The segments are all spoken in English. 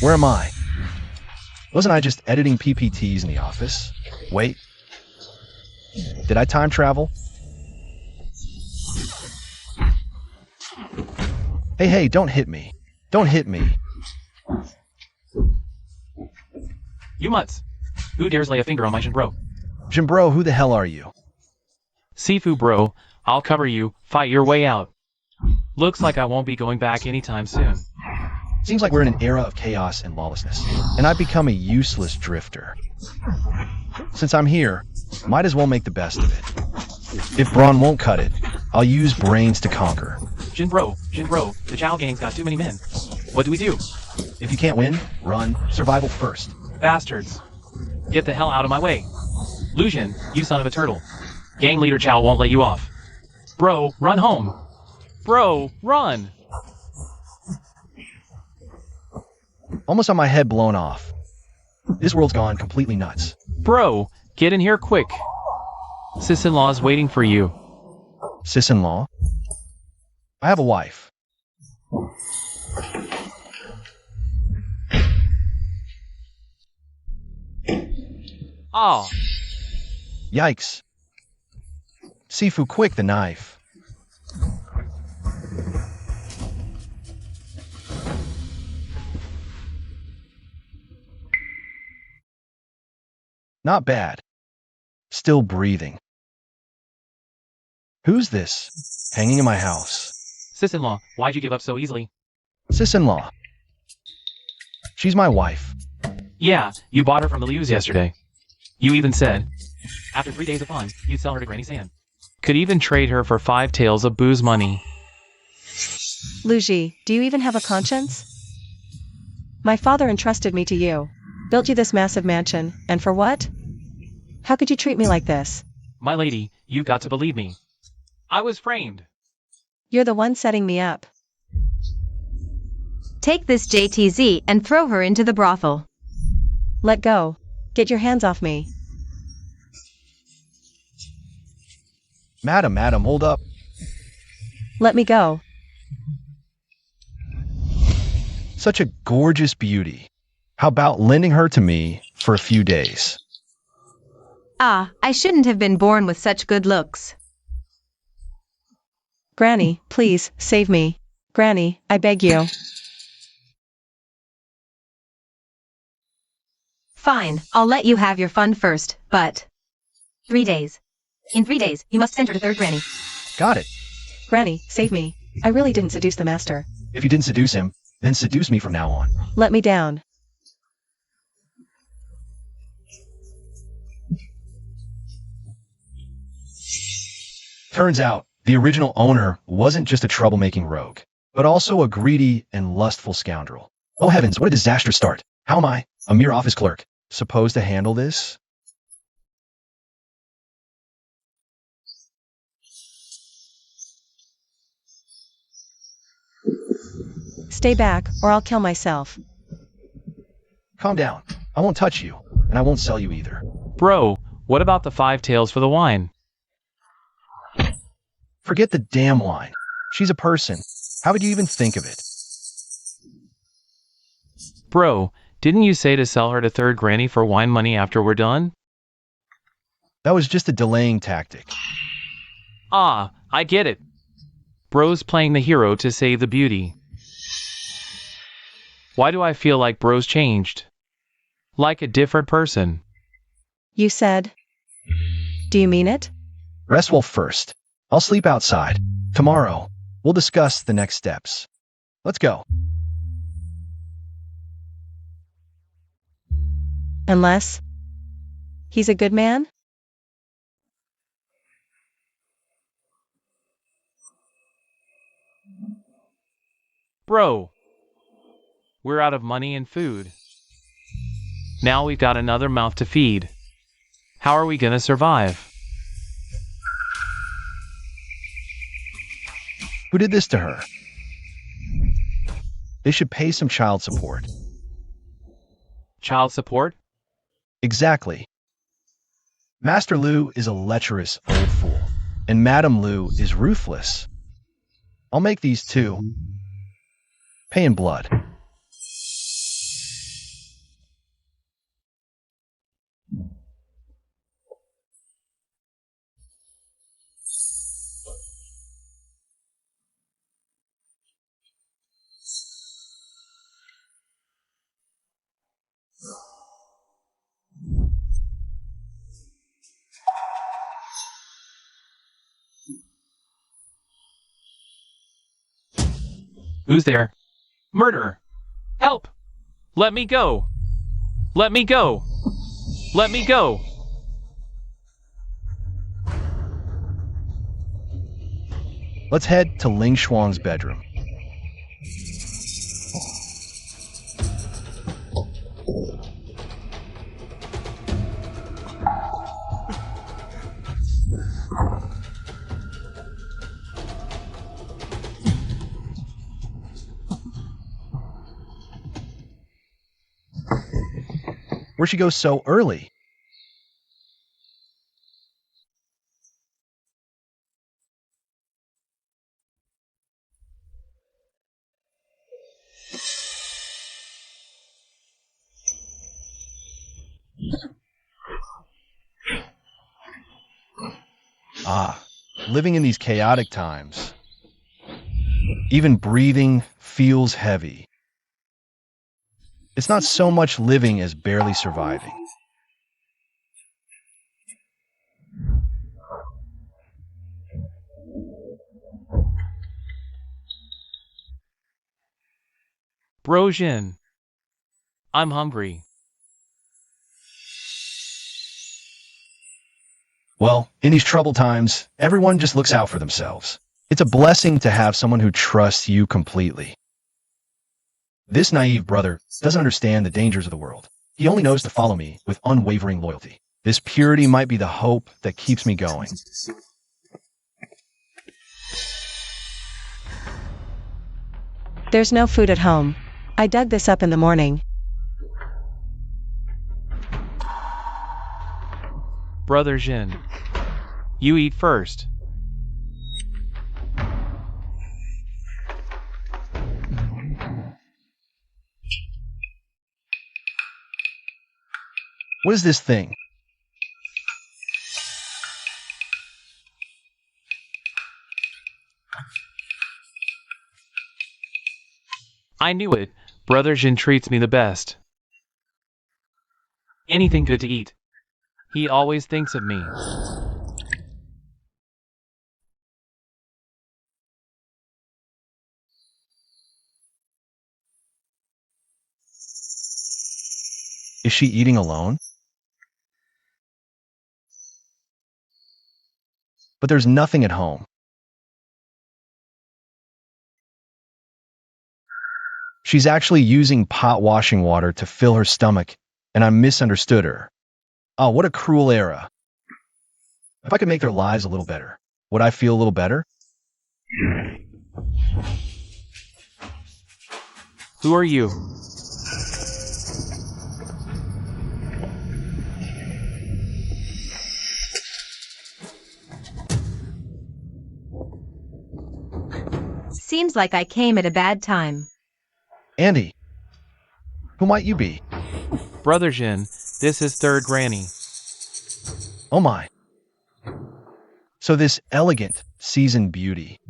Where am I? Wasn't I just editing PPTs in the office? Wait. Did I time travel? Hey, don't hit me. Don't hit me. You mutts. Who dares lay a finger on my Jinbro? Jinbro, who the hell are you? Sifu bro, I'll cover you, fight your way out. Looks like I won't be going back anytime soon. Seems like we're in an era of chaos and lawlessness, and I've become a useless drifter. Since I'm here, might as well make the best of it. If brawn won't cut it, I'll use brains to conquer. Jinbro, the Zhao gang's got too many men. What do we do? If you can't win, run. Survival first. Bastards. Get the hell out of my way. Lucian, you son of a turtle. Gang leader Zhao won't let you off. Bro, run home. Bro, run. Almost on my head blown off. This world's gone completely nuts. Bro, get in here quick. Sis-in-law's waiting for you. Sis-in-law? I have a wife. Oh. Yikes. Sifu, quick, the knife. Not bad. Still breathing. Who's this? Hanging in my house. Sis-in-law, why'd you give up so easily? Sis-in-law. She's my wife. Yeah, you bought her from the Lius yesterday. You even said, after 3 days of fun, you'd sell her to Granny San. Could even trade her for 5 taels of booze money. Luigi, do you even have a conscience? My father entrusted me to you. Built you this massive mansion, and for what? How could you treat me like this? My lady, you've got to believe me. I was framed. You're the one setting me up. Take this JTZ and throw her into the brothel. Let go. Get your hands off me. Madam, hold up. Let me go. Such a gorgeous beauty. How about lending her to me for a few days? Ah, I shouldn't have been born with such good looks. Granny, please, save me. Granny, I beg you. Fine, I'll let you have your fun first, but 3 days. In 3 days, you must send her to third Granny. Got it. Granny, save me. I really didn't seduce the master. If you didn't seduce him, then seduce me from now on. Let me down. Turns out, the original owner wasn't just a troublemaking rogue, but also a greedy and lustful scoundrel. Oh heavens, what a disastrous start. How am I, a mere office clerk, supposed to handle this? Stay back, or I'll kill myself. Calm down. I won't touch you, and I won't sell you either. Bro, what about the 5 taels for the wine? Forget the damn wine. She's a person. How would you even think of it? Bro, didn't you say to sell her to third Granny for wine money after we're done? That was just a delaying tactic. Ah, I get it. Bro's playing the hero to save the beauty. Why do I feel like Bro's changed? Like a different person. You said? Do you mean it? Rest well first. I'll sleep outside. Tomorrow, we'll discuss the next steps. Let's go. Unless he's a good man? Bro, we're out of money and food. Now we've got another mouth to feed. How are we gonna survive? Who did this to her? They should pay some child support. Child support? Exactly. Master Lu is a lecherous old fool, and Madame Lu is ruthless. I'll make these two pay in blood. Who's there? Murderer! Help! Let me go! Let me go! Let me go! Let's head to Ling Shuang's bedroom. Where'd she go so early? Living in these chaotic times, even breathing feels heavy. It's not so much living as barely surviving. Brojin. I'm hungry. Well, in these troubled times, everyone just looks out for themselves. It's a blessing to have someone who trusts you completely. This naive brother doesn't understand the dangers of the world. He only knows to follow me with unwavering loyalty. This purity might be the hope that keeps me going. There's no food at home. I dug this up in the morning. Brother Jin. You eat first. What is this thing? I knew it. Brother Jin treats me the best. Anything good to eat. He always thinks of me. Is she eating alone? But there's nothing at home. She's actually using pot washing water to fill her stomach, and I misunderstood her. Oh, what a cruel era. If I could make their lives a little better, would I feel a little better? Who are you? Seems like I came at a bad time. Andy, who might you be? Brother Jin, this is third granny. Oh my. So this elegant, seasoned beauty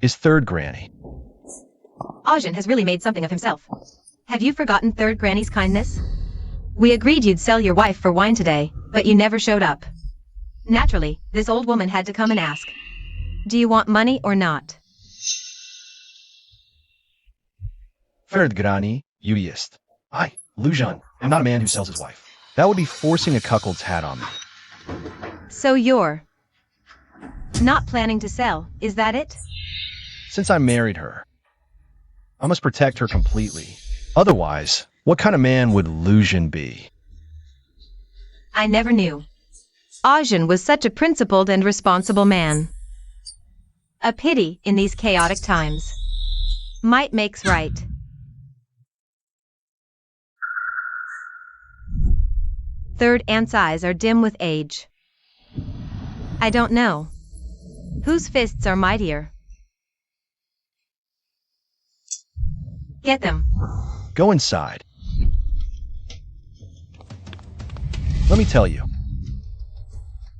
is third granny. Ajin has really made something of himself. Have you forgotten third granny's kindness? We agreed you'd sell your wife for wine today, but you never showed up. Naturally, this old woman had to come and ask. Do you want money or not? Third granny, you ist. I, Lujan, am not a man who sells his wife. That would be forcing a cuckold's hat on me. So you're not planning to sell, is that it? Since I married her, I must protect her completely. Otherwise, what kind of man would Lujan be? I never knew. Ajin was such a principled and responsible man. A pity in these chaotic times. Might makes right. third ant's eyes are dim with age. I don't know. Whose fists are mightier? Get them. Go inside. Let me tell you.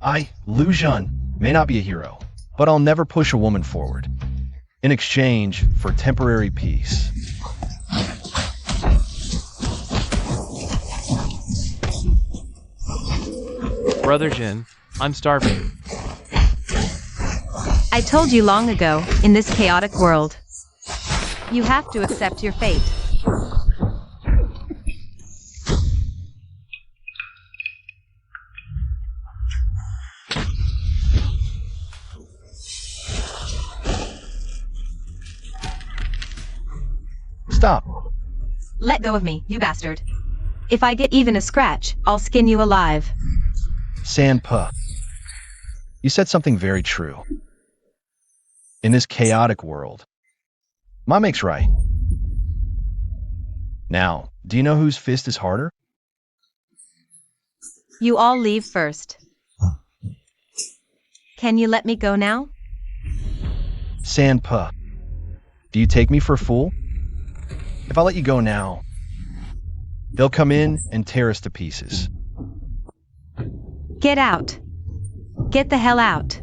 I, Lu Jun, may not be a hero, but I'll never push a woman forward in exchange for temporary peace. Brother Jin, I'm starving. I told you long ago, in this chaotic world, you have to accept your fate. Stop. Let go of me, you bastard. If I get even a scratch, I'll skin you alive. Sanpa. You said something very true. In this chaotic world, Ma makes right. Now, do you know whose fist is harder? You all leave first. Can you let me go now? Sanpa. Do you take me for a fool? If I let you go now, they'll come in and tear us to pieces. Get out. Get the hell out.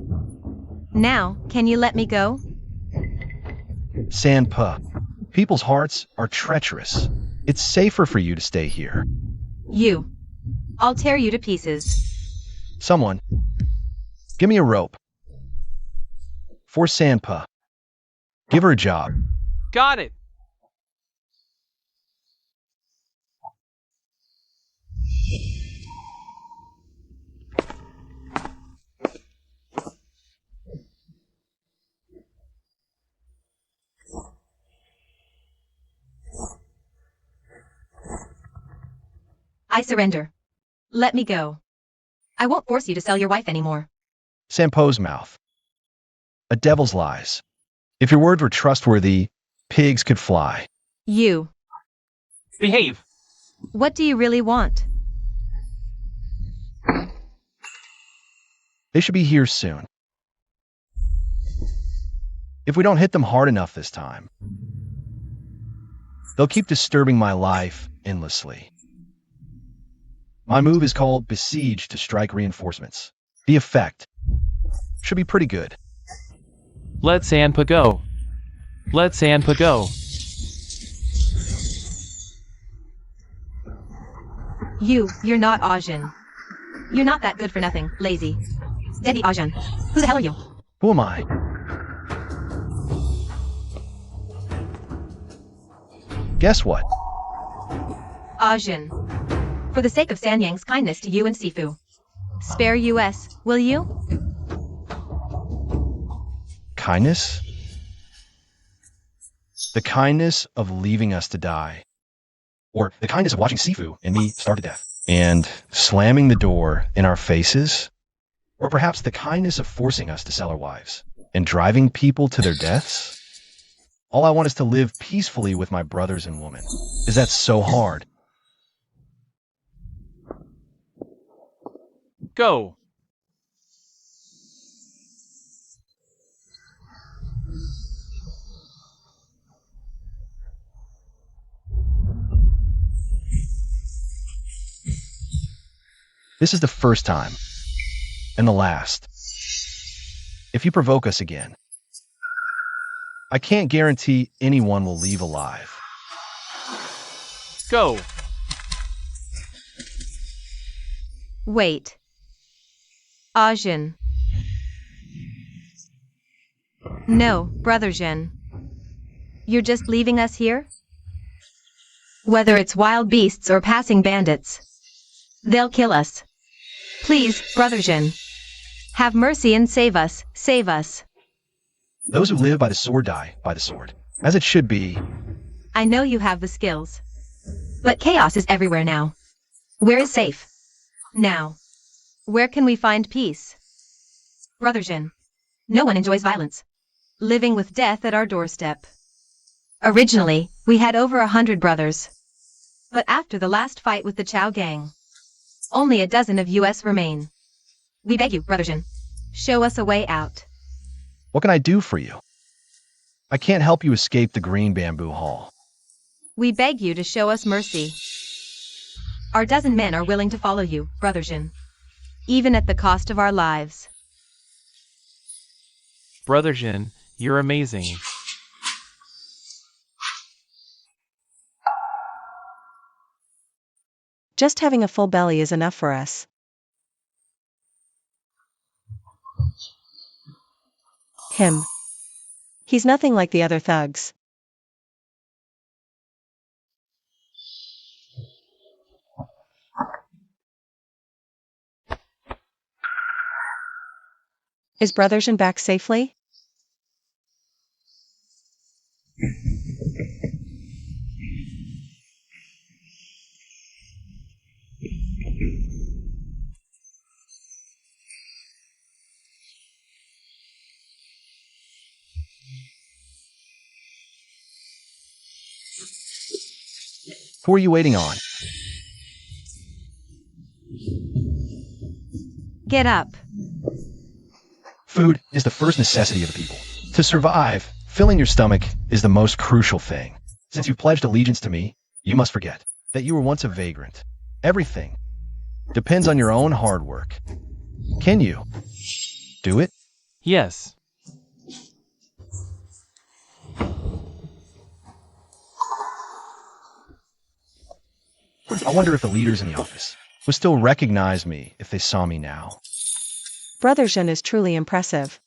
Now, can you let me go? Sanpa, people's hearts are treacherous. It's safer for you to stay here. You. I'll tear you to pieces. Someone, give me a rope. For Sanpa. Give her a job. Got it! I surrender. Let me go. I won't force you to sell your wife anymore. Sanpo's mouth. A devil's lies. If your words were trustworthy, pigs could fly. You. Behave! What do you really want? They should be here soon. If we don't hit them hard enough this time, they'll keep disturbing my life endlessly. My move is called Besiege to strike reinforcements. The effect should be pretty good. Let Sanpa go. Let Sanpa go. You're not Ajin. You're not that good for nothing, lazy. Steady Ajin. Who the hell are you? Who am I? Guess what? Ajin. For the sake of Sanyang's kindness to you and Sifu. Spare us, will you? Kindness? The kindness of leaving us to die. Or the kindness of watching Sifu and me starve to death. And slamming the door in our faces? Or perhaps the kindness of forcing us to sell our wives and driving people to their deaths? All I want is to live peacefully with my brothers and women. Is that so hard? Go! This is the first time, and the last. If you provoke us again, I can't guarantee anyone will leave alive. Go! Wait. Ajin. No, Brother Jin. You're just leaving us here? Whether it's wild beasts or passing bandits, they'll kill us. Please, Brother Jin. Have mercy and save us, save us. Those who live by the sword die by the sword, as it should be. I know you have the skills. But chaos is everywhere now. Where is safe? Now. Where can we find peace? Brother Jin. No one enjoys violence. Living with death at our doorstep. Originally, we had over 100 brothers. But after the last fight with the Chow gang, Only a dozen of US remain. We beg you, Brotherson, show us a way out. What can I do for you? I can't help you escape the green bamboo hall. We beg you to show us mercy. Our dozen men are willing to follow you, Brotherson, even at the cost of our lives. Brotherson, you're amazing. Just having a full belly is enough for us. Him. He's nothing like the other thugs. Is Brotherson back safely? Who are you waiting on? Get up. Food is the first necessity of the people. To survive, filling your stomach is the most crucial thing. Since you pledged allegiance to me, you must forget that you were once a vagrant. Everything depends on your own hard work. Can you do it? Yes. I wonder if the leaders in the office would still recognize me if they saw me now. Brotherson is truly impressive.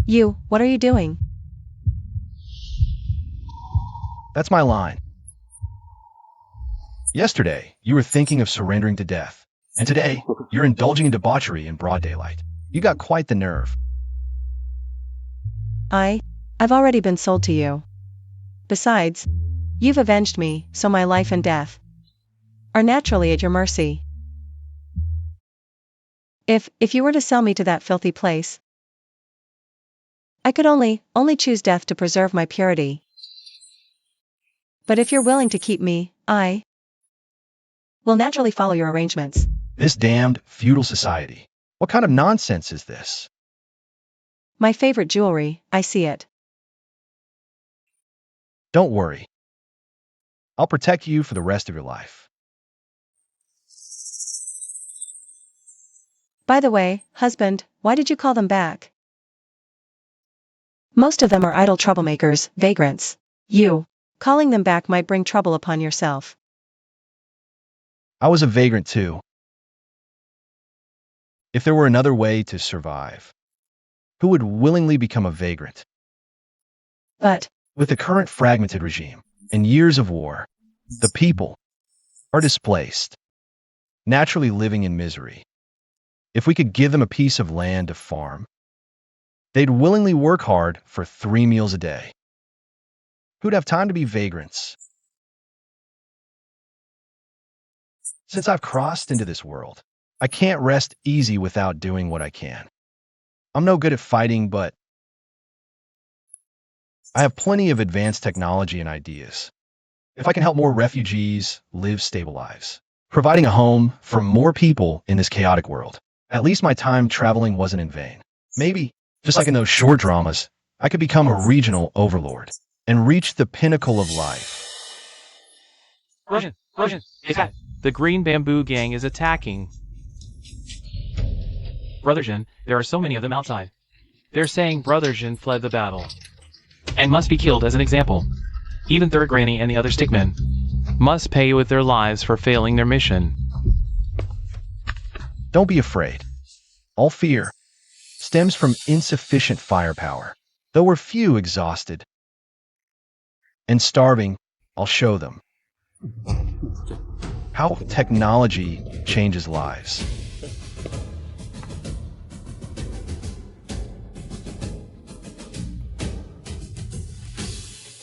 You, what are you doing? That's my line. Yesterday, you were thinking of surrendering to death, and today, you're indulging in debauchery in broad daylight. You got quite the nerve. I've already been sold to you. Besides, you've avenged me, so my life and death are naturally at your mercy. If you were to sell me to that filthy place, I could only choose death to preserve my purity. But if you're willing to keep me, I will naturally follow your arrangements. This damned feudal society. What kind of nonsense is this? My favorite jewelry, I see it. Don't worry. I'll protect you for the rest of your life. By the way, husband, why did you call them back? Most of them are idle troublemakers, vagrants. You calling them back might bring trouble upon yourself. I was a vagrant too. If there were another way to survive, who would willingly become a vagrant? But With the current fragmented regime and years of war, the people are displaced, naturally living in misery. If we could give them a piece of land to farm, they'd willingly work hard for 3 meals a day. Who'd have time to be vagrants? Since I've crossed into this world, I can't rest easy without doing what I can. I'm no good at fighting, but I have plenty of advanced technology and ideas. If I can help more refugees live stable lives, providing a home for more people in this chaotic world, at least my time traveling wasn't in vain. Maybe, just like in those short dramas, I could become a regional overlord and reach the pinnacle of life. Russian, attack. The Green Bamboo Gang is attacking. Brotherson, there are so many of them outside. They're saying Brotherson fled the battle and must be killed as an example. Even Third Granny and the other stickmen must pay with their lives for failing their mission. Don't be afraid. All fear stems from insufficient firepower. Though we're few exhausted and starving, I'll show them how technology changes lives.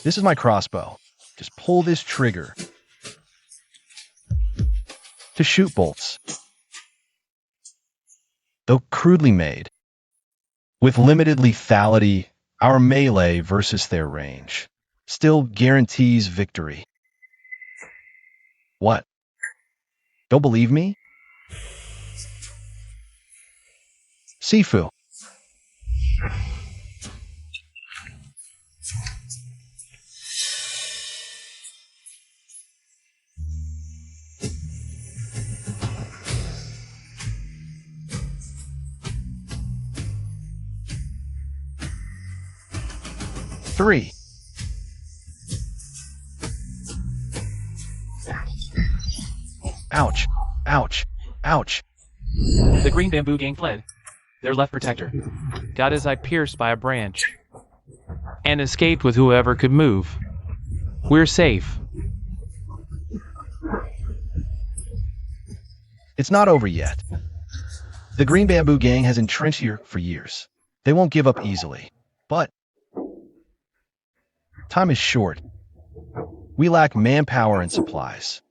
This is my crossbow. Just pull this trigger to shoot bolts. Though crudely made, with limited lethality, our melee versus their range still guarantees victory. What? Don't believe me? Sifu. Three. Ouch. Ouch. Ouch. The green bamboo gang fled. Their left protector got his eye pierced by a branch and escaped with whoever could move. We're safe. It's not over yet. The Green Bamboo Gang has entrenched here for years. They won't give up easily. But time is short. We lack manpower and supplies.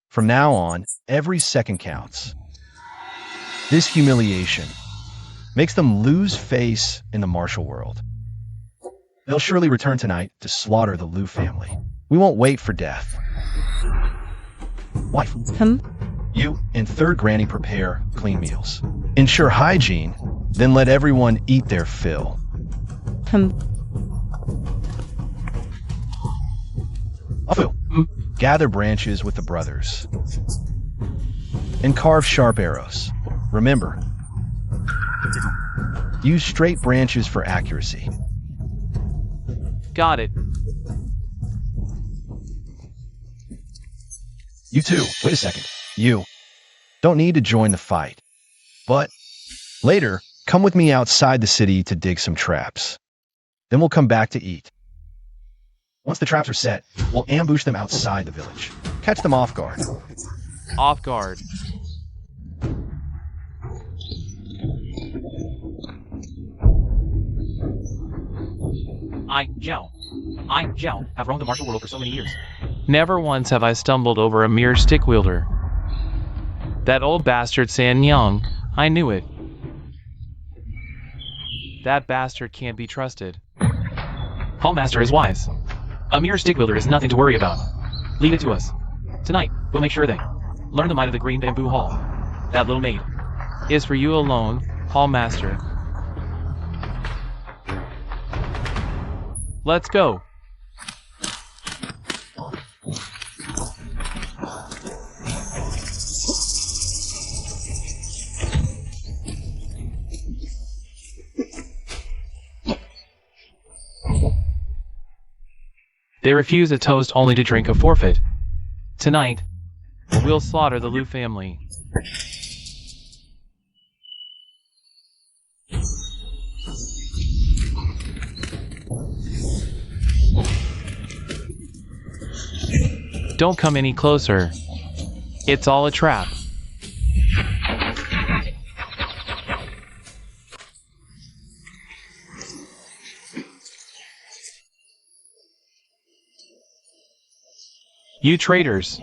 From now on, every second counts. This humiliation makes them lose face in the martial world. They'll surely return tonight to slaughter the Liu family. We won't wait for death. Wife, you and third granny prepare clean meals. Ensure hygiene, then let everyone eat their fill. Afu, gather branches with the brothers and carve sharp arrows. Remember, use straight branches for accuracy. Got it. You too. Wait a second. You don't need to join the fight. But later, come with me outside the city to dig some traps. Then we'll come back to eat. Once the traps are set, we'll ambush them outside the village. Catch them off guard. Off guard. I, Zhao, have roamed the martial world for so many years. Never once have I stumbled over a mere stick wielder. That old bastard San Yang, I knew it. That bastard can't be trusted. Hallmaster is wise. A mere stick wielder is nothing to worry about. Leave it to us. Tonight, we'll make sure they learn the might of the Green Bamboo Hall. That little maid is for you alone, Hallmaster. Let's go. They refuse a toast only to drink a forfeit. Tonight, we'll slaughter the Liu family. Don't come any closer. It's all a trap. You traitors!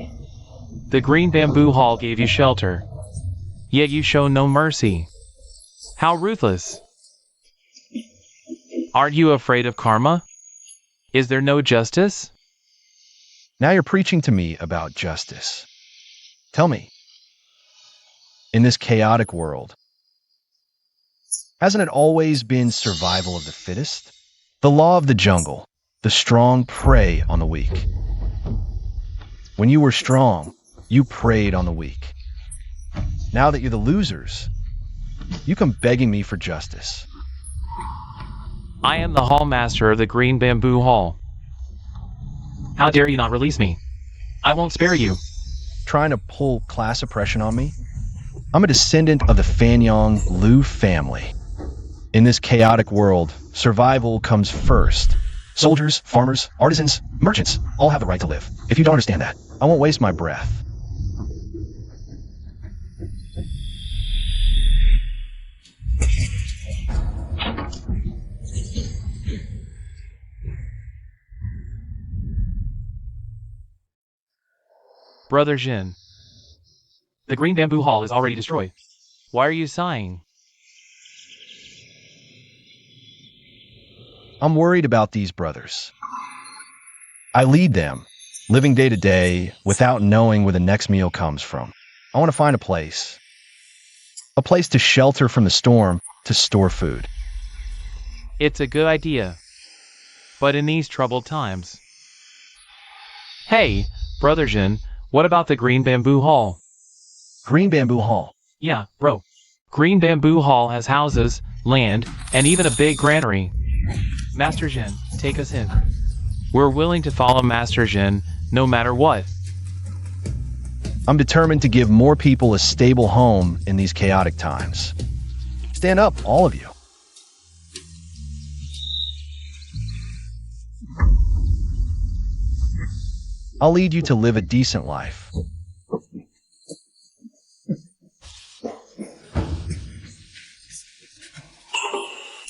The Green Bamboo Hall gave you shelter, yet you show no mercy. How ruthless! Aren't you afraid of karma? Is there no justice? Now you're preaching to me about justice. Tell me, in this chaotic world, hasn't it always been survival of the fittest? The law of the jungle, the strong prey on the weak. When you were strong, you preyed on the weak. Now that you're the losers, you come begging me for justice. I am the Hallmaster of the Green Bamboo Hall. How dare you not release me? I won't spare you. Trying to pull class oppression on me? I'm a descendant of the Fanyang Liu family. In this chaotic world, survival comes first. Soldiers, farmers, artisans, merchants all have the right to live. If you don't understand that, I won't waste my breath. Brother Jin. The green bamboo hall is already destroyed. Why are you sighing? I'm worried about these brothers. I lead them, living day to day without knowing where the next meal comes from. I want to find a place to shelter from the storm, to store food. It's a good idea. But in these troubled times. Hey, Brother Jin, what about the green bamboo hall? Green bamboo hall. Yeah, bro. Green bamboo hall has houses, land, and even a big granary. Master Jin, take us in. We're willing to follow Master Jin, no matter what. I'm determined to give more people a stable home in these chaotic times. Stand up, all of you. I'll lead you to live a decent life.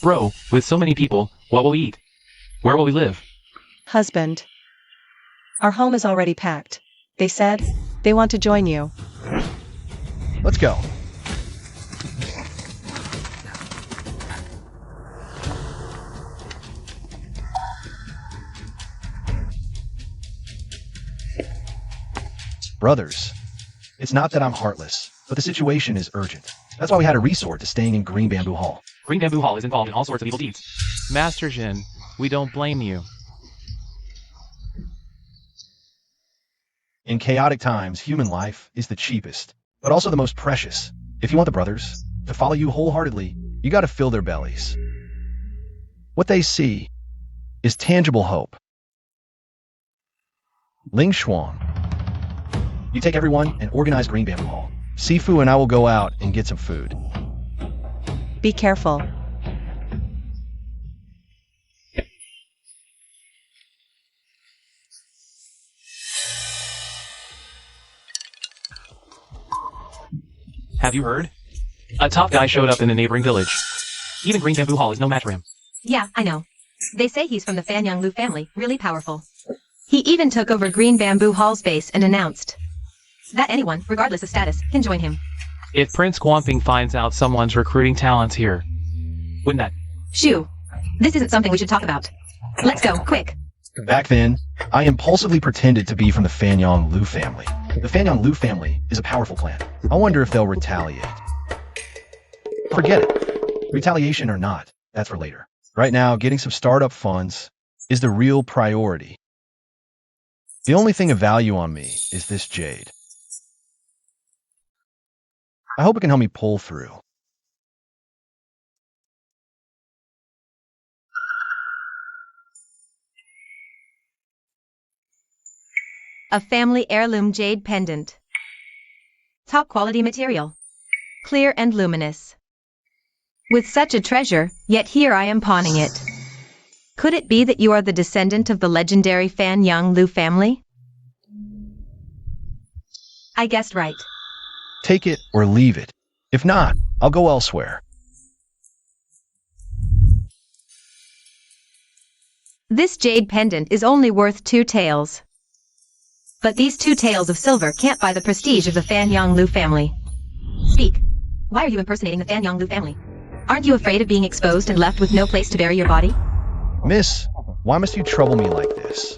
Bro, with so many people, what will we eat? Where will we live? Husband. Our home is already packed. They said they want to join you. Let's go. Brothers, it's not that I'm heartless, but the situation is urgent. That's why we had to resort to staying in Green Bamboo Hall. Green bamboo hall is involved in all sorts of evil deeds. Master Jin, we don't blame you. In chaotic times, human life is the cheapest, but also the most precious. If you want the brothers to follow you wholeheartedly, you got to fill their bellies. What they see is tangible hope. Ling Xuan, you take everyone and organize Green Bamboo Hall. Sifu and I will go out and get some food. Be careful. Have you heard? A top guy showed up in the neighboring village. Even Green Bamboo Hall is no match for him. Yeah, I know. They say he's from the Fanyang Lu family, really powerful. He even took over Green Bamboo Hall's base and announced that anyone, regardless of status, can join him. If Prince Guamping finds out someone's recruiting talents here, wouldn't that? Shoo. This isn't something we should talk about. Let's go, quick. Back then, I impulsively pretended to be from the Fanyang Lu family. The Fanyang Lu family is a powerful clan. I wonder if they'll retaliate. Forget it. Retaliation or not, that's for later. Right now, getting some startup funds is the real priority. The only thing of value on me is this jade. I hope it can help me pull through. A family heirloom jade pendant. Top quality material. Clear and luminous. With such a treasure, yet here I am pawning it. Could it be that you are the descendant of the legendary Fanyang Lu family? I guessed right. Take it or leave it. If not, I'll go elsewhere. This jade pendant is only worth 2 taels. But these 2 taels of silver can't buy the prestige of the Fanyang Lu family. Speak. Why are you impersonating the Fanyang Lu family? Aren't you afraid of being exposed and left with no place to bury your body? Miss, why must you trouble me like this?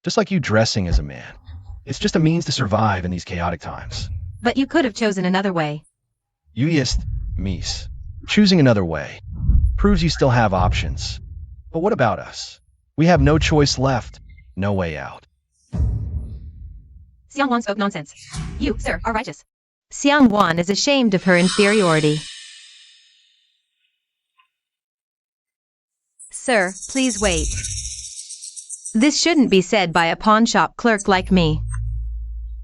Just like you dressing as a man. It's just a means to survive in these chaotic times. But you could have chosen another way. You just, Mies. Choosing another way proves you still have options. But what about us? We have no choice left, no way out. Xiang Wan spoke nonsense. You, sir, are righteous. Xiang Wan is ashamed of her inferiority. Sir, please wait. This shouldn't be said by a pawnshop clerk like me.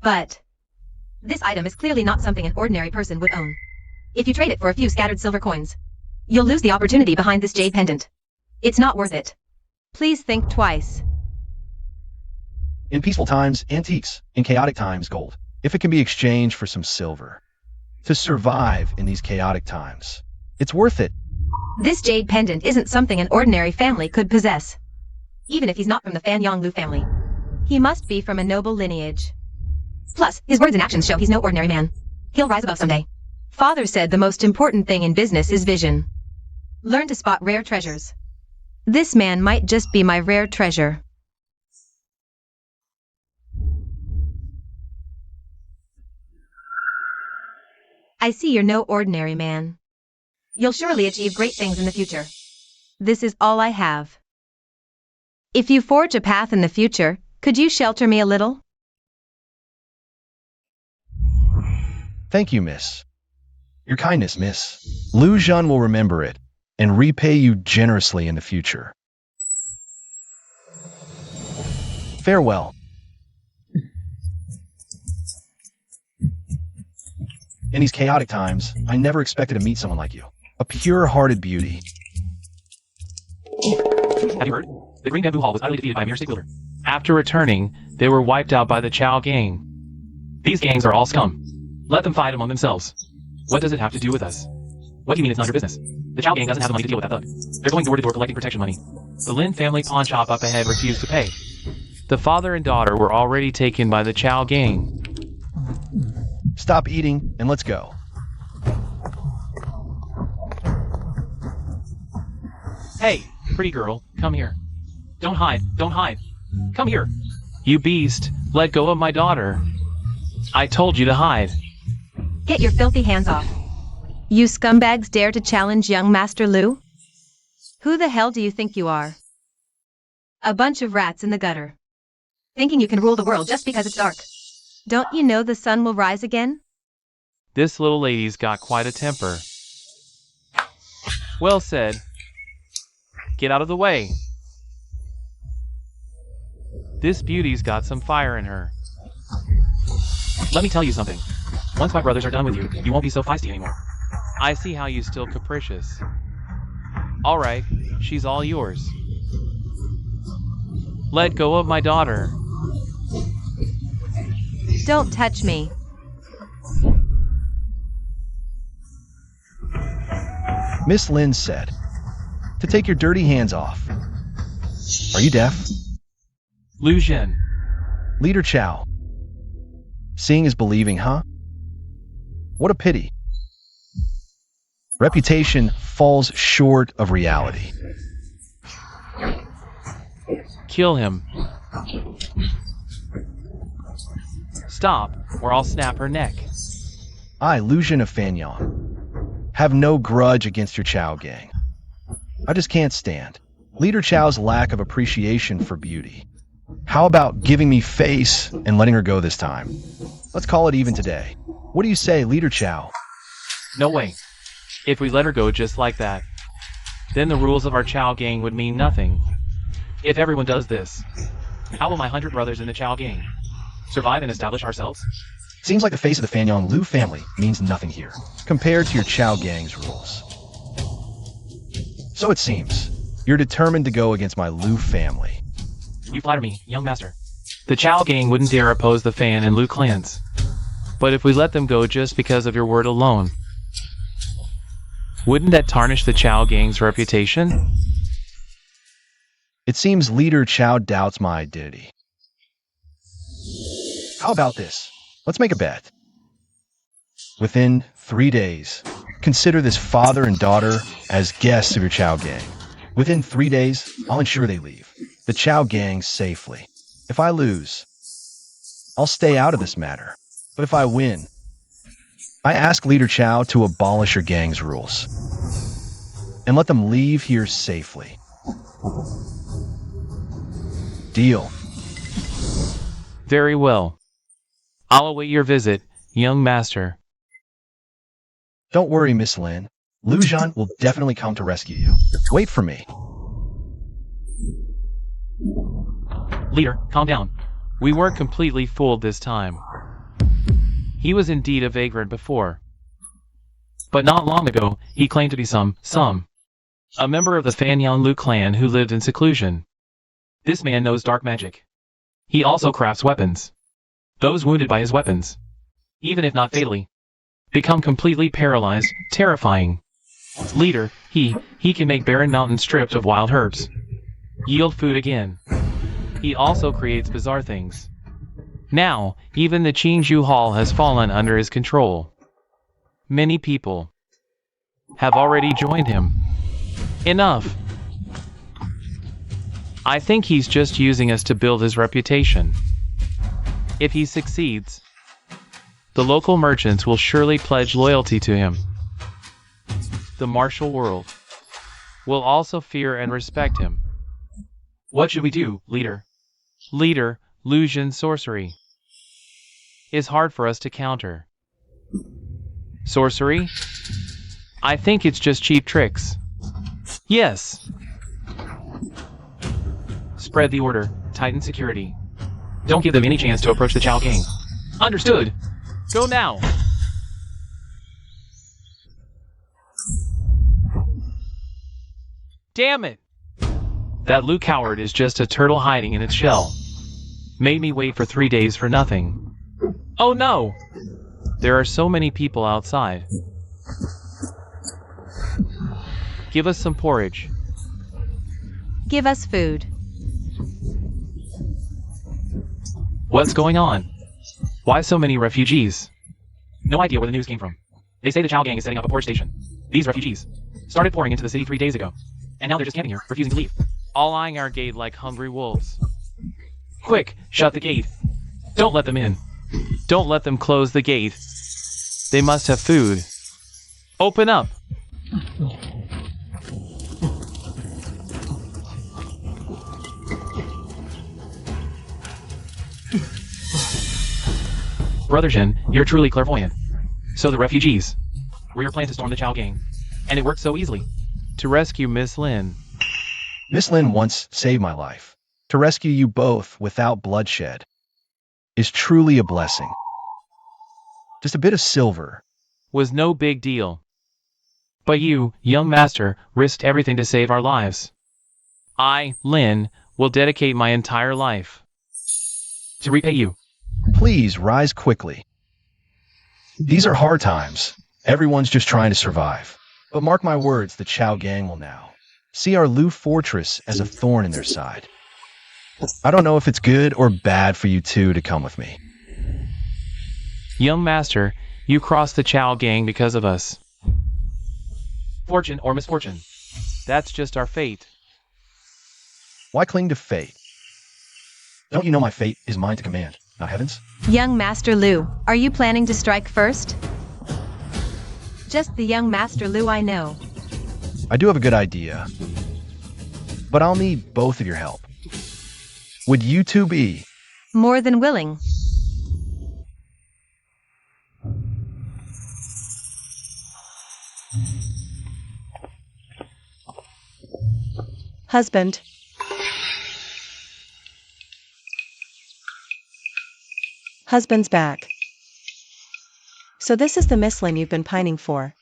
But this item is clearly not something an ordinary person would own. If you trade it for a few scattered silver coins, you'll lose the opportunity behind this jade pendant. It's not worth it. Please think twice. In peaceful times, antiques. In chaotic times, gold. If it can be exchanged for some silver. To survive in these chaotic times, it's worth it. This jade pendant isn't something an ordinary family could possess. Even if he's not from the Fan Yong Lu family. He must be from a noble lineage. Plus, his words and actions show he's no ordinary man. He'll rise above someday. Father said the most important thing in business is vision. Learn to spot rare treasures. This man might just be my rare treasure. I see you're no ordinary man. You'll surely achieve great things in the future. This is all I have. If you forge a path in the future, could you shelter me a little? Thank you, miss. Your kindness, miss. Lu Zhan will remember it and repay you generously in the future. Farewell. In these chaotic times, I never expected to meet someone like you. A pure-hearted beauty. Have you heard? The Green Bamboo Hall was utterly defeated by a mere stick wielder. After returning, they were wiped out by the Chow gang. These gangs are all scum. Let them fight among themselves. What does it have to do with us? What do you mean it's not your business? The Chow gang doesn't have the money to deal with that thug. They're going door to door collecting protection money. The Lin family pawn shop up ahead refused to pay. The father and daughter were already taken by the Chow gang. Stop eating and let's go. Hey, pretty girl, come here. Don't hide, don't hide. Come here. You beast, let go of my daughter. I told you to hide. Get your filthy hands off. You scumbags dare to challenge young Master Lu? Who the hell do you think you are? A bunch of rats in the gutter. Thinking you can rule the world just because it's dark. Don't you know the sun will rise again? This little lady's got quite a temper. Well said. Get out of the way. This beauty's got some fire in her. Let me tell you something. Once my brothers are done with you, you won't be so feisty anymore. I see how you still capricious. Alright, she's all yours. Let go of my daughter. Don't touch me. Miss Lin said to take your dirty hands off. Are you deaf? Lu Zhen. Leader Chow. Seeing is believing, huh? What a pity. Reputation falls short of reality. Kill him. Stop, or I'll snap her neck. I, Lu Zhen of Fanyang, have no grudge against your Chow gang. I just can't stand Leader Chow's lack of appreciation for beauty. How about giving me face and letting her go this time? Let's call it even today. What do you say, Leader Chow? No way. If we let her go just like that, then the rules of our Chow gang would mean nothing. If everyone does this, how will my 100 brothers in the Chow gang survive and establish ourselves? Seems like the face of the Fanyang Lu family means nothing here, compared to your Chow gang's rules. So it seems, you're determined to go against my Lu family. You flatter me, young master. The Chow gang wouldn't dare oppose the Fan and Lu clans. But if we let them go just because of your word alone, wouldn't that tarnish the Chow gang's reputation? It seems Leader Chow doubts my identity. How about this? Let's make a bet. Within 3 days, consider this father and daughter as guests of your Chow gang. Within 3 days, I'll ensure they leave the Chow gang safely. If I lose, I'll stay out of this matter. But if I win, I ask Leader Chow to abolish your gang's rules and let them leave here safely. Deal. Very well. I'll await your visit, young master. Don't worry, Miss Lin. Lu Zhan will definitely come to rescue you. Wait for me. Leader, calm down. We weren't completely fooled this time. He was indeed a vagrant before. But not long ago, he claimed to be a member of the Fanyang Lu clan who lived in seclusion. This man knows dark magic. He also crafts weapons. Those wounded by his weapons, even if not fatally, become completely paralyzed, terrifying. Leader, he can make barren mountains stripped of wild herbs. Yield food again. He also creates bizarre things. Now, even the Qingzhou Hall has fallen under his control. Many people have already joined him. Enough. I think he's just using us to build his reputation. If he succeeds, the local merchants will surely pledge loyalty to him. The martial world will also fear and respect him. What should we do, leader? Leader, illusion sorcery is hard for us to counter. Sorcery? I think it's just cheap tricks. Yes. Spread the order, tighten security. Don't give them any chance to approach the Chao gang. Understood. Go now. Damn it! That Lu coward is just a turtle hiding in its shell. Made me wait for 3 days for nothing. Oh no! There are so many people outside. Give us some porridge. Give us food. What's going on? Why so many refugees? No idea where the news came from. They say the Chao gang is setting up a port station. These refugees started pouring into the city 3 days ago. And now they're just camping here, refusing to leave. All eyeing our gate like hungry wolves. Quick, shut the gate. Don't let them in. Don't let them close the gate. They must have food. Open up. Brother Jin, you're truly clairvoyant. So the refugees. We're your plan to storm the Chao gang. And it worked so easily. To rescue Miss Lin. Miss Lin once saved my life. To rescue you both without bloodshed is truly a blessing. Just a bit of silver. Was no big deal. But you, young master, risked everything to save our lives. I, Lin, will dedicate my entire life to repay you. Please rise quickly. These are hard times. Everyone's just trying to survive. But mark my words, the Chao gang will now see our Lu fortress as a thorn in their side. I don't know if it's good or bad for you two to come with me. Young master, you crossed the Chao gang because of us. Fortune or misfortune. That's just our fate. Why cling to fate? Don't you know my fate is mine to command, not heaven's? Young Master Lu, are you planning to strike first? Just the young Master Lu I know. I do have a good idea, but I'll need both of your help. Would you two be? More than willing. Husband. Husband's back. So this is the Miss Lin you've been pining for.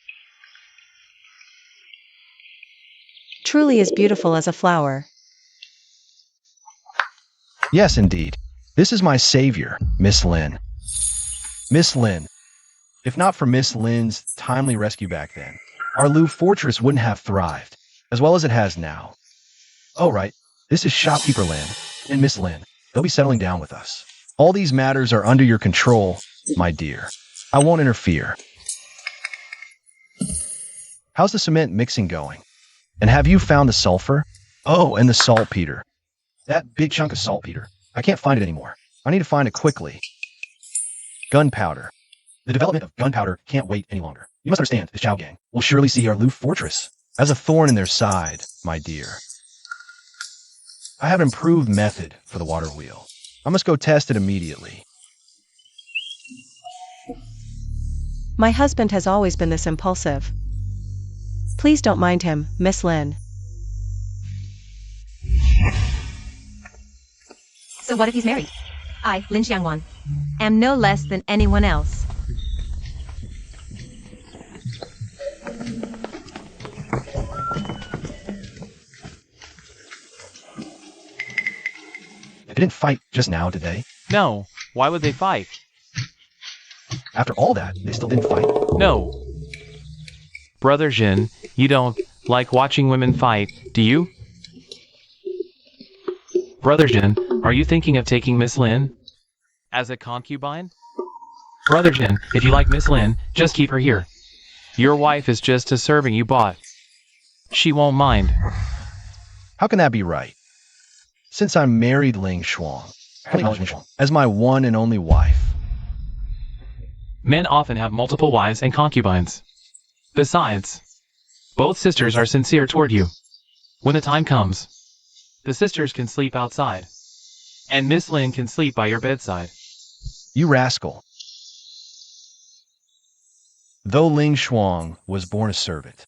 Truly as beautiful as a flower. Yes, indeed. This is my savior, Miss Lin. Miss Lin. If not for Miss Lin's timely rescue back then, our Lu fortress wouldn't have thrived, as well as it has now. Oh, right. This is shopkeeper land, and Miss Lin. They'll be settling down with us. All these matters are under your control, my dear. I won't interfere. How's the cement mixing going? And have you found the sulfur? Oh, and the saltpeter. That big chunk of saltpeter. I can't find it anymore. I need to find it quickly. Gunpowder. The development of gunpowder can't wait any longer. You must understand, this Chao gang will surely see our Lu fortress as a thorn in their side, my dear. I have an improved method for the water wheel. I must go test it immediately. My husband has always been this impulsive. Please don't mind him, Miss Lin. So what if he's married? I, Lin Xiangwan, am no less than anyone else. They didn't fight just now, did they? No, why would they fight? After all that, they still didn't fight? No. Brother Jin, you don't like watching women fight, do you? Brother Jin, are you thinking of taking Miss Lin as a concubine? Brother Jin, if you like Miss Lin, just keep her here. Your wife is just a serving you bought. She won't mind. How can that be right? Since I married Ling Shuang as my one and only wife. Men often have multiple wives and concubines. Besides, both sisters are sincere toward you. When the time comes, the sisters can sleep outside, and Miss Lin can sleep by your bedside. You rascal. Though Ling Shuang was born a servant,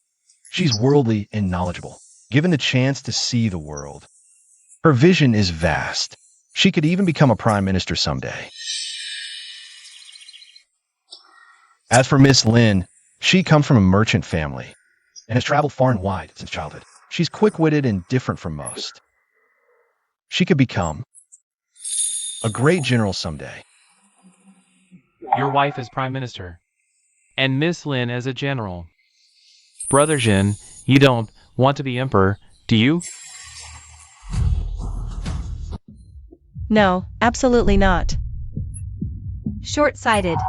she's worldly and knowledgeable, given the chance to see the world. Her vision is vast. She could even become a prime minister someday. As for Miss Lin, she comes from a merchant family and has traveled far and wide since childhood. She's quick-witted and different from most. She could become a great general someday. Your wife is prime minister, and Miss Lin as a general. Brother Jin, you don't want to be emperor, do you? No, absolutely not. Short-sighted.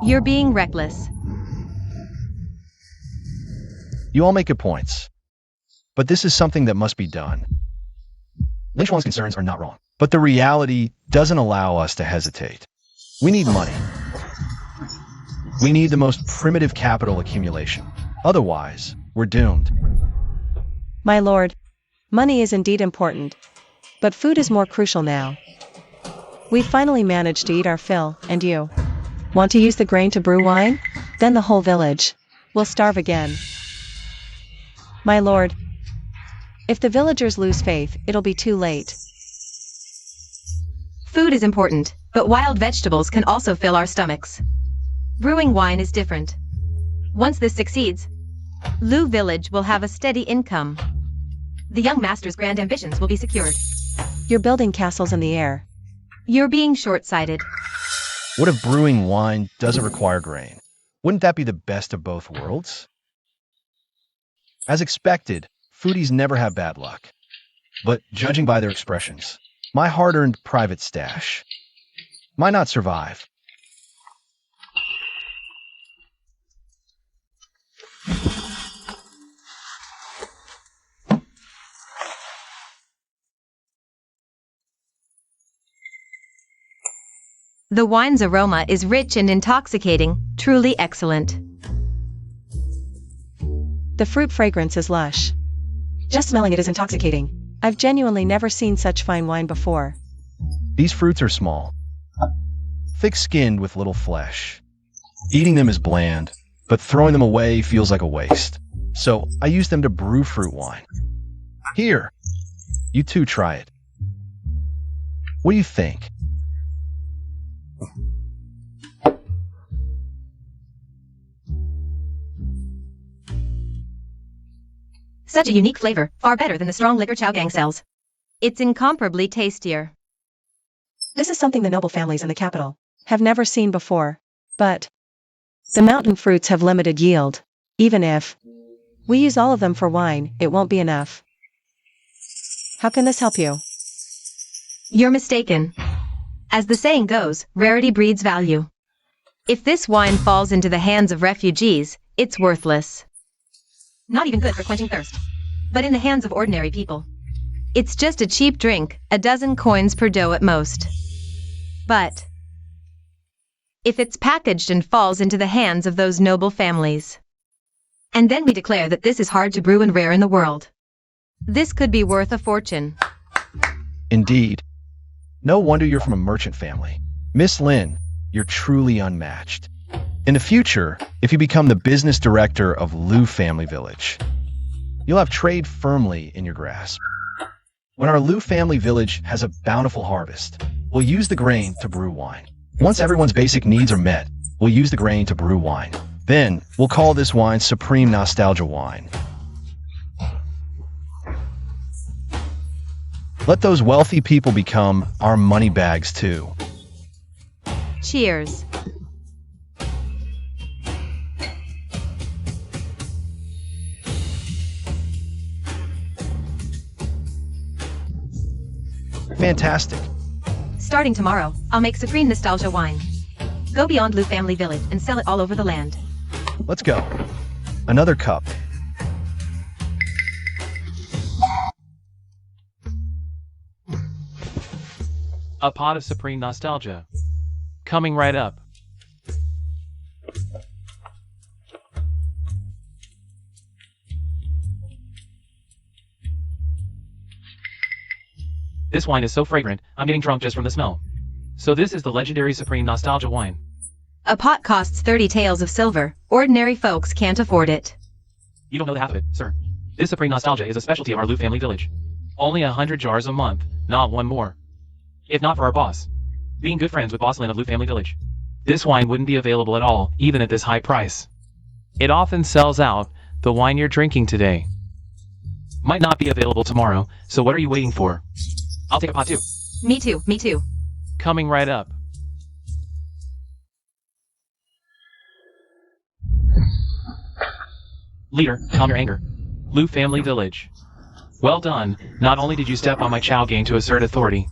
You're being reckless. You all make good points, but this is something that must be done. Ling Shuang's concerns are not wrong, but the reality doesn't allow us to hesitate. We need money. We need the most primitive capital accumulation. Otherwise, we're doomed. My lord, money is indeed important, but food is more crucial now. We finally managed to eat our fill, and you want to use the grain to brew wine? Then the whole village will starve again. My lord, if the villagers lose faith, it'll be too late. Food is important, but wild vegetables can also fill our stomachs. Brewing wine is different. Once this succeeds, Lu Village will have a steady income. The young master's grand ambitions will be secured. You're building castles in the air. You're being short-sighted. What if brewing wine doesn't require grain? Wouldn't that be the best of both worlds? As expected, foodies never have bad luck. But judging by their expressions, my hard-earned private stash might not survive. The wine's aroma is rich and intoxicating, truly excellent. The fruit fragrance is lush. Just smelling it is intoxicating. I've genuinely never seen such fine wine before. These fruits are small, thick-skinned with little flesh. Eating them is bland, but throwing them away feels like a waste. So I use them to brew fruit wine. Here, you too try it. What do you think? Such a unique flavor, far better than the strong liquor Chow Gang sells. It's incomparably tastier. This is something the noble families in the capital have never seen before. But the mountain fruits have limited yield. Even if we use all of them for wine, it won't be enough. How can this help you? You're mistaken. As the saying goes, rarity breeds value. If this wine falls into the hands of refugees, it's worthless. Not even good for quenching thirst. But in the hands of ordinary people, it's just a cheap drink, a dozen coins per dough at most. But if it's packaged and falls into the hands of those noble families, and then we declare that this is hard to brew and rare in the world, this could be worth a fortune. Indeed. No wonder you're from a merchant family. Miss Lin, you're truly unmatched. In the future, if you become the business director of Lu Family Village, you'll have trade firmly in your grasp. When our Lu Family Village has a bountiful harvest, we'll use the grain to brew wine. Once everyone's basic needs are met, we'll use the grain to brew wine. Then, we'll call this wine Supreme Nostalgia Wine. Let those wealthy people become our money bags too. Cheers. Fantastic. Starting tomorrow, I'll make supreme nostalgia wine. Go beyond Lu Family Village and sell it all over the land. Let's go. Another cup. A pot of supreme nostalgia. Coming right up. This wine is so fragrant, I'm getting drunk just from the smell. So this is the legendary supreme nostalgia wine. A pot costs 30 taels of silver. Ordinary folks can't afford it. You don't know the half of it, sir. This supreme nostalgia is a specialty of our Lu Family Village. Only 100 jars a month, not one more. If not for our boss. Being good friends with Boss Lin of Lu Family Village. This wine wouldn't be available at all, even at this high price. It often sells out, the wine you're drinking today. Might not be available tomorrow, so what are you waiting for? I'll take a pot too. Me too, me too. Coming right up. Leader, calm your anger. Lu Family Village. Well done, not only did you step on my Chow gang to assert authority,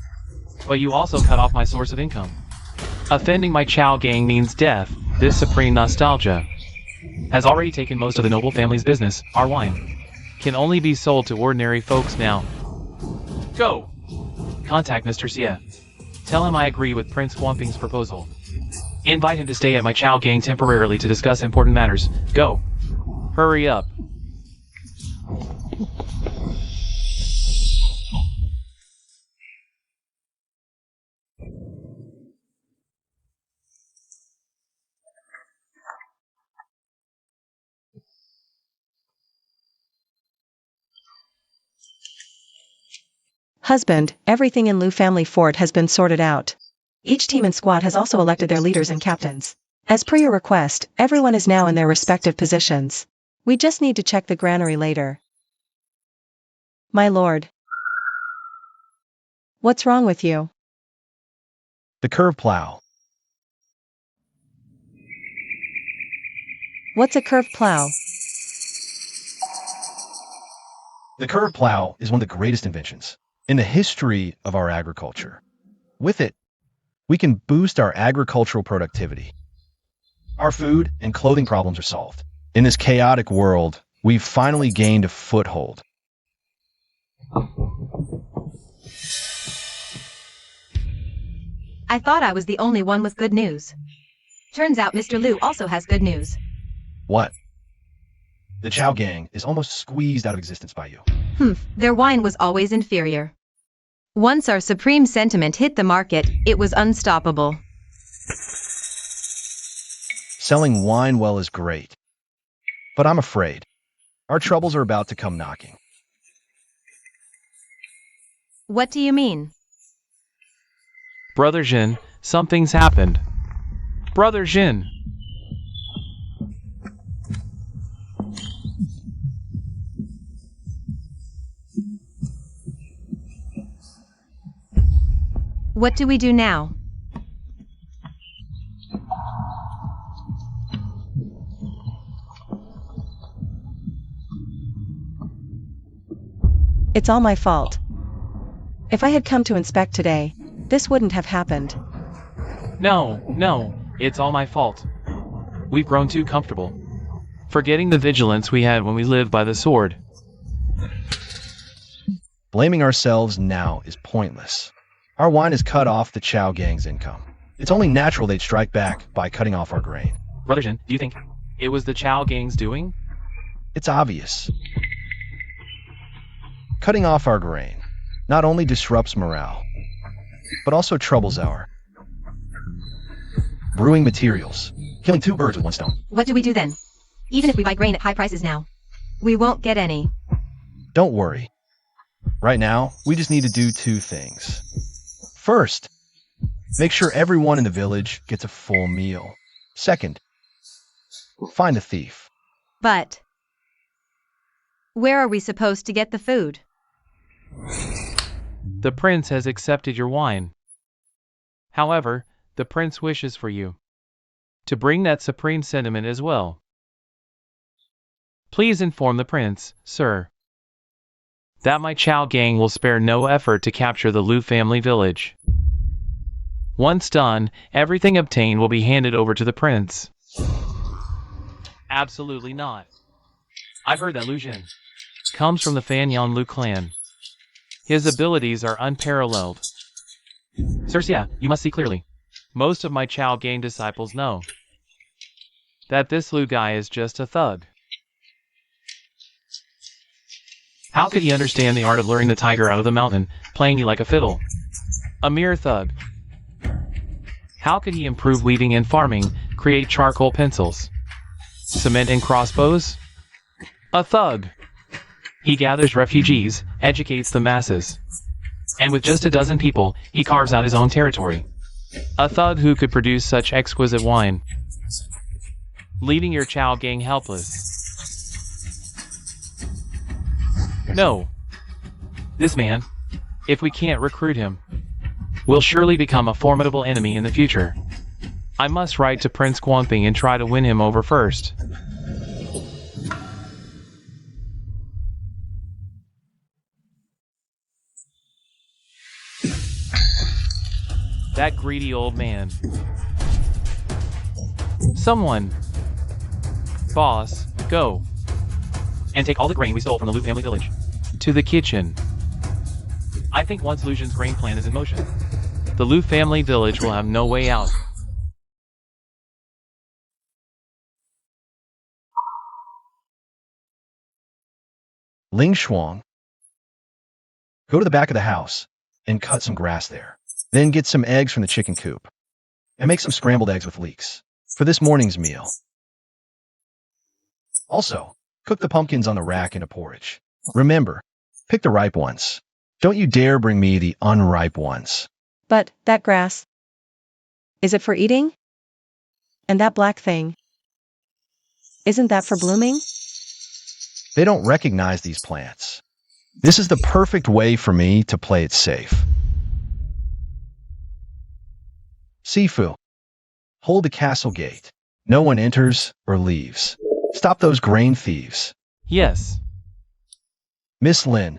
but you also cut off my source of income. Offending my Chow gang means death. This supreme nostalgia has already taken most of the noble family's business. Our wine can only be sold to ordinary folks now. Go! Contact Mr. Xie. Tell him I agree with Prince Guamping's proposal. Invite him to stay at my Chow gang temporarily to discuss important matters. Go. Hurry up. Husband, everything in Lu Family Fort has been sorted out. Each team and squad has also elected their leaders and captains. As per your request, everyone is now in their respective positions. We just need to check the granary later. My lord. What's wrong with you? The curve plow. What's a curved plow? The curve plow is one of the greatest inventions in the history of our agriculture. With it, we can boost our agricultural productivity. Our food and clothing problems are solved. In this chaotic world, we've finally gained a foothold. I thought I was the only one with good news. Turns out Mr. Lu also has good news. What? The Chow gang is almost squeezed out of existence by you. Their wine was always inferior. Once our supreme sentiment hit the market, it was unstoppable. Selling wine well is great. But I'm afraid our troubles are about to come knocking. What do you mean? Brother Jin, something's happened. Brother Jin. What do we do now? It's all my fault. If I had come to inspect today, this wouldn't have happened. No, it's all my fault. We've grown too comfortable, forgetting the vigilance we had when we lived by the sword. Blaming ourselves now is pointless. Our wine has cut off the Chow gang's income. It's only natural they'd strike back by cutting off our grain. Brother Jin, do you think it was the Chow gang's doing? It's obvious. Cutting off our grain not only disrupts morale, but also troubles our brewing materials, killing two birds with one stone. What do we do then? Even if we buy grain at high prices now, we won't get any. Don't worry. Right now, we just need to do two things. First, make sure everyone in the village gets a full meal. Second, find the thief. But where are we supposed to get the food? The prince has accepted your wine. However, the prince wishes for you to bring that supreme sentiment as well. Please inform the prince, sir. that my Chow gang will spare no effort to capture the Lu family village. Once done, everything obtained will be handed over to the prince. Absolutely not. I've heard that Lu Jin comes from the Fanyan Lu clan. His abilities are unparalleled. Sirs, yeah, you must see clearly. Most of my Chow gang disciples know that this Lu guy is just a thug. How could he understand the art of luring the tiger out of the mountain, playing you like a fiddle? A mere thug. How could he improve weaving and farming, create charcoal pencils, cement and crossbows? A thug. He gathers refugees, educates the masses, and with just a dozen people, he carves out his own territory. A thug who could produce such exquisite wine, leaving your Chow gang helpless. No. This man, if we can't recruit him, will surely become a formidable enemy in the future. I must write to Prince Guamping and try to win him over first. That greedy old man. Someone. Boss, go. And take all the grain we stole from the Lu family village to the kitchen. I think once Lu Jin's grain plan is in motion, the Lu family village will have no way out. Ling Shuang, go to the back of the house and cut some grass there. Then get some eggs from the chicken coop and make some scrambled eggs with leeks for this morning's meal. Also, cook the pumpkins on the rack in a porridge. Remember, pick the ripe ones. Don't you dare bring me the unripe ones. But, that grass. Is it for eating? And that black thing. Isn't that for blooming? They don't recognize these plants. This is the perfect way for me to play it safe. Sifu, hold the castle gate. No one enters or leaves. Stop those grain thieves. Yes. Miss Lin,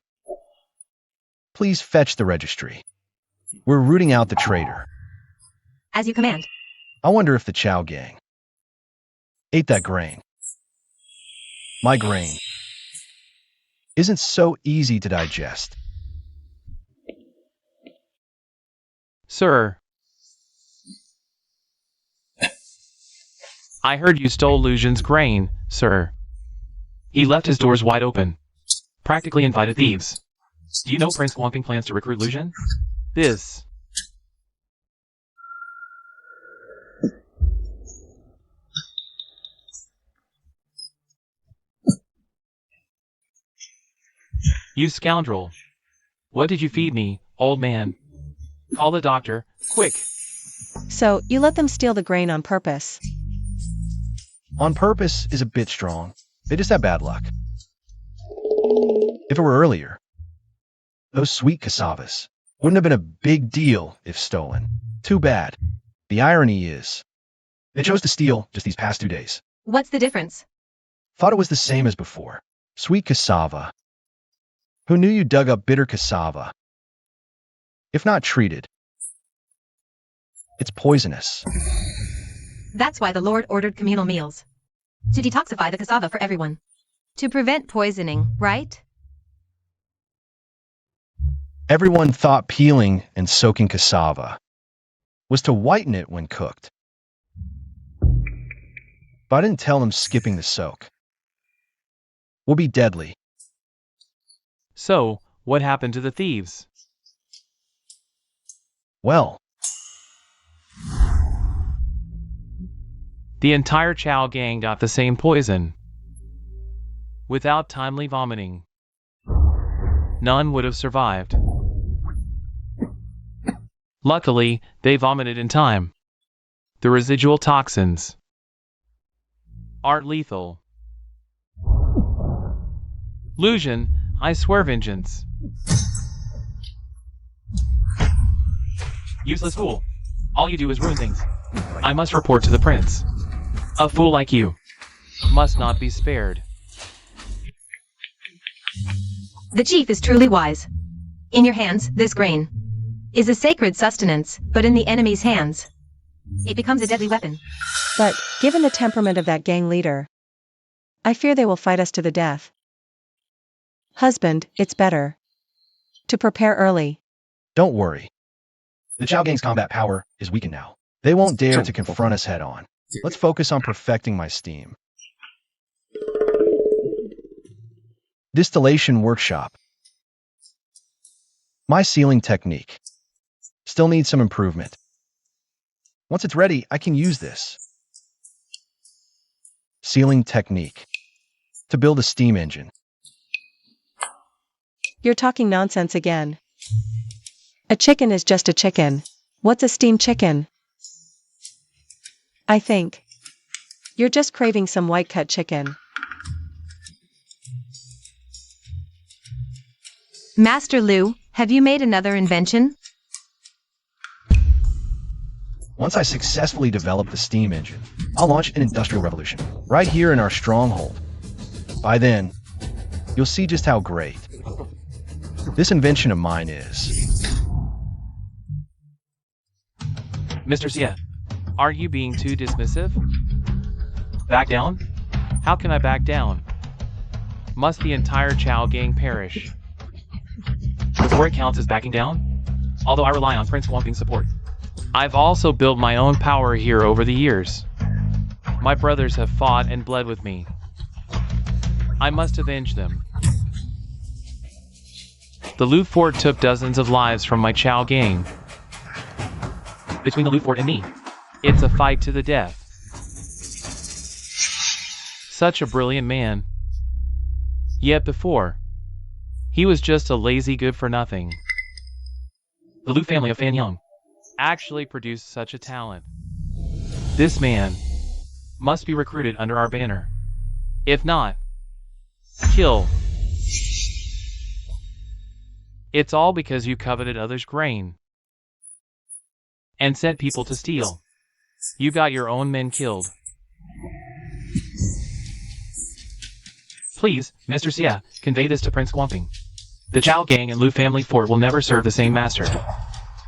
please fetch the registry. We're rooting out the traitor. As you command. I wonder if the Chow gang ate that grain. My grain isn't so easy to digest. Sir. I heard you stole Lu Jin's grain, sir. He left his doors wide open. Practically invited thieves. Do you know Prince Guamping plans to recruit Lu Jin? This. You scoundrel. What did you feed me, old man? Call the doctor, quick. So, you let them steal the grain on purpose. On purpose is a bit strong. They just have bad luck. If it were earlier, those sweet cassavas wouldn't have been a big deal if stolen. Too bad. The irony is, they chose to steal just these past 2 days. What's the difference? Thought it was the same as before. Sweet cassava. Who knew you dug up bitter cassava? If not treated, it's poisonous. That's why the Lord ordered communal meals. To detoxify the cassava for everyone. To prevent poisoning, right? Everyone thought peeling and soaking cassava was to whiten it when cooked. But I didn't tell them skipping the soak will be deadly. So, what happened to the thieves? Well, the entire Chow gang got the same poison. Without timely vomiting, none would have survived. Luckily, they vomited in time. The residual toxins aren't lethal. Lu Jin, I swear vengeance. Useless fool. All you do is ruin things. I must report to the prince. A fool like you must not be spared. The chief is truly wise. In your hands, this grain is a sacred sustenance, but in the enemy's hands, it becomes a deadly weapon. But, given the temperament of that gang leader, I fear they will fight us to the death. Husband, it's better to prepare early. Don't worry. The Chow Gang's combat power is weakened now. They won't dare to confront us head on. Let's focus on perfecting my steam. Distillation workshop. My sealing technique still needs some improvement. Once it's ready, I can use this sealing technique to build a steam engine. You're talking nonsense again. A chicken is just a chicken. What's a steamed chicken? I think you're just craving some white-cut chicken. Master Liu, have you made another invention? Once I successfully develop the steam engine, I'll launch an industrial revolution right here in our stronghold. By then, you'll see just how great this invention of mine is. Mr. Xie, are you being too dismissive? Back down? How can I back down? Must the entire Chow Gang perish before it counts as backing down? Although I rely on Prince Guangping's support, I've also built my own power here over the years. My brothers have fought and bled with me. I must avenge them. The Lu Fort took dozens of lives from my Chow Gang. Between the Lu Fort and me, it's a fight to the death. Such a brilliant man. Yet before, he was just a lazy good-for-nothing. The Lu family of Fan Yang actually produced such a talent. This man must be recruited under our banner. If not, kill. It's all because you coveted others' grain and sent people to steal. You got your own men killed. Please, Mr. Xie, convey this to Prince Guangping. The Chow Gang and Lu family fort will never serve the same master.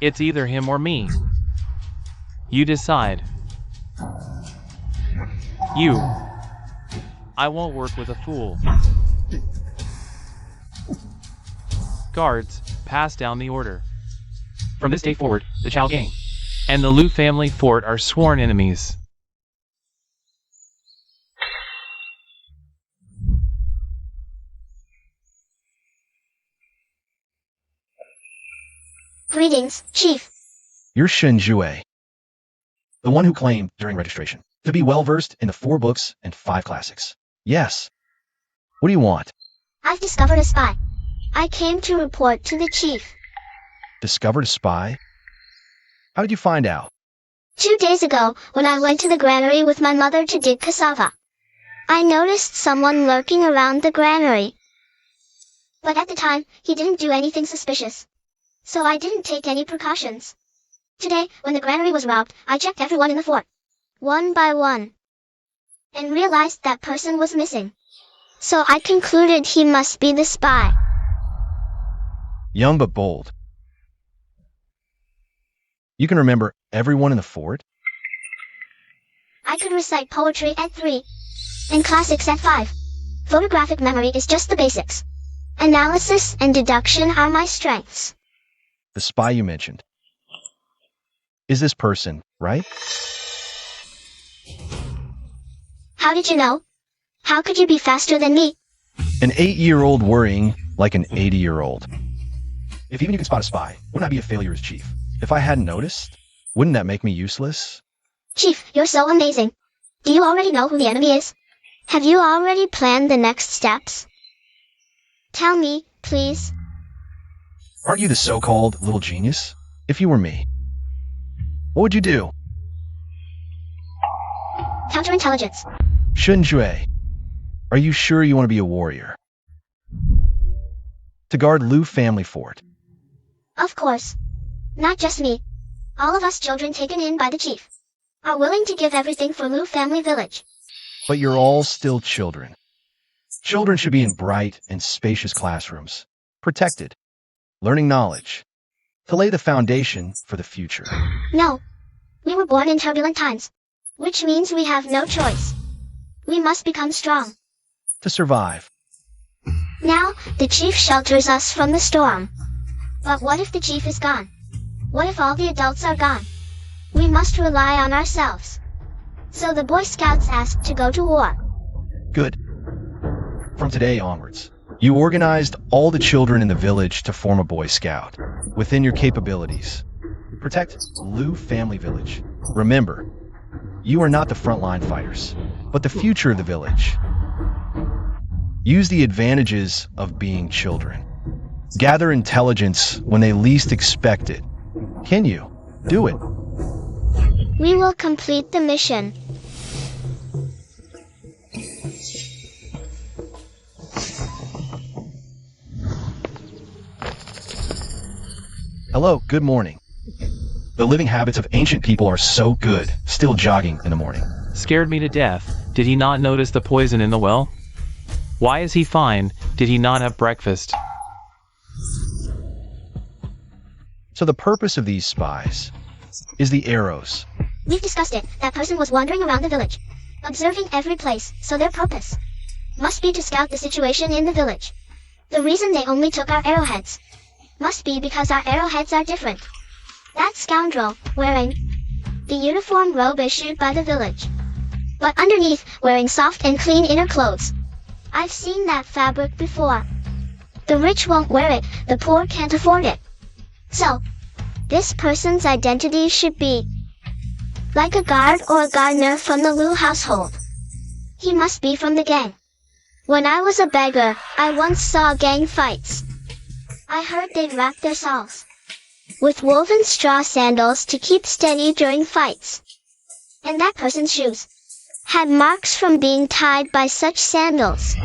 It's either him or me. You decide. You. I won't work with a fool. Guards, pass down the order. From this day forward, the Chow Gang and the Lu family fort are sworn enemies. Greetings, Chief. You're Shen Jue, the one who claimed during registration to be well-versed in the 4 books and 5 classics. Yes. What do you want? I've discovered a spy. I came to report to the Chief. Discovered a spy? How did you find out? 2 days ago, when I went to the granary with my mother to dig cassava, I noticed someone lurking around the granary. But at the time, he didn't do anything suspicious. So I didn't take any precautions. Today, when the granary was robbed, I checked everyone in the fort, one by one, and realized that person was missing. So I concluded he must be the spy. Young but bold. You can remember everyone in the fort? I could recite poetry at 3, and classics at 5. Photographic memory is just the basics. Analysis and deduction are my strengths. The spy you mentioned. Is this person, right? How did you know? How could you be faster than me? An 8-year-old worrying like an 80-year-old. If even you can spot a spy, wouldn't I be a failure as chief? If I hadn't noticed, wouldn't that make me useless? Chief, you're so amazing. Do you already know who the enemy is? Have you already planned the next steps? Tell me, please. Aren't you the so-called little genius? If you were me, what would you do? Counterintelligence. Shen Jue, are you sure you want to be a warrior? To guard Lu family fort. Of course. Not just me. All of us children taken in by the chief are willing to give everything for Lu family village. But you're all still children. Children should be in bright and spacious classrooms, protected, learning knowledge, to lay the foundation for the future. No. We were born in turbulent times, which means we have no choice. We must become strong. To survive. Now, the chief shelters us from the storm. But what if the chief is gone? What if all the adults are gone? We must rely on ourselves. So the Boy Scouts asked to go to war. Good. From today onwards, you organized all the children in the village to form a Boy Scout, within your capabilities. Protect Lou Family Village. Remember, you are not the frontline fighters, but the future of the village. Use the advantages of being children. Gather intelligence when they least expect it. Can you? Do it. We will complete the mission. Hello, good morning. The living habits of ancient people are so good, still jogging in the morning. Scared me to death. Did he not notice the poison in the well? Why is he fine? Did he not have breakfast? So the purpose of these spies is the arrows. We've discussed it. That person was wandering around the village, observing every place, so their purpose must be to scout the situation in the village. The reason they only took our arrowheads must be because our arrowheads are different. That scoundrel, wearing the uniform robe issued by the village, but underneath, wearing soft and clean inner clothes. I've seen that fabric before. The rich won't wear it, the poor can't afford it. So, this person's identity should be like a guard or a gardener from the Liu household. He must be from the gang. When I was a beggar, I once saw gang fights. I heard they'd wrap their soles with woven straw sandals to keep steady during fights. And that person's shoes had marks from being tied by such sandals.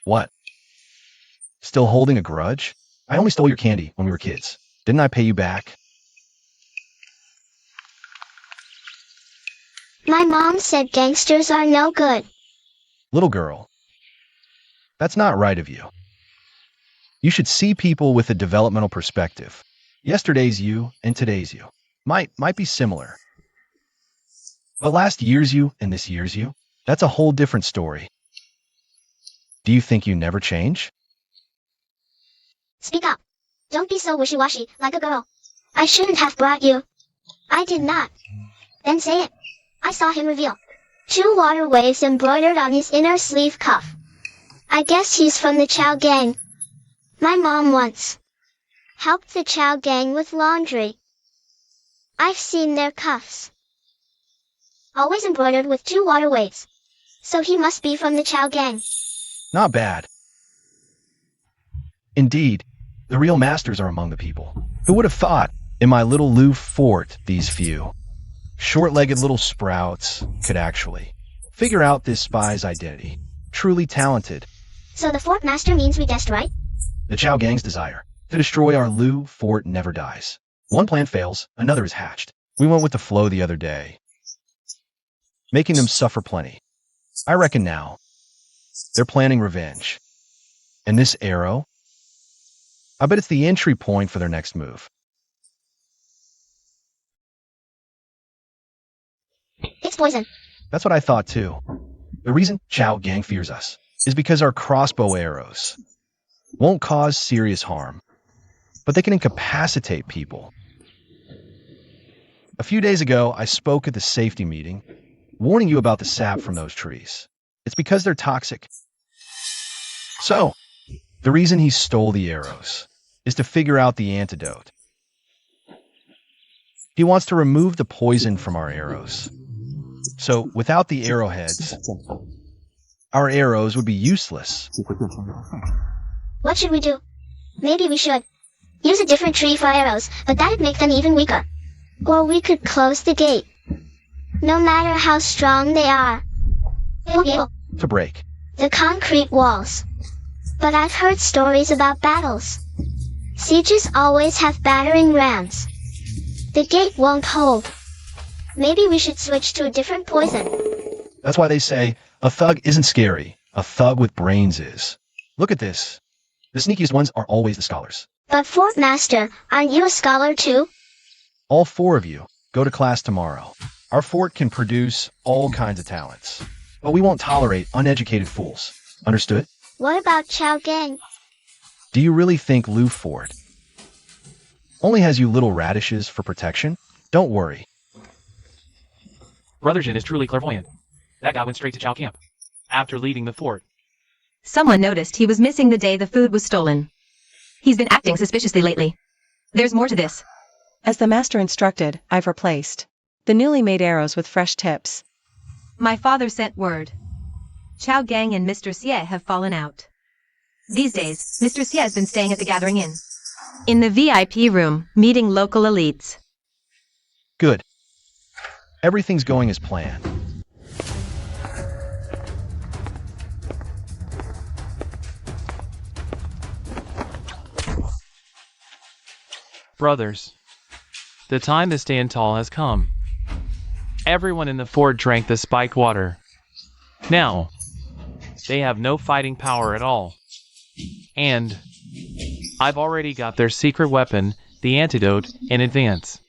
What? Still holding a grudge? I only stole your candy when we were kids. Didn't I pay you back? My mom said gangsters are no good. Little girl, that's not right of you. You should see people with a developmental perspective. Yesterday's you and today's you might be similar. But last year's you and this year's you, that's a whole different story. Do you think you never change? Speak up. Don't be so wishy-washy, like a girl. I shouldn't have brought you. I did not. Then say it. I saw him reveal 2 water waves embroidered on his inner sleeve cuff. I guess he's from the Chow gang. My mom once helped the Chow gang with laundry. I've seen their cuffs. Always embroidered with 2 water waves. So he must be from the Chow gang. Not bad. Indeed, the real masters are among the people. Who would have thought, in my little Lou fort, these few short-legged little sprouts could actually figure out this spy's identity. Truly talented. So the fort master means we guessed right? The Chow gang's desire to destroy our Lou fort never dies. One plan fails, another is hatched. We went with the flow the other day, making them suffer plenty. I reckon now they're planning revenge. And this arrow, I bet it's the entry point for their next move. It's poison. That's what I thought too. The reason Chow gang fears us is because our crossbow arrows won't cause serious harm, but they can incapacitate people. A few days ago, I spoke at the safety meeting, warning you about the sap from those trees. It's because they're toxic. So, the reason he stole the arrows is to figure out the antidote. He wants to remove the poison from our arrows. So, without the arrowheads, our arrows would be useless. What should we do? Maybe we should use a different tree for arrows, but that'd make them even weaker. Or we could close the gate. No matter how strong they are, they won't be able To break. the concrete walls. But I've heard stories about battles. Sieges always have battering rams. The gate won't hold. Maybe we should switch to a different poison. That's why they say, a thug isn't scary. A thug with brains is. Look at this. The sneakiest ones are always the scholars. But Fort Master, aren't you a scholar too? All 4 of you go to class tomorrow. Our fort can produce all kinds of talents, but we won't tolerate uneducated fools. Understood? What about Chow Gang? Do you really think Lu Fort only has you little radishes for protection? Don't worry. Brother Jin is truly clairvoyant. That guy went straight to Chow Camp after leaving the fort. Someone noticed he was missing the day the food was stolen. He's been acting suspiciously lately. There's more to this. As the master instructed, I've replaced the newly made arrows with fresh tips. My father sent word. Chow Gang and Mr. Xie have fallen out. These days, Mr. Xie has been staying at the Gathering Inn. In the VIP room, meeting local elites. Good. Everything's going as planned. Brothers, the time to stand tall has come. Everyone in the fort drank the spiked water. Now, they have no fighting power at all. And I've already got their secret weapon, the antidote, in advance.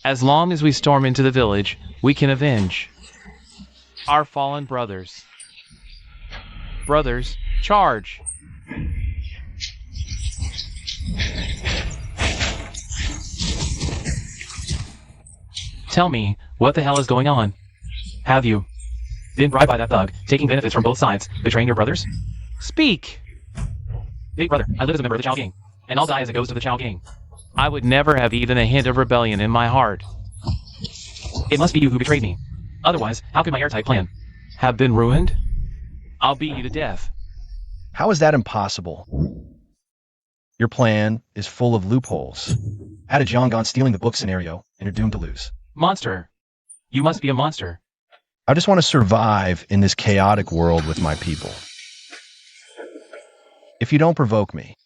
As long as we storm into the village, we can avenge our fallen brothers. Brothers, charge! Tell me, what the hell is going on? Have you been bribed by that thug, taking benefits from both sides, betraying your brothers? Speak! Big brother, I live as a member of the Chow Gang, and I'll die as a ghost of the Chow Gang. I would never have even a hint of rebellion in my heart. It must be you who betrayed me. Otherwise, how could my airtight plan have been ruined? I'll beat you to death. How is that impossible? Your plan is full of loopholes. Add a Jongon stealing the book scenario, and you're doomed to lose. Monster. You must be a monster. I just want to survive in this chaotic world with my people. If you don't provoke me,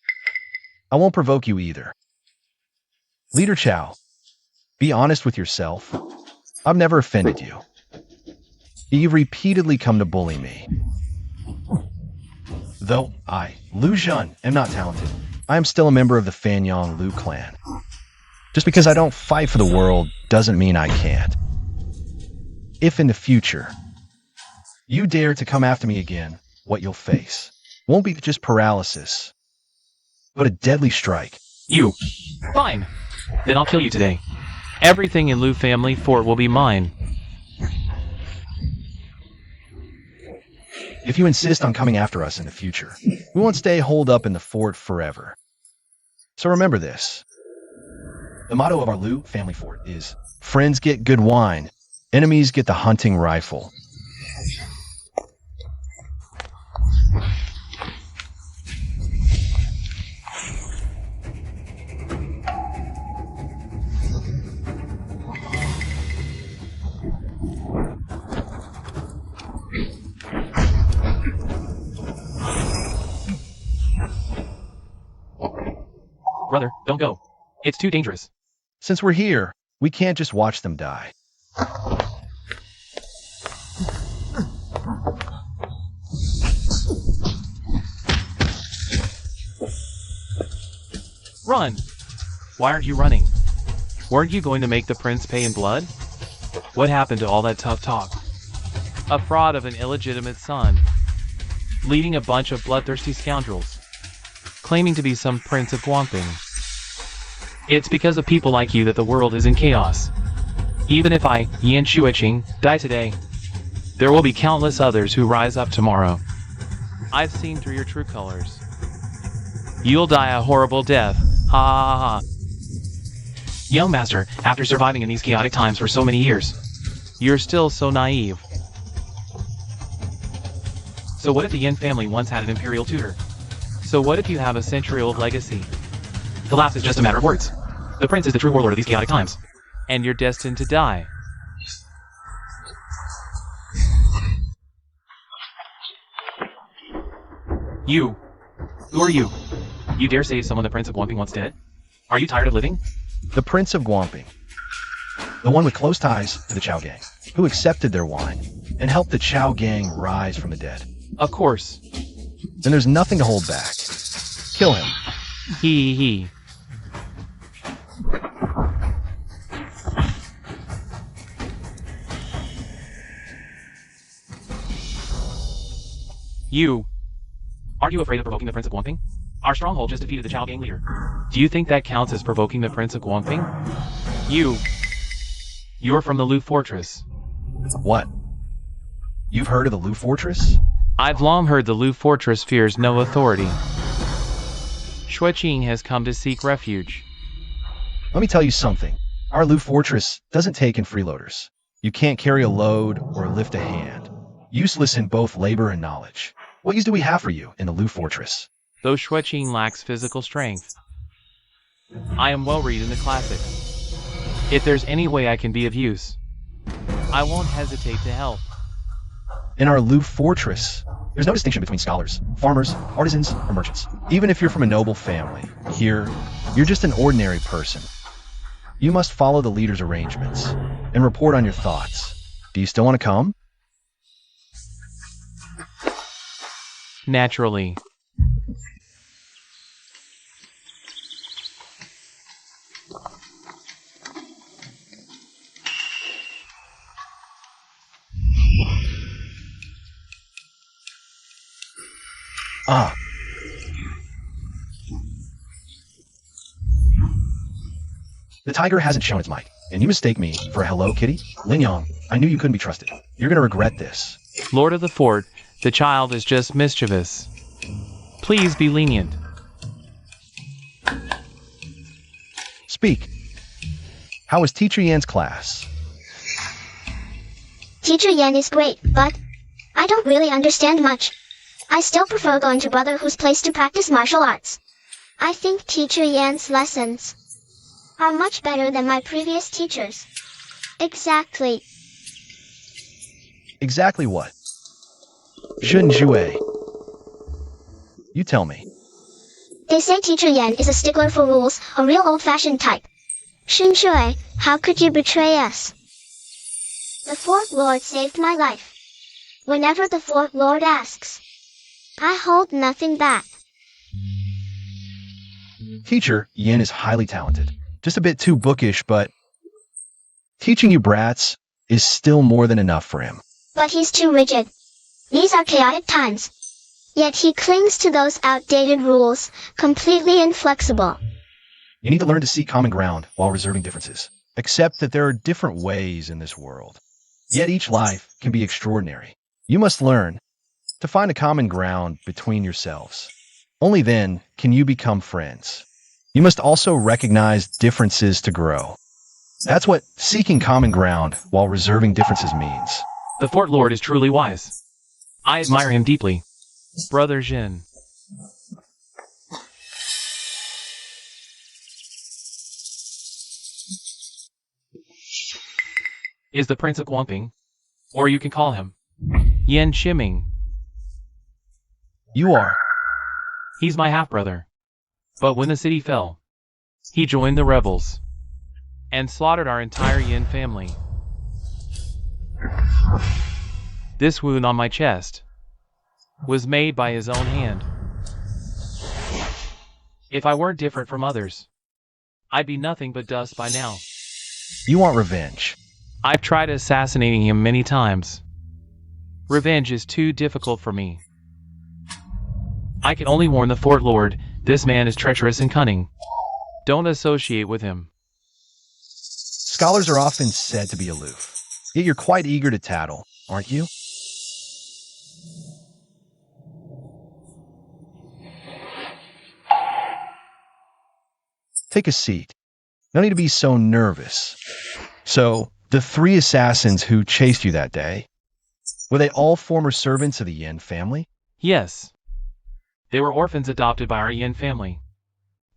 I won't provoke you either. Leader Chow, be honest with yourself. I've never offended you. You've repeatedly come to bully me. Though I, Lu Xun, am not talented, I am still a member of the Fanyang Lu clan. Just because I don't fight for the world doesn't mean I can't. If in the future you dare to come after me again, what you'll face won't be just paralysis, but a deadly strike. You. Fine. Then I'll kill you today. Everything in Lu family fort will be mine. If you insist on coming after us in the future, we won't stay holed up in the fort forever. So remember this. The motto of our Lu family fort is, friends get good wine, enemies get the hunting rifle. Brother, don't go. It's too dangerous. Since we're here, we can't just watch them die. Run! Why aren't you running? Weren't you going to make the prince pay in blood? What happened to all that tough talk? A fraud of an illegitimate son, leading a bunch of bloodthirsty scoundrels, claiming to be some prince of Guamping. It's because of people like you that the world is in chaos. Even if I, Yan Shuiqing, die today, there will be countless others who rise up tomorrow. I've seen through your true colors. You'll die a horrible death. Ha ha ha. Young master, after surviving in these chaotic times for so many years, you're still so naive. So what if the Yin family once had an imperial tutor? So what if you have a century-old legacy? The lapse is just a matter of words. The prince is the true warlord of these chaotic times. And you're destined to die. You. Who are you? You dare say someone the Prince of Guamping wants dead? Are you tired of living? The Prince of Guamping. The one with close ties to the Chow Gang, who accepted their wine and helped the Chow Gang rise from the dead. Of course. then there's nothing to hold back. Kill him. He. You. Aren't you afraid of provoking the Prince of Guangping? Our stronghold just defeated the Chao gang leader. Do you think that counts as provoking the Prince of Guangping? You're from the Lu Fortress. What? You've heard of the Lu Fortress? I've long heard the Lu Fortress fears no authority. Xueqing has come to seek refuge. Let me tell you something. Our Lu Fortress doesn't take in freeloaders. You can't carry a load or lift a hand. Useless in both labor and knowledge. What use do we have for you in the Lu Fortress? Though Xueqing lacks physical strength, I am well read in the classics. If there's any way I can be of use, I won't hesitate to help. In our Lu Fortress, there's no distinction between scholars, farmers, artisans, or merchants. Even if you're from a noble family, here, you're just an ordinary person. You must follow the leader's arrangements and report on your thoughts. Do you still want to come? Naturally. Ah. The tiger hasn't shown its might, and you mistake me for a hello kitty? Lin Yang, I knew you couldn't be trusted. You're gonna regret this. Lord of the Fort, the child is just mischievous. Please be lenient. Speak. How was Teacher Yan's class? Teacher Yan is great, but I don't really understand much. I still prefer going to Brother Hu's place to practice martial arts. I think Teacher Yan's lessons are much better than my previous teachers. Exactly. Exactly what? Shun Jue. You tell me. They say Teacher Yan is a stickler for rules, a real old-fashioned type. Shun Jue, how could you betray us? The Fourth Lord saved my life. Whenever the Fourth Lord asks, I hold nothing back. Teacher Yan is highly talented. Just a bit too bookish, but teaching you brats is still more than enough for him. But he's too rigid. These are chaotic times. Yet he clings to those outdated rules, completely inflexible. You need to learn to seek common ground while reserving differences. Accept that there are different ways in this world. Yet each life can be extraordinary. You must learn to find a common ground between yourselves. Only then can you become friends. You must also recognize differences to grow. That's what seeking common ground while reserving differences means. The Fort Lord is truly wise. I admire him deeply. Brother Jin. Is the Prince of Guangping, or you can call him Yan Shiming. You are. He's my half-brother. But when the city fell, he joined the rebels and slaughtered our entire Yin family. This wound on my chest was made by his own hand. If I weren't different from others, I'd be nothing but dust by now. You want revenge. I've tried assassinating him many times. Revenge is too difficult for me. I can only warn the Fort Lord, this man is treacherous and cunning. Don't associate with him. Scholars are often said to be aloof. Yet you're quite eager to tattle, aren't you? Take a seat. No need to be so nervous. So, the 3 assassins who chased you that day, were they all former servants of the Yin family? Yes. They were orphans adopted by our Yin family.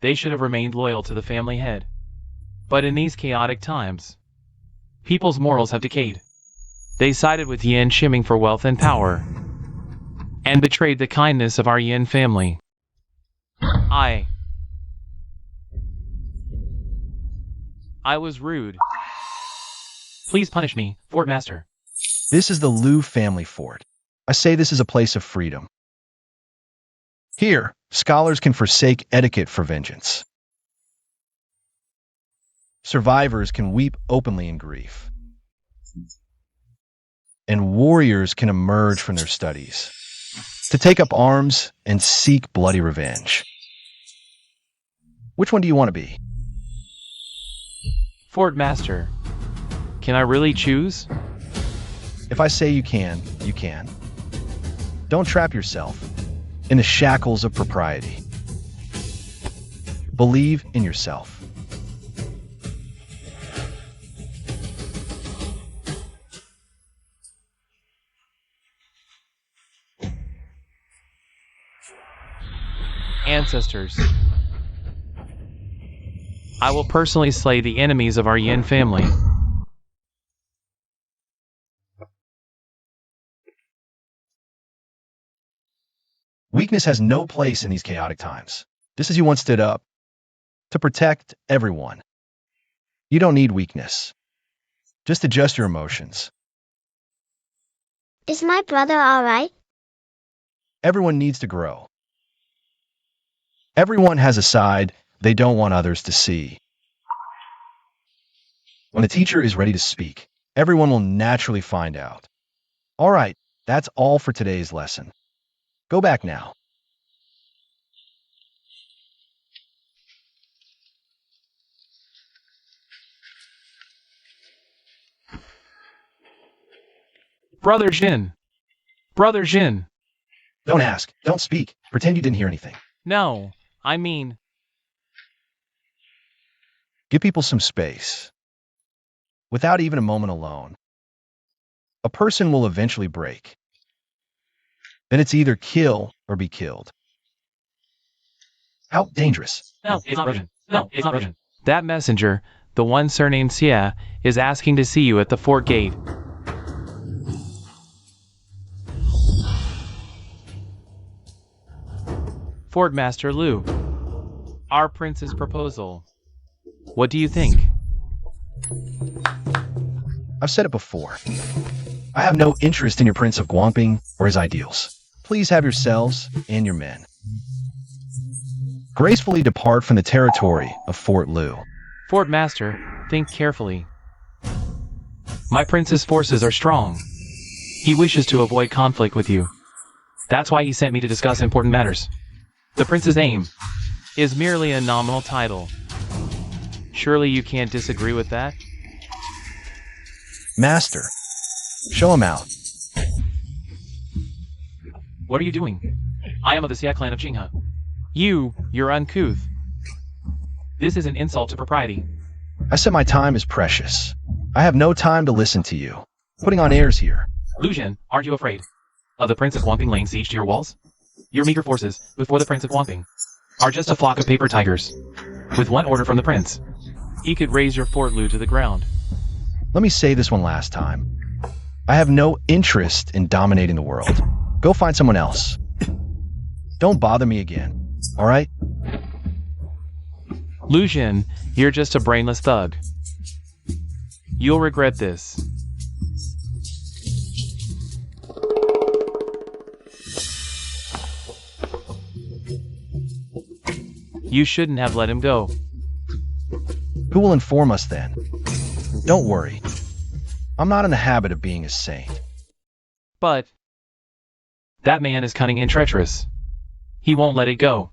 They should have remained loyal to the family head. But in these chaotic times, people's morals have decayed. They sided with Yin Shiming for wealth and power, and betrayed the kindness of our Yin family. I was rude. Please punish me, Fort Master. This is the Lu family fort. I say this is a place of freedom. Here, scholars can forsake etiquette for vengeance. Survivors can weep openly in grief. And warriors can emerge from their studies to take up arms and seek bloody revenge. Which one do you want to be? Fort Master, can I really choose? If I say you can, you can. Don't trap yourself in the shackles of propriety. Believe in yourself. Ancestors, I will personally slay the enemies of our Yin family. Weakness has no place in these chaotic times. Just as you once stood up to protect everyone. You don't need weakness. Just adjust your emotions. Is my brother alright? Everyone needs to grow. Everyone has a side they don't want others to see. When the teacher is ready to speak, everyone will naturally find out. All right, that's all for today's lesson. Go back now. Brother Jin! Brother Jin! Don't ask. Don't speak. Pretend you didn't hear anything. No, I mean, Give people some space. Without even a moment alone, a person will eventually break. Then it's either kill or be killed. How dangerous. no, it's not Russian. No, it's not Russian. That messenger, the one surnamed Xia, is asking to see you at the fort gate. Fort Master Liu, our prince's proposal. What do you think? I've said it before. I have no interest in your Prince of Guangping or his ideals. Please have yourselves and your men gracefully depart from the territory of Fort Liu. Fort Master, think carefully. My prince's forces are strong. He wishes to avoid conflict with you. That's why he sent me to discuss important matters. The prince's aim is merely a nominal title. Surely you can't disagree with that? Master, show him out. What are you doing? I am of the Xia clan of Jinghe. You're uncouth. This is an insult to propriety. I said my time is precious. I have no time to listen to you. Putting on airs here. Lu Jin, aren't you afraid of the Prince of Guangping laying siege to your walls? Your meager forces before the Prince of Guangping are just a flock of paper tigers. With one order from the prince, he could raise your Fort Liu to the ground. Let me say this one last time. I have no interest in dominating the world. Go find someone else. Don't bother me again, all right? Lu Jin, you're just a brainless thug. You'll regret this. You shouldn't have let him go. Who will inform us then? Don't worry. I'm not in the habit of being a saint. But that man is cunning and treacherous. He won't let it go.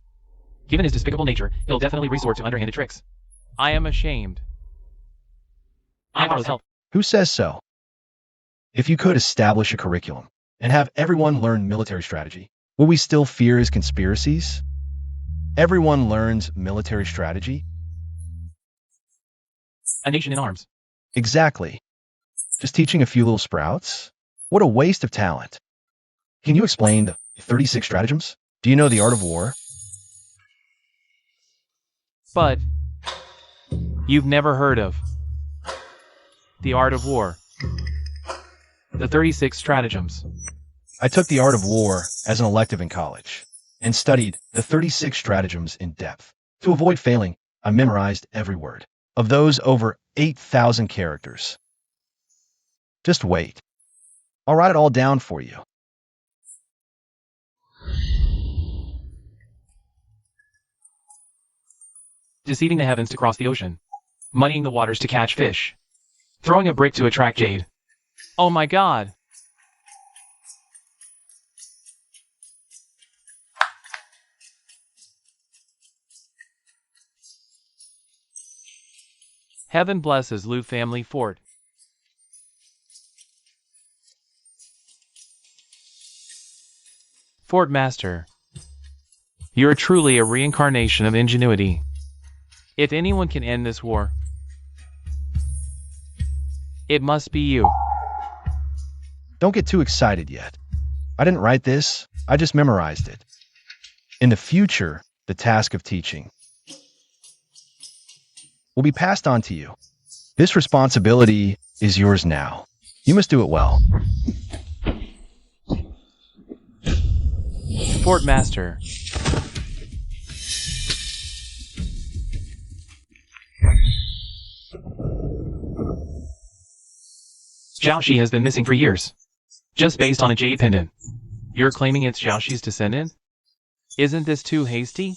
Given his despicable nature, he'll definitely resort to underhanded tricks. I am ashamed. I borrow his help. Who says so? If you could establish a curriculum and have everyone learn military strategy, will we still fear his conspiracies? Everyone learns military strategy? A nation in arms. Exactly. Just teaching a few little sprouts? What a waste of talent. Can you explain the 36 stratagems? Do you know the art of war? But you've never heard of the art of war. The 36 stratagems. I took the art of war as an elective in college and studied the 36 stratagems in depth. To avoid failing, I memorized every word of those over 8,000 characters. Just wait. I'll write it all down for you. deceiving the heavens to cross the ocean, muddying the waters to catch fish, throwing a brick to attract jade. Oh my God! Heaven blesses Liu family fort. Fort Master, you're truly a reincarnation of ingenuity. If anyone can end this war, it must be you. Don't get too excited yet. I didn't write this, I just memorized it. In the future, the task of teaching will be passed on to you. This responsibility is yours now. You must do it well. Fort Master. Jiaoxi has been missing for years, just based on a jade pendant. You're claiming it's Jiaoxi's descendant? Isn't this too hasty?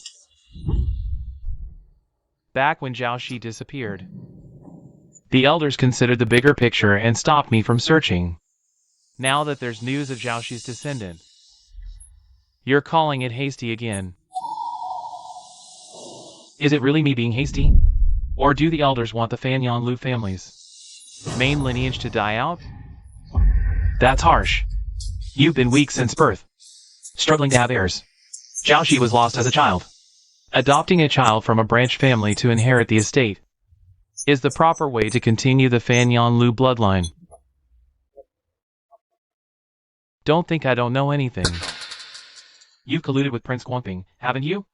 Back when Jiaoxi disappeared, the elders considered the bigger picture and stopped me from searching. Now that there's news of Jiaoxi's descendant, you're calling it hasty again. Is it really me being hasty? Or do the elders want the Fanyan Lu family's main lineage to die out? That's harsh. You've been weak since birth, struggling to have heirs. Jiaoxi was lost as a child. Adopting a child from a branch family to inherit the estate is the proper way to continue the Fanyan Lu bloodline. Don't think I don't know anything. You've colluded with Prince Guangping, haven't you?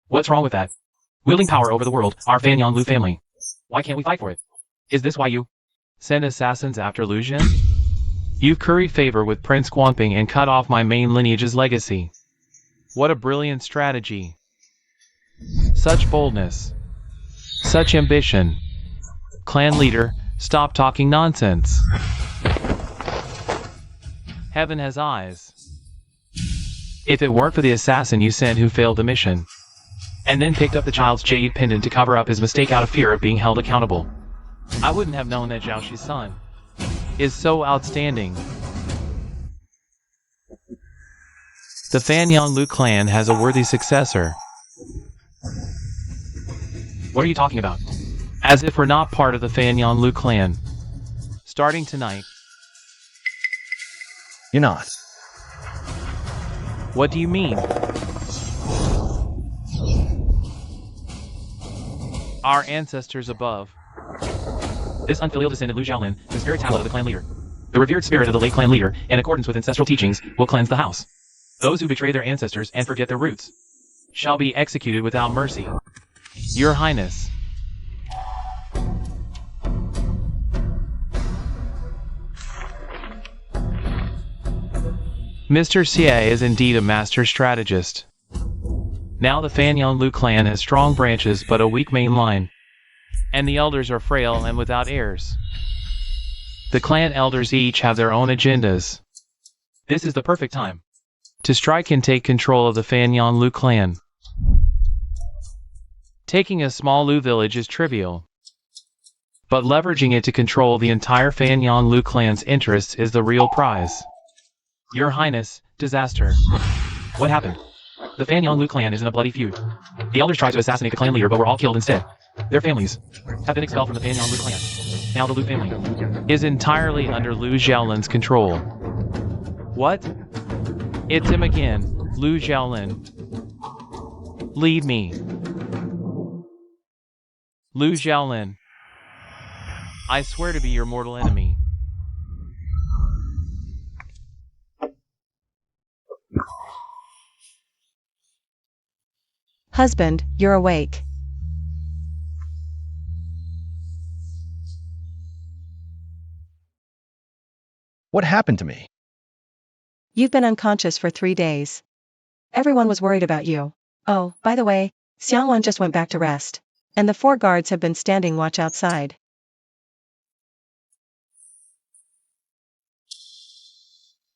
What's wrong with that? Wielding power over the world, our Fanyan Lu family. Why can't we fight for it? Is this why you send assassins after Lu Zhen? You've curried favor with Prince Guangping and cut off my main lineage's legacy. What a brilliant strategy. Such boldness. Such ambition. Clan leader, stop talking nonsense. Heaven has eyes. If it weren't for the assassin you sent who failed the mission, and then picked up the child's jade pendant to cover up his mistake out of fear of being held accountable, I wouldn't have known that Jiaoxi's son is so outstanding. The Fanyan Lu clan has a worthy successor. What are you talking about? As if we're not part of the Fanyan Lu clan. Starting tonight. You're not. What do you mean? Our ancestors above. This unfilial descendant Lu Xiaolin, the spirit tablet of the clan leader. The revered spirit of the late clan leader, in accordance with ancestral teachings, will cleanse the house. Those who betray their ancestors and forget their roots shall be executed without mercy. Your Highness. Mr. Xie is indeed a master strategist. Now the Fanyan Lu clan has strong branches but a weak main line, and the elders are frail and without heirs. The clan elders each have their own agendas. This is the perfect time to strike and take control of the Fanyan Lu clan. Taking a small Lu village is trivial, but leveraging it to control the entire Fanyan Lu clan's interests is the real prize. Your Highness, disaster. What happened? The Fanyan Lu clan is in a bloody feud. The elders tried to assassinate the clan leader but were all killed instead. Their families have been expelled from the Fanyan Lu clan. Now the Lu family is entirely under Lu Xiaolin's control. What? It's him again, Lu Xiaolin. Lead me. Lu Xiaolin. I swear to be your mortal enemy. Husband, you're awake. What happened to me? You've been unconscious for 3 days. Everyone was worried about you. Oh, by the way, Xiangwan just went back to rest, and the 4 guards have been standing watch outside.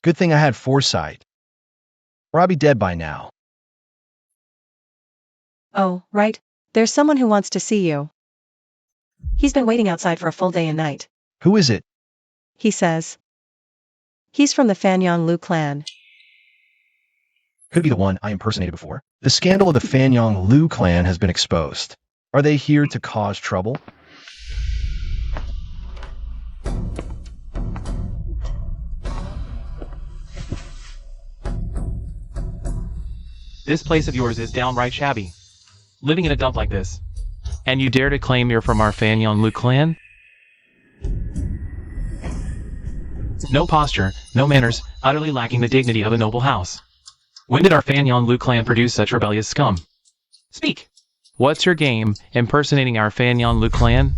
Good thing I had foresight, or I'd be dead by now. Oh, right, There's someone who wants to see you. He's been waiting outside for a full day and night. Who is it? He says. He's from the Fanyang Lu clan. Could be the one I impersonated before. The scandal of the Fanyang Lu clan has been exposed. Are they here to cause trouble? This place of yours is downright shabby. Living in a dump like this. And you dare to claim you're from our Fanyang Lu clan? No posture, no manners, utterly lacking the dignity of a noble house. When did our Fanyang Lu clan produce such rebellious scum? Speak! What's your game, impersonating our Fanyang Lu clan?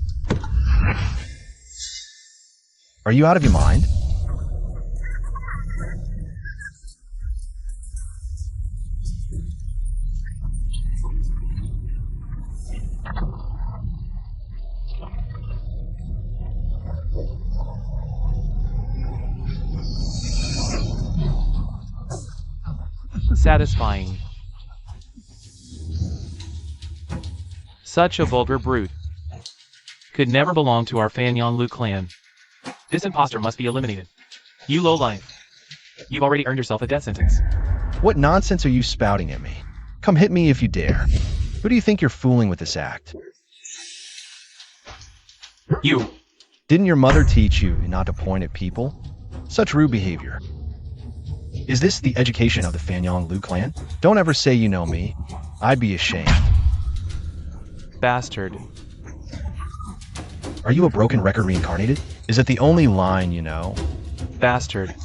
Are you out of your mind? Satisfying. Such a vulgar brute. Could never belong to our Fanyang Lu clan. This imposter must be eliminated. You lowlife. You've already earned yourself a death sentence. What nonsense are you spouting at me? Come hit me if you dare. Who do you think you're fooling with this act? You. Didn't your mother teach you not to point at people? Such rude behavior. Is this the education of the Fanyang Lu clan? Don't ever say you know me. I'd be ashamed. Bastard. Are you a broken record reincarnated? Is it the only line you know? Bastard.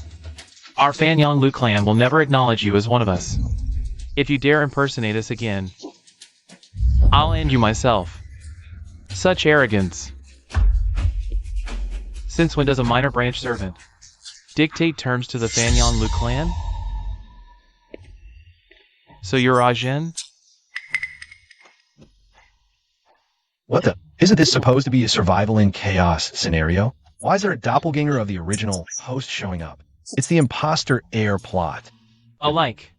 Our Fanyang Lu clan will never acknowledge you as one of us. If you dare impersonate us again, I'll end you myself. Such arrogance. Since when does a minor branch servant dictate terms to the Fanyang Lu clan? So you're Ajin? What the? Isn't this supposed to be a survival in chaos scenario? Why is there a doppelganger of the original host showing up? It's the imposter heir plot. Alike.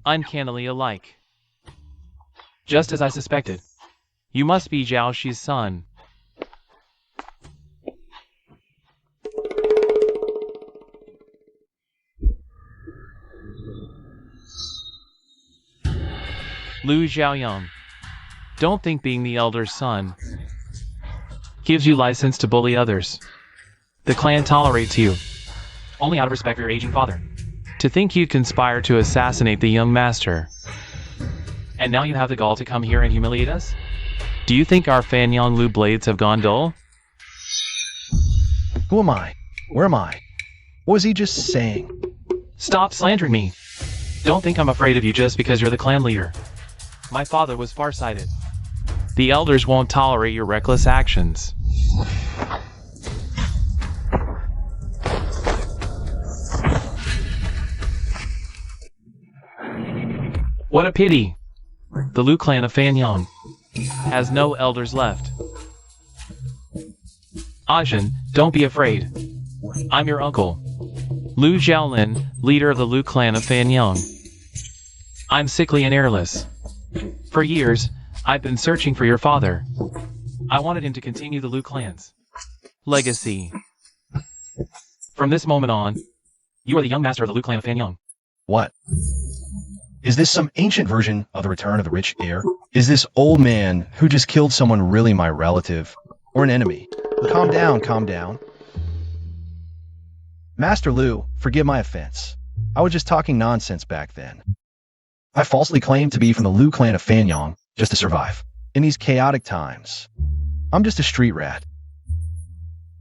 Uncannily alike. Just as I suspected. You must be Zhao Shi's son. Lu Xiaoyang. Don't think being the elder's son gives you license to bully others. The clan tolerates you, only out of respect for your aging father. To think you'd conspire to assassinate the young master. And now you have the gall to come here and humiliate us? Do you think our Fanyang Lu blades have gone dull? Who am I? Where am I? What was he just saying? Stop slandering me. Don't think I'm afraid of you just because you're the clan leader. My father was farsighted. The elders won't tolerate your reckless actions. What a pity. The Lu clan of Fanyang has no elders left. Ajin, don't be afraid. I'm your uncle, Lu Xiaolin, leader of the Lu clan of Fanyang. I'm sickly and airless. For years, I've been searching for your father. I wanted him to continue the Lu clan's legacy. From this moment on, you are the young master of the Lu clan of Fanyang. What? Is this some ancient version of the return of the rich heir? Is this old man who just killed someone really my relative or an enemy? Calm down, calm down. Master Lu, forgive my offense. I was just talking nonsense back then. I falsely claimed to be from the Lu clan of Fanyang just to survive. In these chaotic times, I'm just a street rat.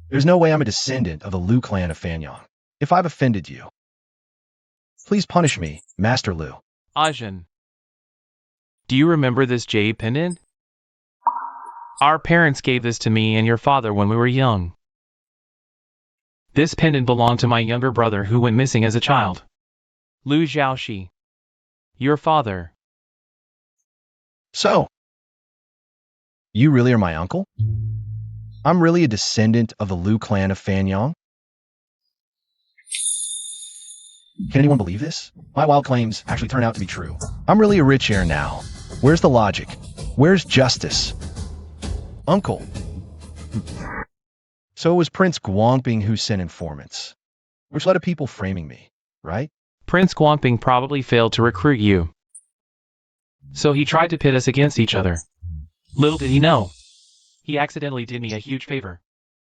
There's no way I'm a descendant of the Lu clan of Fanyang. If I've offended you, please punish me, Master Lu. Ajin, do you remember this jade pendant? Our parents gave this to me and your father when we were young. This pendant belonged to my younger brother who went missing as a child. Lu Xiaoxi. Your father. So, you really are my uncle? I'm really a descendant of the Lu clan of Fanyang? Can anyone believe this? My wild claims actually turn out to be true. I'm really a rich heir now. Where's the logic? Where's justice? Uncle. So it was Prince Guangping who sent informants, which led to people framing me, right? Prince Guangping probably failed to recruit you. So he tried to pit us against each other. Little did he know. He accidentally did me a huge favor.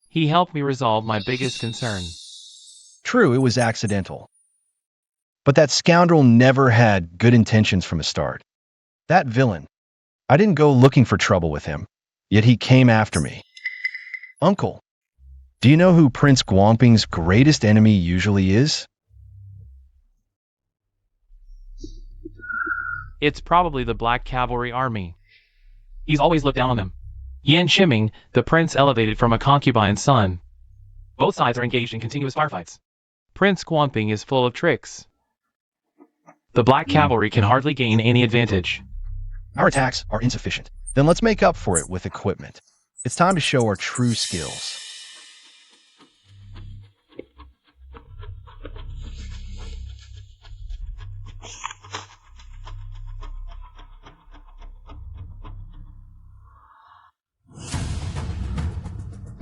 He helped me resolve my biggest concern. True, it was accidental. But that scoundrel never had good intentions from the start. That villain. I didn't go looking for trouble with him, yet he came after me. Uncle, do you know who Prince Guangping's greatest enemy usually is? It's probably the Black Cavalry Army. He's always looked down on them. Yan Shiming, the prince elevated from a concubine's son. Both sides are engaged in continuous firefights. Prince Guangping is full of tricks. The Black Cavalry can hardly gain any advantage. Our attacks are insufficient. Then let's make up for it with equipment. It's time to show our true skills.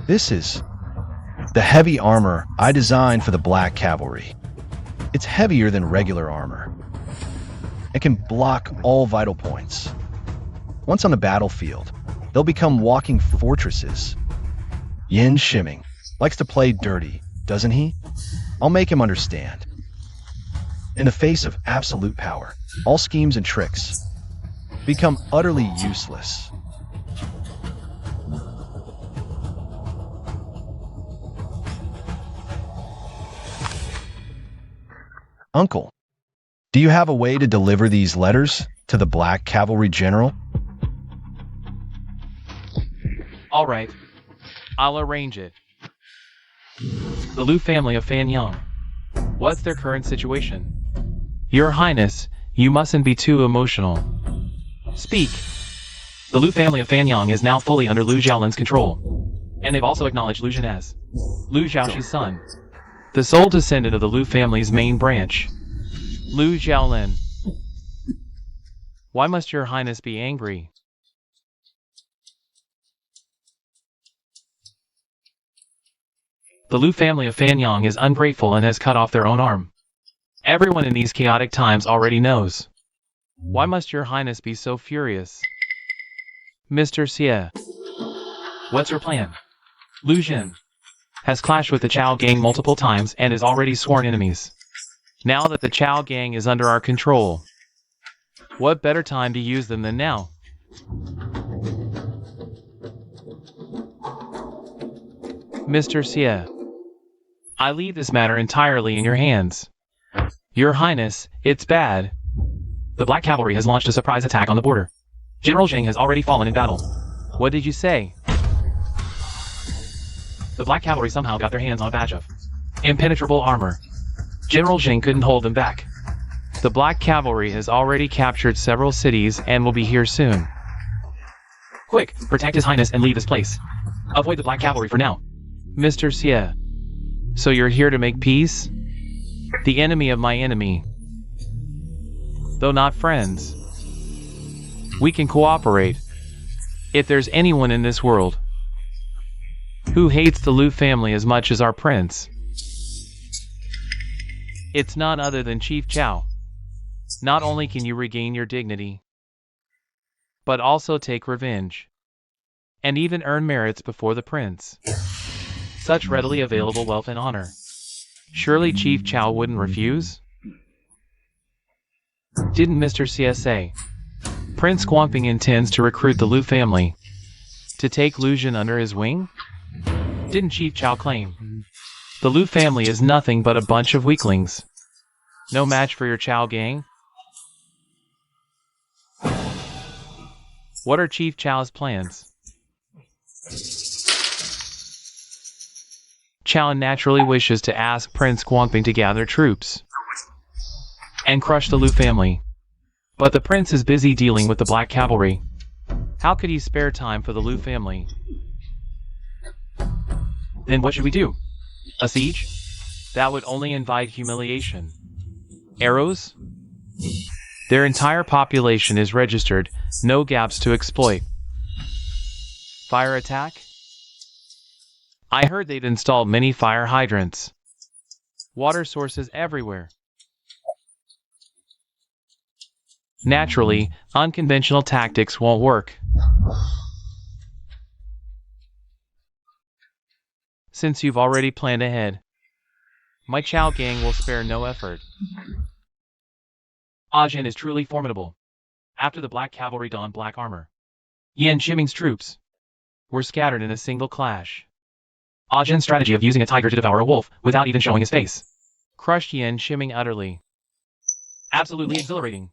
This is the heavy armor I designed for the Black Cavalry. It's heavier than regular armor. It can block all vital points. Once on the battlefield, they'll become walking fortresses. Yan Shiming likes to play dirty, doesn't he? I'll make him understand. In the face of absolute power, all schemes and tricks become utterly useless. Uncle, do you have a way to deliver these letters to the Black Cavalry General? All right. I'll arrange it. The Liu family of Fanyang. What's their current situation? Your Highness, you mustn't be too emotional. Speak. The Liu family of Fanyang is now fully under Liu Xiaolin's control. And they've also acknowledged Liu Jin as Liu Xiaoxi's son, the sole descendant of the Liu family's main branch, Liu Xiaolin. Why must your Highness be angry? The Liu family of Fanyang is ungrateful and has cut off their own arm. Everyone in these chaotic times already knows. Why must your Highness be so furious? Mr. Xie, what's your plan? Liu Jin has clashed with the Chao gang multiple times and is already sworn enemies. Now that the Chao gang is under our control, what better time to use them than now? Mr. Xie, I leave this matter entirely in your hands. Your Highness, it's bad. The Black Cavalry has launched a surprise attack on the border. General Jing has already fallen in battle. What did you say? The Black Cavalry somehow got their hands on a batch of impenetrable armor. General Jing couldn't hold them back. The Black Cavalry has already captured several cities and will be here soon. Quick, protect His Highness and leave this place. Avoid the Black Cavalry for now. Mr. Xie, so you're here to make peace? The enemy of my enemy. Though not friends. We can cooperate. If there's anyone in this world who hates the Liu family as much as our prince, it's none other than Chief Chao. Not only can you regain your dignity, but also take revenge, and even earn merits before the prince. Such readily available wealth and honor. Surely Chief Chao wouldn't refuse? Didn't Mr. Xie say Prince Guangping intends to recruit the Liu family to take Liu Jin under his wing? Didn't Chief Chao claim the Liu family is nothing but a bunch of weaklings? No match for your Chao gang? What are Chief Chao's plans? Chao naturally wishes to ask Prince Guangping to gather troops and crush the Liu family. But the prince is busy dealing with the Black Cavalry. How could he spare time for the Liu family? Then what should we do? A siege? That would only invite humiliation. Arrows? Their entire population is registered, no gaps to exploit. Fire attack? I heard they'd installed many fire hydrants. Water sources everywhere. Naturally, unconventional tactics won't work. Since you've already planned ahead, my Chow gang will spare no effort. Ajin is truly formidable. After the Black Cavalry donned black armor, Yan Shiming's troops were scattered in a single clash. Ajin's strategy of using a tiger to devour a wolf without even showing his face crushed Yan Shiming utterly. Absolutely exhilarating.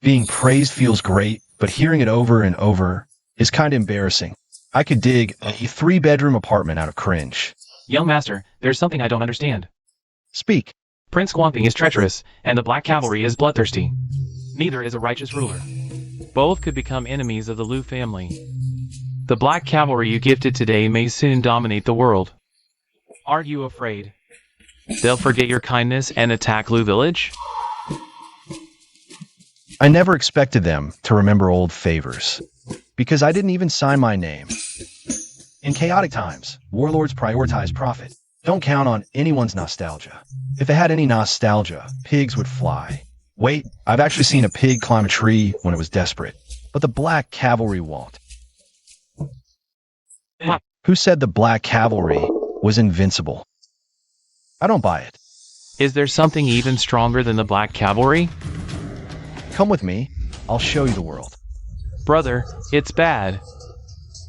Being praised feels great, but hearing it over and over is kind of embarrassing. I could dig a 3-bedroom apartment out of cringe. Young master, there's something I don't understand. Speak. Prince Guangping is treacherous, and the Black Cavalry is bloodthirsty. Neither is a righteous ruler. Both could become enemies of the Liu family. The Black Cavalry you gifted today may soon dominate the world. Aren't you afraid they'll forget your kindness and attack Liu village? I never expected them to remember old favors, because I didn't even sign my name. In chaotic times, warlords prioritize profit. Don't count on anyone's nostalgia. If it had any nostalgia, pigs would fly. Wait, I've actually seen a pig climb a tree when it was desperate. But the Black Cavalry won't. Who said the Black Cavalry was invincible? I don't buy it. Is there something even stronger than the Black Cavalry? Come with me. I'll show you the world. Brother, it's bad.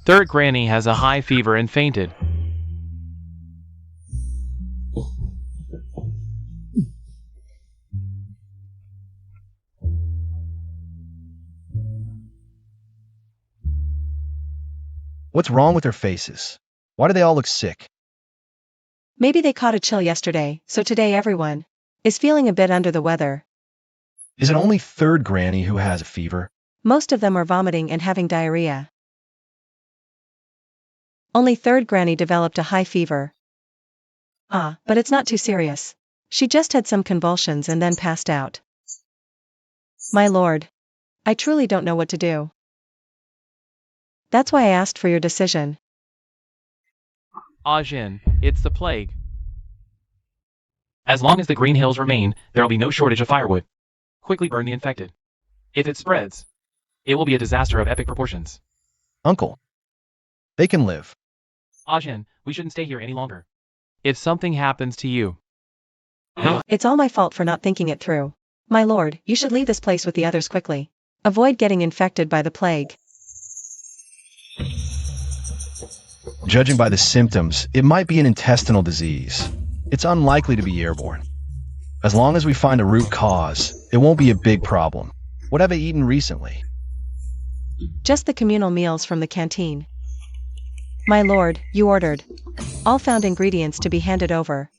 Third Granny has a high fever and fainted. What's wrong with their faces? Why do they all look sick? Maybe they caught a chill yesterday, so today everyone is feeling a bit under the weather. Is it only Third Granny who has a fever? Most of them are vomiting and having diarrhea. Only Third Granny developed a high fever. But it's not too serious. She just had some convulsions and then passed out. My lord, I truly don't know what to do. That's why I asked for your decision. Ajin, it's the plague. As long as the Green Hills remain, there'll be no shortage of firewood. Quickly burn the infected. If it spreads, it will be a disaster of epic proportions. Uncle, they can live. Ajin, we shouldn't stay here any longer. If something happens to you... It's all my fault for not thinking it through. My lord, you should leave this place with the others quickly. Avoid getting infected by the plague. Judging by the symptoms, it might be an intestinal disease. It's unlikely to be airborne. As long as we find a root cause, it won't be a big problem. What have I eaten recently? Just the communal meals from the canteen. My lord, you ordered all found ingredients to be handed over.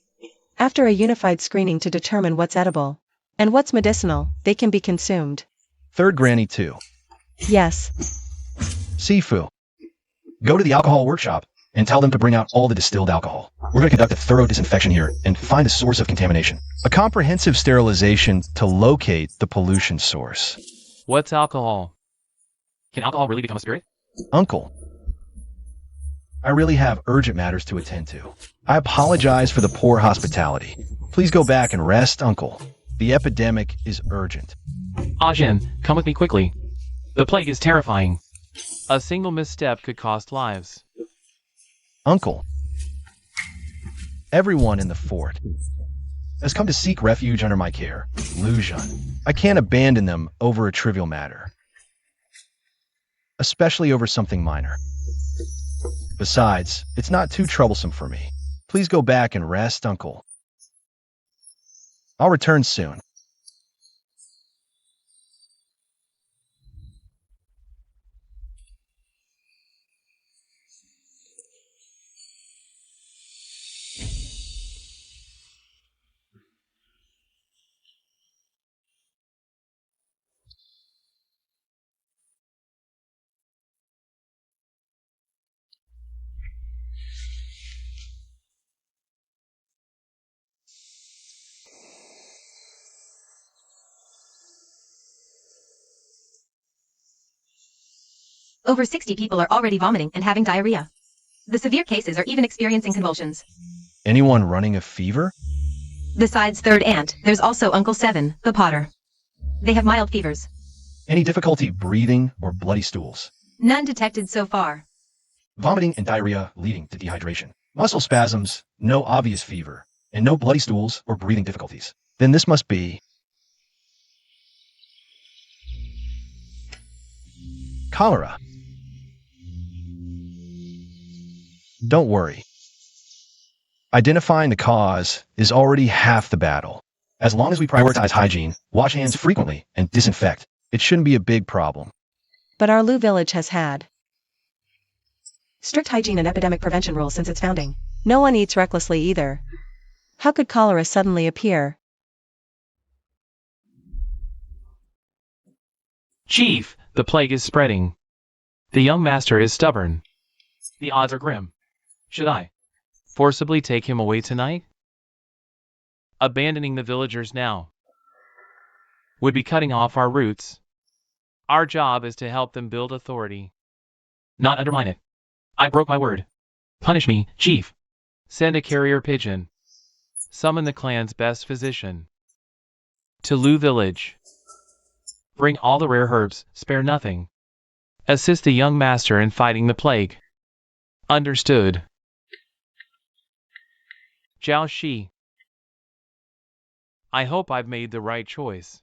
After a unified screening to determine what's edible and what's medicinal, they can be consumed. Third Granny too. Yes. Sifu, go to the alcohol workshop and tell them to bring out all the distilled alcohol. We're going to conduct a thorough disinfection here and find the source of contamination. A comprehensive sterilization to locate the pollution source. What's alcohol? Can alcohol really become a spirit? Uncle, I really have urgent matters to attend to. I apologize for the poor hospitality. Please go back and rest, Uncle. The epidemic is urgent. Ajin, come with me quickly. The plague is terrifying. A single misstep could cost lives. Uncle, everyone in the fort has come to seek refuge under my care. Lujan, I can't abandon them over a trivial matter. Especially over something minor. Besides, it's not too troublesome for me. Please go back and rest, Uncle. I'll return soon. Over 60 people are already vomiting and having diarrhea. The severe cases are even experiencing convulsions. Anyone running a fever? Besides third aunt, there's also Uncle Seven, the potter. They have mild fevers. Any difficulty breathing or bloody stools? None detected so far. Vomiting and diarrhea leading to dehydration. Muscle spasms, no obvious fever, and no bloody stools or breathing difficulties. Then this must be cholera. Don't worry. Identifying the cause is already half the battle. As long as we prioritize hygiene, wash hands frequently, and disinfect, it shouldn't be a big problem. But our Lu village has had strict hygiene and epidemic prevention rules since its founding. No one eats recklessly either. How could cholera suddenly appear? Chief, the plague is spreading. The young master is stubborn. The odds are grim. Should I forcibly take him away tonight? Abandoning the villagers now would be cutting off our roots. Our job is to help them build authority, not undermine it. I broke my word. Punish me, Chief. Send a carrier pigeon. Summon the clan's best physician to Lu village. Bring all the rare herbs, spare nothing. Assist the young master in fighting the plague. Understood. Jiao Shi. I hope I've made the right choice.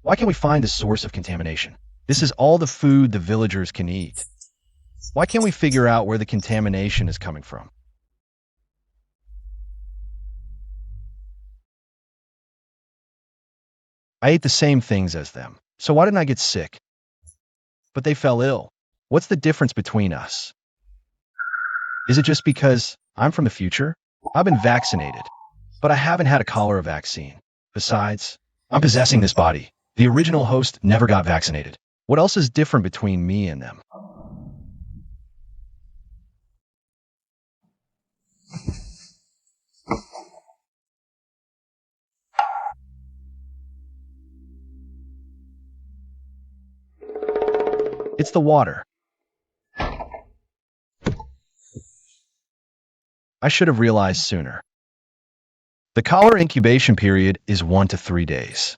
Why can't we find the source of contamination? This is all the food the villagers can eat. Why can't we figure out where the contamination is coming from? I ate the same things as them, so why didn't I get sick? But they fell ill. What's the difference between us? Is it just because I'm from the future? I've been vaccinated, but I haven't had a cholera vaccine. Besides, I'm possessing this body. The original host never got vaccinated. What else is different between me and them? It's the water. I should have realized sooner. The cholera incubation period is 1 to 3 days.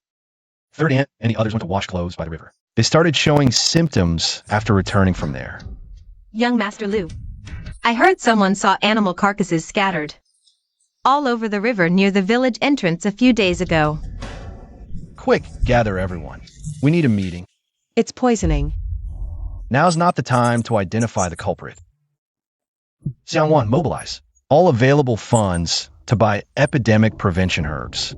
Third aunt and the others went to wash clothes by the river. They started showing symptoms after returning from there. Young Master Lu, I heard someone saw animal carcasses scattered all over the river near the village entrance a few days ago. Quick, gather everyone. We need a meeting. It's poisoning. Now's not the time to identify the culprit. Xiangwan, mobilize all available funds to buy epidemic prevention herbs.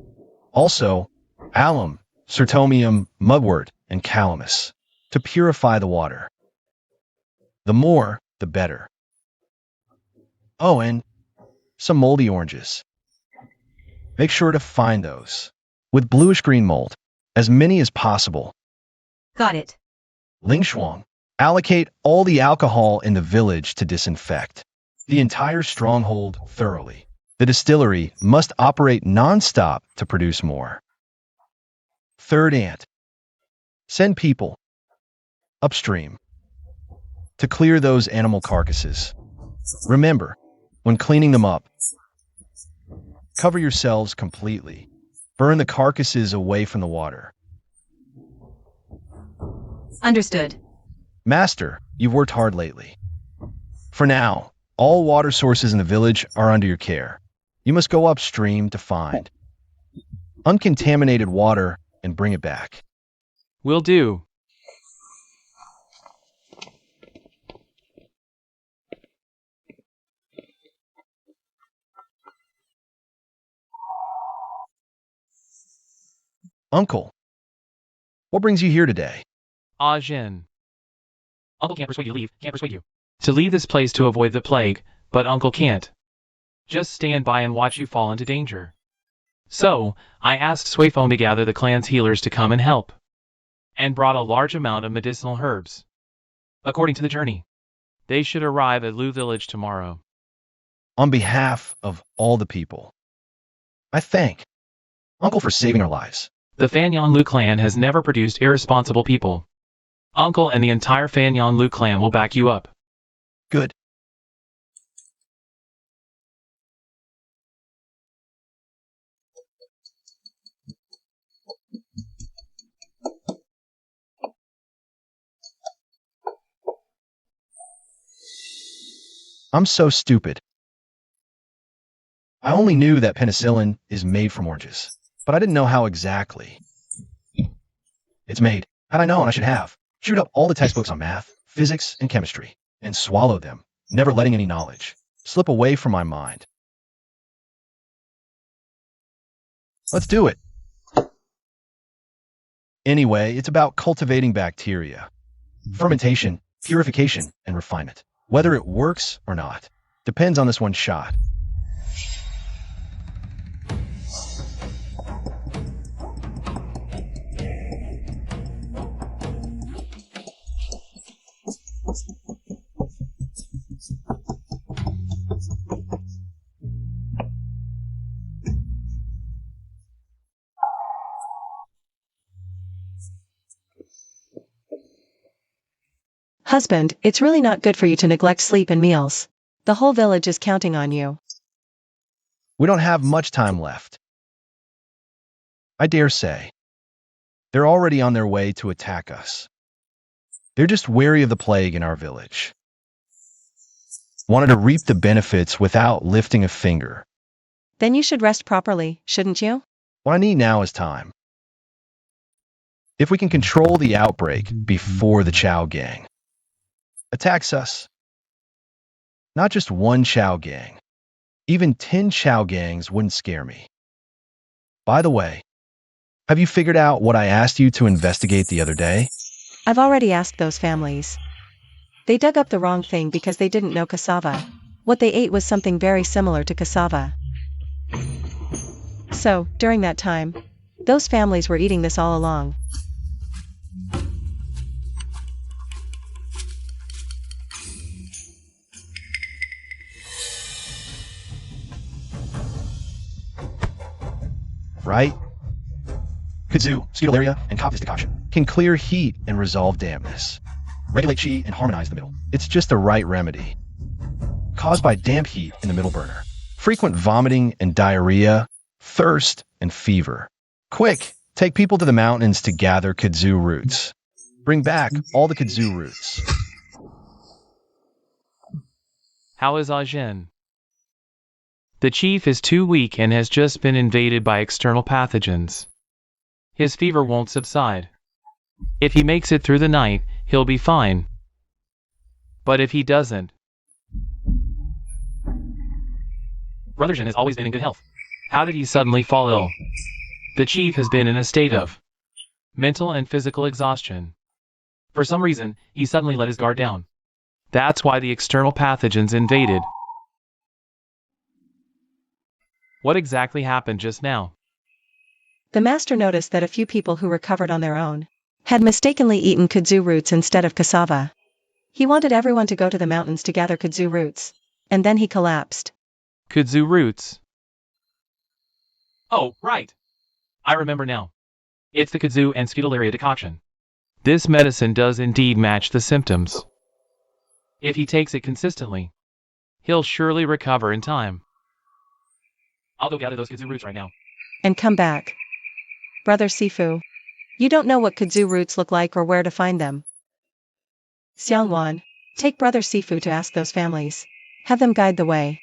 Also, alum, sertomium, mugwort, and calamus to purify the water. The more, the better. Oh, and some moldy oranges. Make sure to find those. With bluish-green mold, as many as possible. Got it. Ling Shuang, allocate all the alcohol in the village to disinfect the entire stronghold thoroughly. The distillery must operate non-stop to produce more. Third aunt, send people upstream to clear those animal carcasses. Remember, when cleaning them up, cover yourselves completely. Burn the carcasses away from the water. Understood. Master, you've worked hard lately. For now, all water sources in the village are under your care. You must go upstream to find uncontaminated water and bring it back. Will do. Uncle, what brings you here today? Ah Jin. Uncle can't persuade you to leave, can't persuade you to leave this place to avoid the plague, but Uncle can't just stand by and watch you fall into danger. So, I asked Suifeng to gather the clan's healers to come and help, and brought a large amount of medicinal herbs. According to the journey, they should arrive at Lu village tomorrow. On behalf of all the people, I thank Uncle for saving our lives. The Fanyanlu clan has never produced irresponsible people. Uncle and the entire Fanyanlu clan will back you up. Good. I'm so stupid. I only knew that penicillin is made from oranges, but I didn't know how exactly it's made. Had I known, I should have chewed up all the textbooks on math, physics, and chemistry, and swallowed them, never letting any knowledge slip away from my mind. Let's do it. Anyway, it's about cultivating bacteria, fermentation, purification, and refinement. Whether it works or not depends on this one shot. Husband, it's really not good for you to neglect sleep and meals. The whole village is counting on you. We don't have much time left. I dare say. They're already on their way to attack us. They're just wary of the plague in our village. Wanted to reap the benefits without lifting a finger. Then you should rest properly, shouldn't you? What I need now is time. If we can control the outbreak before the Chow gang attacks us. Not just one Chow gang. Even 10 Chow gangs wouldn't scare me. By the way, have you figured out what I asked you to investigate the other day? I've already asked those families. They dug up the wrong thing because they didn't know cassava. What they ate was something very similar to cassava. So, during that time, those families were eating this all along. Right? Kudzu, Scutellaria, and Coptis decoction can clear heat and resolve dampness, regulate chi, and harmonize the middle. It's just the right remedy. Caused by damp heat in the middle burner, frequent vomiting and diarrhea, thirst, and fever. Quick, take people to the mountains to gather kudzu roots. Bring back all the kudzu roots. How is Ajin? The chief is too weak and has just been invaded by external pathogens. His fever won't subside. If he makes it through the night, he'll be fine. But if he doesn't... Brother Jin has always been in good health. How did he suddenly fall ill? The chief has been in a state of mental and physical exhaustion. For some reason, he suddenly let his guard down. That's why the external pathogens invaded. What exactly happened just now? The master noticed that a few people who recovered on their own had mistakenly eaten kudzu roots instead of cassava. He wanted everyone to go to the mountains to gather kudzu roots, and then he collapsed. Kudzu roots. Oh, right. I remember now. It's the kudzu and Scutellaria decoction. This medicine does indeed match the symptoms. If he takes it consistently, he'll surely recover in time. I'll go gather those kudzu roots right now. And come back. Brother Sifu. You don't know what kudzu roots look like or where to find them. Xiangwan, take Brother Sifu to ask those families. Have them guide the way.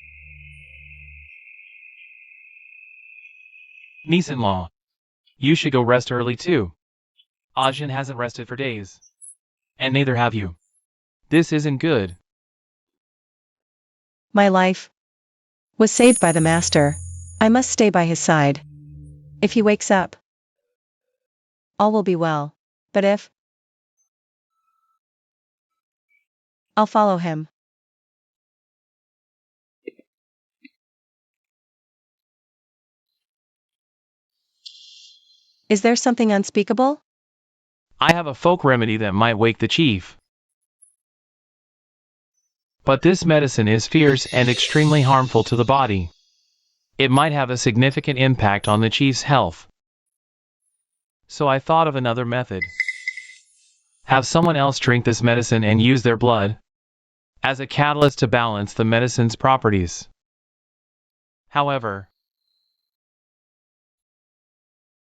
Niece-in-law. You should go rest early too. Ajin hasn't rested for days. And neither have you. This isn't good. My life was saved by the master. I must stay by his side. If he wakes up, all will be well. But if, I'll follow him. Is there something unspeakable? I have a folk remedy that might wake the chief. But this medicine is fierce and extremely harmful to the body. It might have a significant impact on the chief's health. So I thought of another method. Have someone else drink this medicine and use their blood as a catalyst to balance the medicine's properties. However,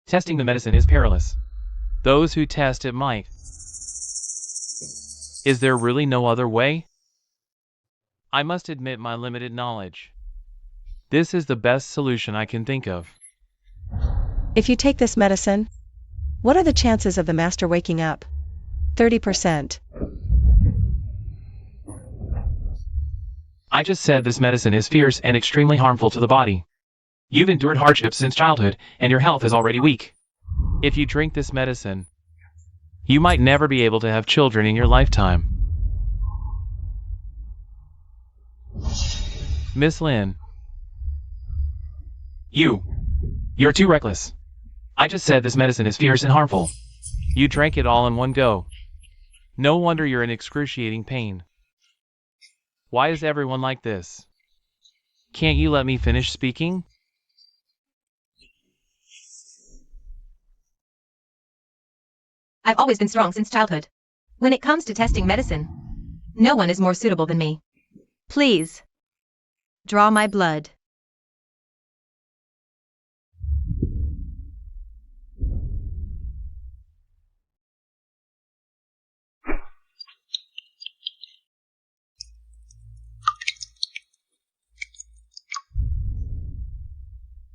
testing the medicine is perilous. Those who test it might. Is there really no other way? I must admit my limited knowledge. This is the best solution I can think of. If you take this medicine, what are the chances of the master waking up? 30%. I just said this medicine is fierce and extremely harmful to the body. You've endured hardships since childhood, and your health is already weak. If you drink this medicine, you might never be able to have children in your lifetime. Miss Lin. You're too reckless. I just said this medicine is fierce and harmful. You drank it all in one go. No wonder you're in excruciating pain. Why is everyone like this? Can't you let me finish speaking? I've always been strong since childhood. When it comes to testing medicine, no one is more suitable than me. Please, draw my blood.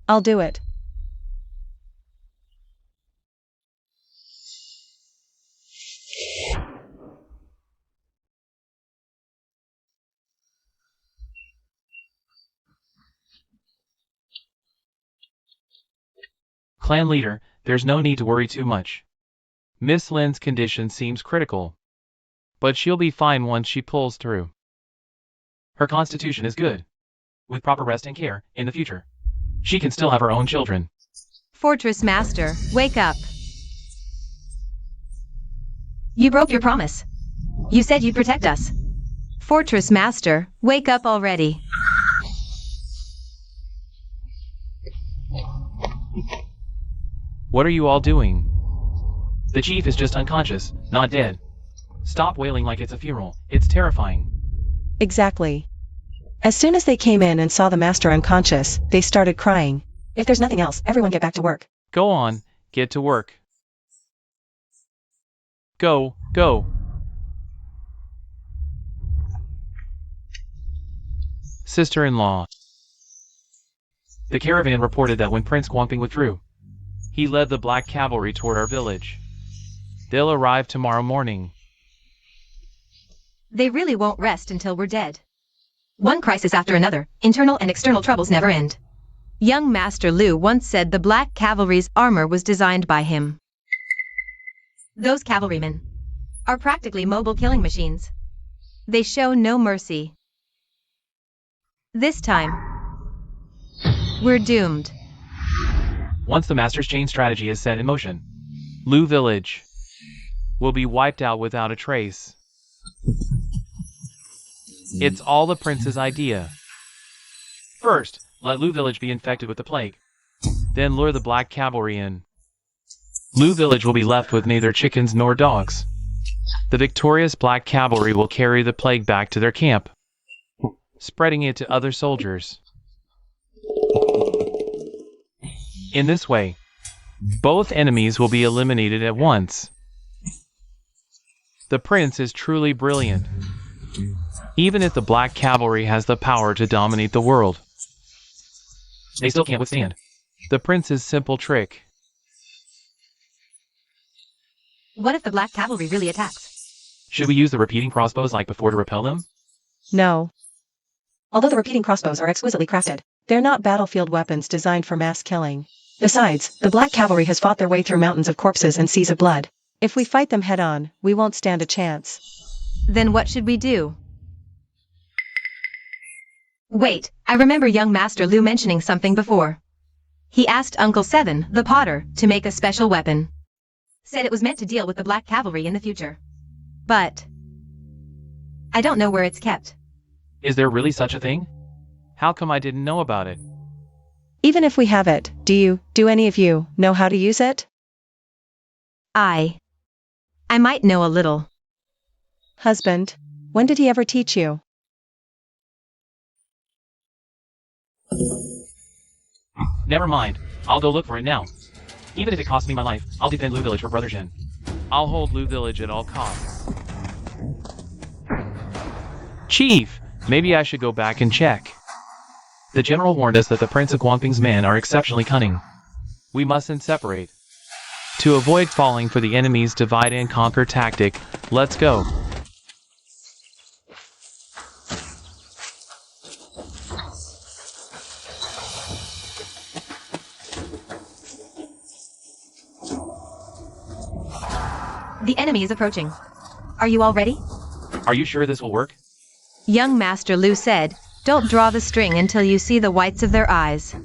I'll do it. Clan leader, there's no need to worry too much. Miss Lin's condition seems critical, but she'll be fine once she pulls through. Her constitution is good. With proper rest and care, in the future, she can still have her own children. Fortress Master, wake up. You broke your promise. You said you'd protect us. Fortress Master, wake up already. What are you all doing? The chief is just unconscious, not dead. Stop wailing like it's a funeral. It's terrifying. Exactly. As soon as they came in and saw the master unconscious, they started crying. If there's nothing else, everyone get back to work. Go on, get to work. Go, go. Sister-in-law. The caravan reported that when Prince Guangping withdrew, he led the Black Cavalry toward our village. They'll arrive tomorrow morning. They really won't rest until we're dead. One crisis after another, internal and external troubles never end. Young Master Lu once said the Black Cavalry's armor was designed by him. Those cavalrymen are practically mobile killing machines. They show no mercy. This time, we're doomed. Once the Master's chain strategy is set in motion, Lu Village will be wiped out without a trace. It's all the prince's idea. First, let Lu Village be infected with the plague. Then lure the Black Cavalry in. Lu Village will be left with neither chickens nor dogs. The victorious Black Cavalry will carry the plague back to their camp, spreading it to other soldiers. In this way, both enemies will be eliminated at once. The prince is truly brilliant. Even if the Black Cavalry has the power to dominate the world, they still can't withstand the prince's simple trick. What if the Black Cavalry really attacks? Should we use the repeating crossbows like before to repel them? No. Although the repeating crossbows are exquisitely crafted, they're not battlefield weapons designed for mass killing. Besides, the Black Cavalry has fought their way through mountains of corpses and seas of blood. If we fight them head-on, we won't stand a chance. Then what should we do? Wait, I remember young Master Lu mentioning something before. He asked Uncle Seven, the potter, to make a special weapon. Said it was meant to deal with the Black Cavalry in the future. But I don't know where it's kept. Is there really such a thing? How come I didn't know about it? Even if we have it, do any of you know how to use it? I might know a little. Husband, when did he ever teach you? Never mind. I'll go look for it now. Even if it costs me my life, I'll defend Lu Village for Brother Jin. I'll hold Lu Village at all costs. Chief, maybe I should go back and check. The general warned us that the Prince of Guangping's men are exceptionally cunning. We mustn't separate. To avoid falling for the enemy's divide and conquer tactic, let's go. The enemy is approaching. Are you all ready? Are you sure this will work? Young Master Lu said, "Don't draw the string until you see the whites of their eyes."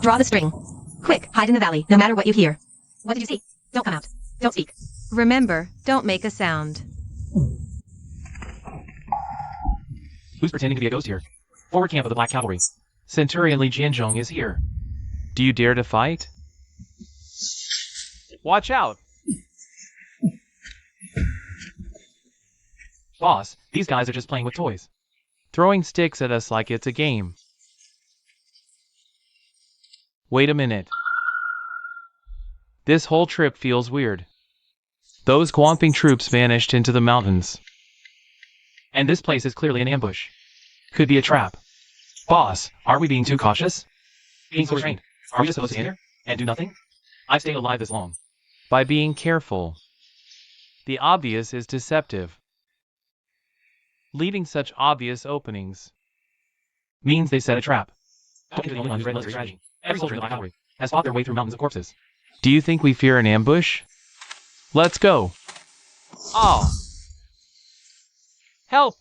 Draw the string. Quick, hide in the valley, no matter what you hear. What did you see? Don't come out. Don't speak. Remember, don't make a sound. Who's pretending to be a ghost here? Forward camp of the Black Cavalry. Centurion Li Jianzhong is here. Do you dare to fight? Watch out! Boss, these guys are just playing with toys. Throwing sticks at us like it's a game. Wait a minute. This whole trip feels weird. Those Guangping troops vanished into the mountains. And this place is clearly an ambush. Could be a trap. Boss, are we being too cautious? Being so restrained. Are we just supposed to stand here and do nothing? I've stayed alive this long. By being careful. The obvious is deceptive. Leaving such obvious openings means they set a trap. Don't think the only one who's read military strategy. Every soldier in the Black Cavalry has fought their way through mountains of corpses. Do you think we fear an ambush? Let's go. Oh. Help!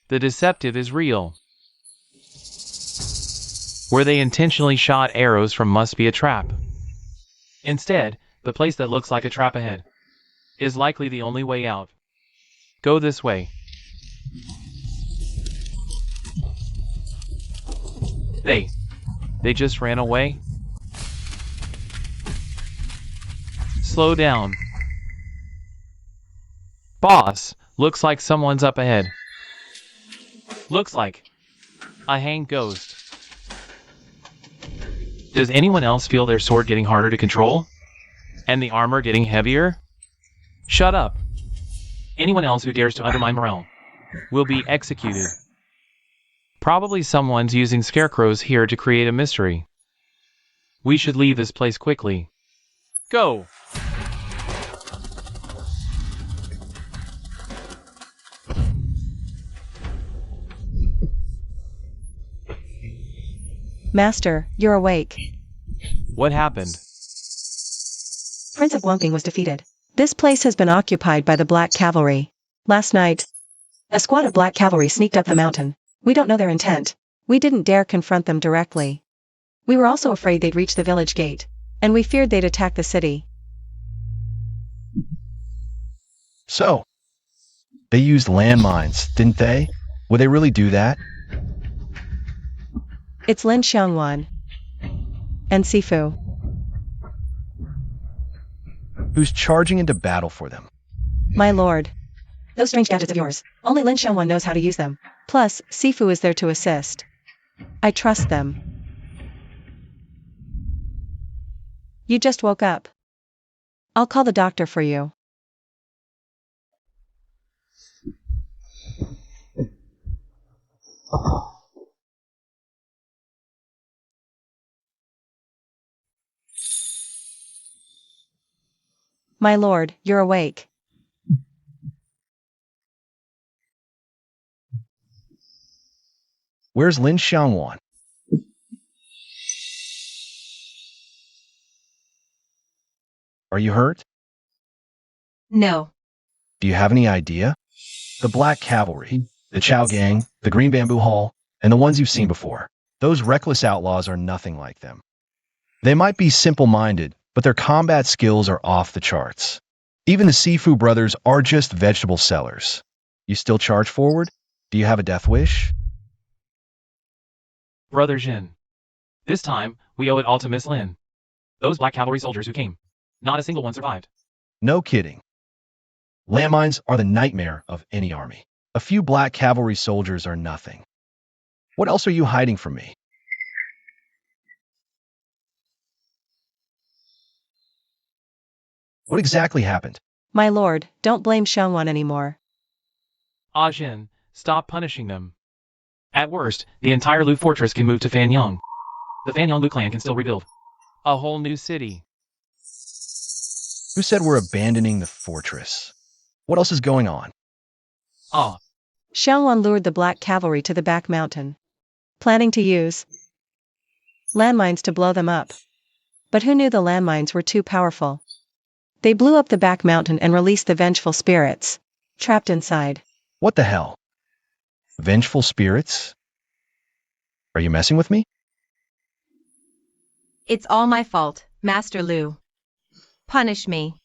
The deceptive is real. Where they intentionally shot arrows from must be a trap. Instead, the place that looks like a trap ahead is likely the only way out. Go this way. They just ran away? Slow down. Boss, looks like someone's up ahead. Looks like a hanged ghost. Does anyone else feel their sword getting harder to control? And the armor getting heavier? Shut up. Anyone else who dares to undermine morale will be executed. Probably someone's using scarecrows here to create a mystery. We should leave this place quickly. Go! Master, you're awake. What happened? Prince of Guangping was defeated. This place has been occupied by the Black Cavalry. Last night, a squad of Black Cavalry sneaked up the mountain. We don't know their intent. We didn't dare confront them directly. We were also afraid they'd reach the village gate, and we feared they'd attack the city. So, they used landmines, didn't they? Would they really do that? It's Lin Xiangwan and Sifu. Who's charging into battle for them? My lord. Those strange gadgets of yours, only Lin Xiangwan knows how to use them. Plus, Sifu is there to assist. I trust them. You just woke up. I'll call the doctor for you. My lord, you're awake. Where's Lin Xiangwan? Are you hurt? No. Do you have any idea? The Black Cavalry, the Chow Gang, the Green Bamboo Hall, and the ones you've seen before. Those reckless outlaws are nothing like them. They might be simple-minded, but their combat skills are off the charts. Even the Sifu brothers are just vegetable sellers. You still charge forward? Do you have a death wish? Brother Jin. This time, we owe it all to Miss Lin. Those black cavalry soldiers who came. Not a single one survived. No kidding. Landmines are the nightmare of any army. A few black cavalry soldiers are nothing. What else are you hiding from me? What exactly happened? My lord, don't blame Xiangwan anymore. Jin, stop punishing them. At worst, the entire Lu fortress can move to Fanyang. The Fanyang Lu clan can still rebuild. A whole new city. Who said we're abandoning the fortress? What else is going on? Xiangwan lured the black cavalry to the back mountain, planning to use landmines to blow them up. But who knew the landmines were too powerful? They blew up the back mountain and released the vengeful spirits, trapped inside. What the hell? Vengeful spirits? Are you messing with me? It's all my fault, Master Lu. Punish me.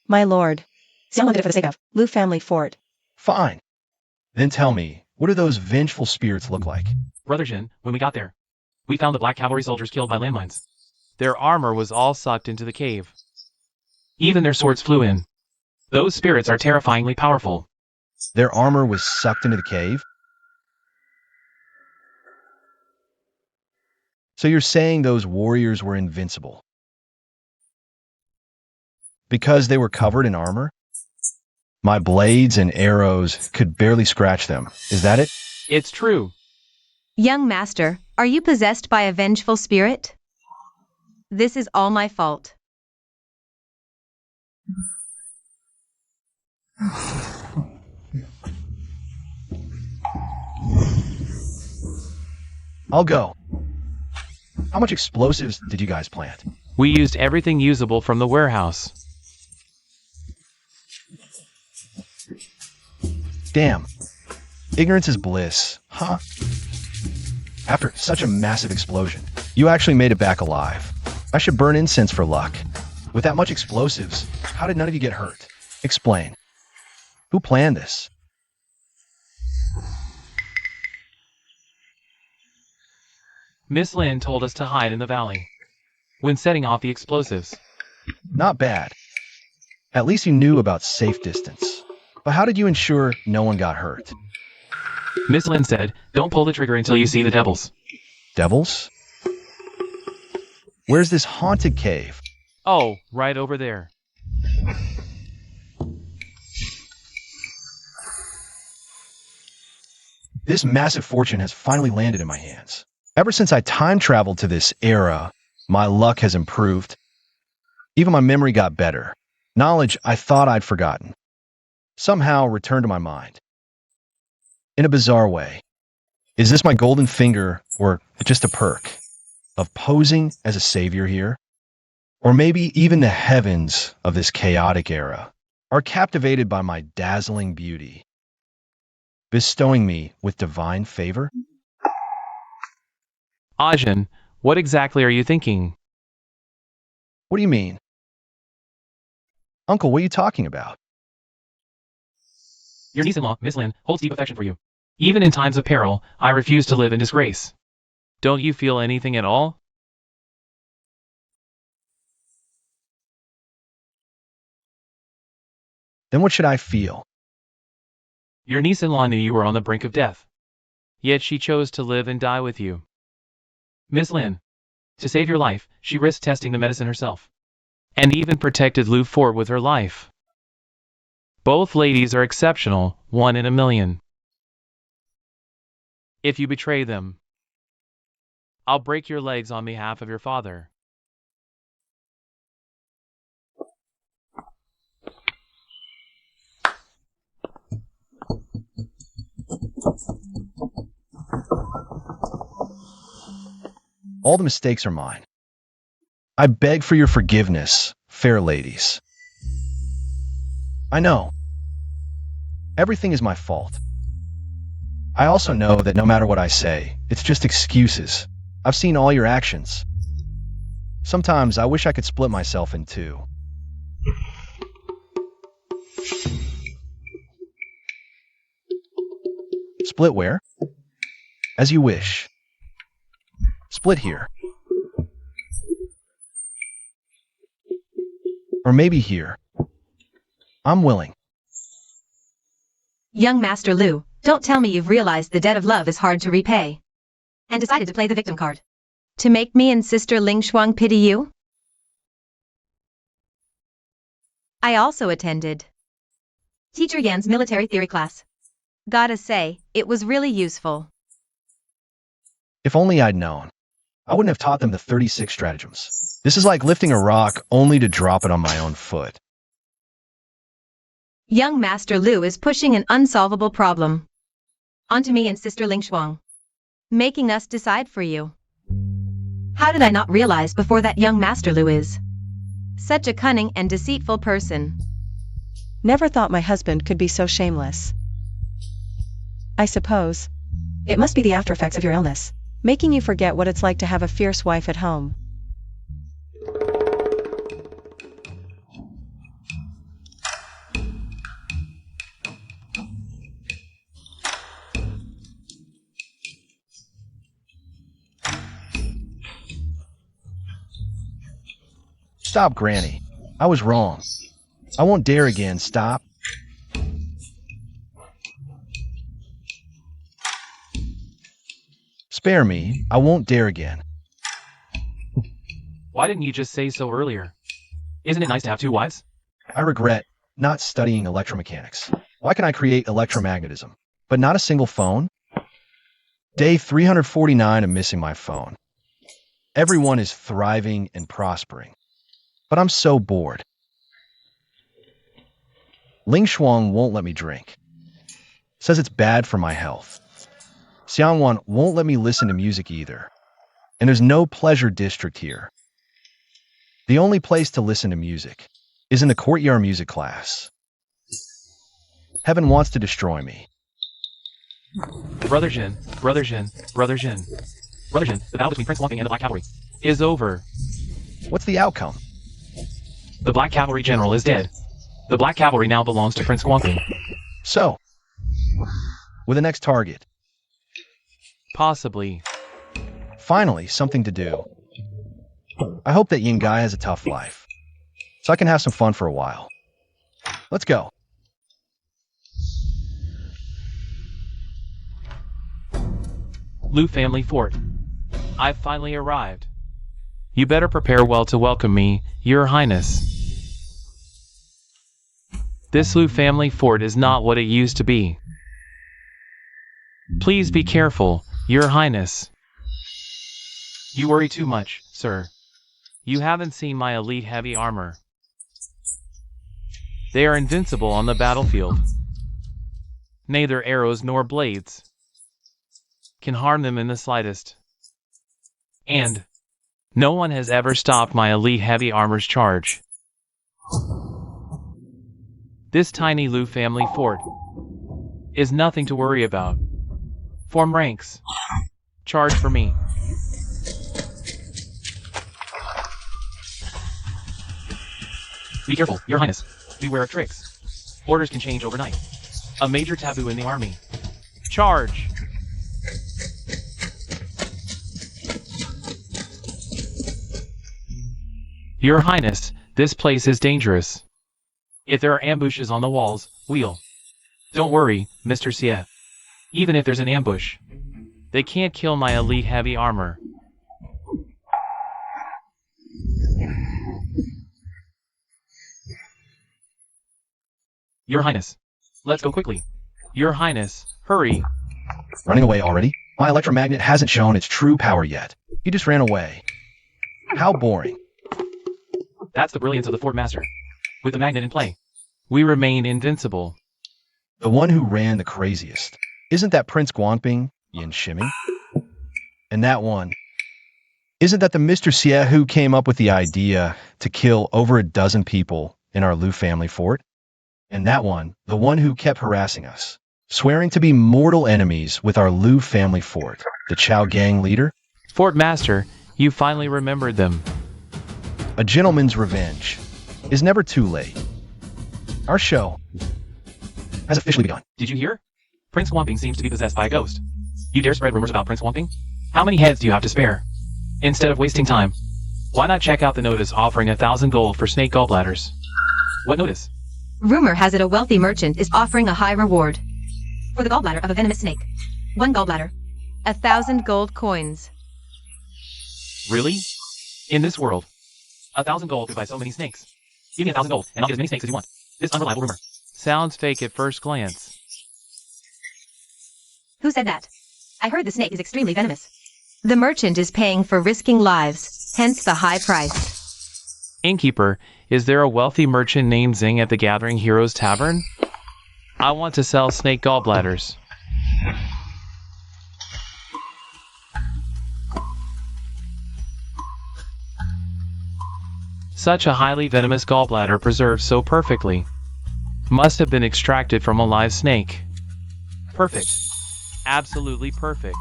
My lord. Xiangwan did it for the sake of Lu family fort. Fine. Then tell me, what do those vengeful spirits look like? Brother Jin, when we got there, we found the black cavalry soldiers killed by landmines. Their armor was all sucked into the cave. Even their swords flew in. Those spirits are terrifyingly powerful. Their armor was sucked into the cave? So you're saying those warriors were invincible? Because they were covered in armor? My blades and arrows could barely scratch them. Is that it? It's true. Young master, are you possessed by a vengeful spirit? This is all my fault. I'll go. How much explosives did you guys plant? We used everything usable from the warehouse. Damn. Ignorance is bliss, huh? After such a massive explosion, you actually made it back alive. I should burn incense for luck. With that much explosives, how did none of you get hurt? Explain. Who planned this? Miss Lin told us to hide in the valley when setting off the explosives. Not bad. At least you knew about safe distance. But how did you ensure no one got hurt? Miss Lin said, don't pull the trigger until you see the devils. Devils? Where's this haunted cave? Oh, right over there. This massive fortune has finally landed in my hands. Ever since I time traveled to this era, my luck has improved. Even my memory got better. Knowledge I thought I'd forgotten somehow returned to my mind. In a bizarre way. Is this my golden finger, or just a perk of posing as a savior here? Or maybe even the heavens of this chaotic era are captivated by my dazzling beauty, bestowing me with divine favor? Jin, what exactly are you thinking? What do you mean? Uncle, what are you talking about? Your niece-in-law, Miss Lin, holds deep affection for you. Even in times of peril, I refuse to live in disgrace. Don't you feel anything at all? Then what should I feel? Your niece-in-law knew you were on the brink of death. Yet she chose to live and die with you. Miss Lin, to save your life, she risked testing the medicine herself. And even protected Lu Fort with her life. Both ladies are exceptional, 1 in a million. If you betray them, I'll break your legs on behalf of your father. All the mistakes are mine. I beg for your forgiveness, fair ladies. I know. Everything is my fault. I also know that no matter what I say, it's just excuses. I've seen all your actions. Sometimes I wish I could split myself in two. Split where? As you wish. Split here. Or maybe here. I'm willing. Young Master Lu, don't tell me you've realized the debt of love is hard to repay. And decided to play the victim card. To make me and Sister Ling Shuang pity you? I also attended Teacher Yan's military theory class. Gotta say, it was really useful. If only I'd known. I wouldn't have taught them the 36 stratagems. This is like lifting a rock only to drop it on my own foot. Young Master Lu is pushing an unsolvable problem onto me and Sister Ling Shuang, making us decide for you. How did I not realize before that young Master Lu is such a cunning and deceitful person? Never thought my husband could be so shameless. I suppose it must be the after effects of your illness, making you forget what it's like to have a fierce wife at home. Stop, Granny. I was wrong. I won't dare again. Stop. Spare me. I won't dare again. Why didn't you just say so earlier? Isn't it nice to have two wives? I regret not studying electromechanics. Why can I create electromagnetism, but not a single phone? Day 349 of missing my phone. Everyone is thriving and prospering. But I'm so bored. Ling Shuang won't let me drink. Says it's bad for my health. Xiangwan won't let me listen to music either. And there's no pleasure district here. The only place to listen to music is in the courtyard music class. Heaven wants to destroy me. Brother Jin, Brother Jin, Brother Jin. Brother Jin, the battle between Prince Wang and the Black Cavalry is over. What's the outcome? The Black Cavalry General is dead. The Black Cavalry now belongs to Prince Guangping. So, with the next target. Possibly. Finally, something to do. I hope that Yin Gai has a tough life, so I can have some fun for a while. Let's go. Lu family fort. I've finally arrived. You better prepare well to welcome me, Your Highness. This Lu family fort is not what it used to be. Please be careful, Your Highness. You worry too much, sir. You haven't seen my elite heavy armor. They are invincible on the battlefield. Neither arrows nor blades can harm them in the slightest. And no one has ever stopped my elite heavy armor's charge. This tiny Lu family fort is nothing to worry about. Form ranks. Charge for me. Be careful, Your Highness. Beware of tricks. Orders can change overnight. A major taboo in the army. Charge! Your Highness, this place is dangerous. If there are ambushes on the walls, we'll... Don't worry, Mr. Xie. Even if there's an ambush, they can't kill my elite heavy armor. Your Highness, let's go quickly. Your Highness, hurry. Running away already? My electromagnet hasn't shown its true power yet. He just ran away. How boring. That's the brilliance of the Fort Master. With the magnet in play, we remain invincible. The one who ran the craziest. Isn't that Prince Guangping, Yin Shimi? And that one. Isn't that the Mr. Xie who came up with the idea to kill over a dozen people in our Lu family fort? And that one, the one who kept harassing us, swearing to be mortal enemies with our Lu family fort, the Chao gang leader? Fort Master, you finally remembered them. A gentleman's revenge is never too late. Our show has officially begun. Did you hear? Prince Guamping seems to be possessed by a ghost. You dare spread rumors about Prince Guamping? How many heads do you have to spare? Instead of wasting time, why not check out the notice offering 1,000 gold for snake gallbladders? What notice? Rumor has it a wealthy merchant is offering a high reward. For the gallbladder of a venomous snake. 1 gallbladder. 1,000 gold coins. Really? In this world? 1,000 gold could buy so many snakes. Give me 1,000 gold, and I'll get as many snakes as you want. This unreliable rumor. Sounds fake at first glance. Who said that? I heard the snake is extremely venomous. The merchant is paying for risking lives, hence the high price. Innkeeper, is there a wealthy merchant named Zing at the Gathering Heroes Tavern? I want to sell snake gallbladders. Such a highly venomous gallbladder preserved so perfectly. Must have been extracted from a live snake. Perfect. Absolutely perfect.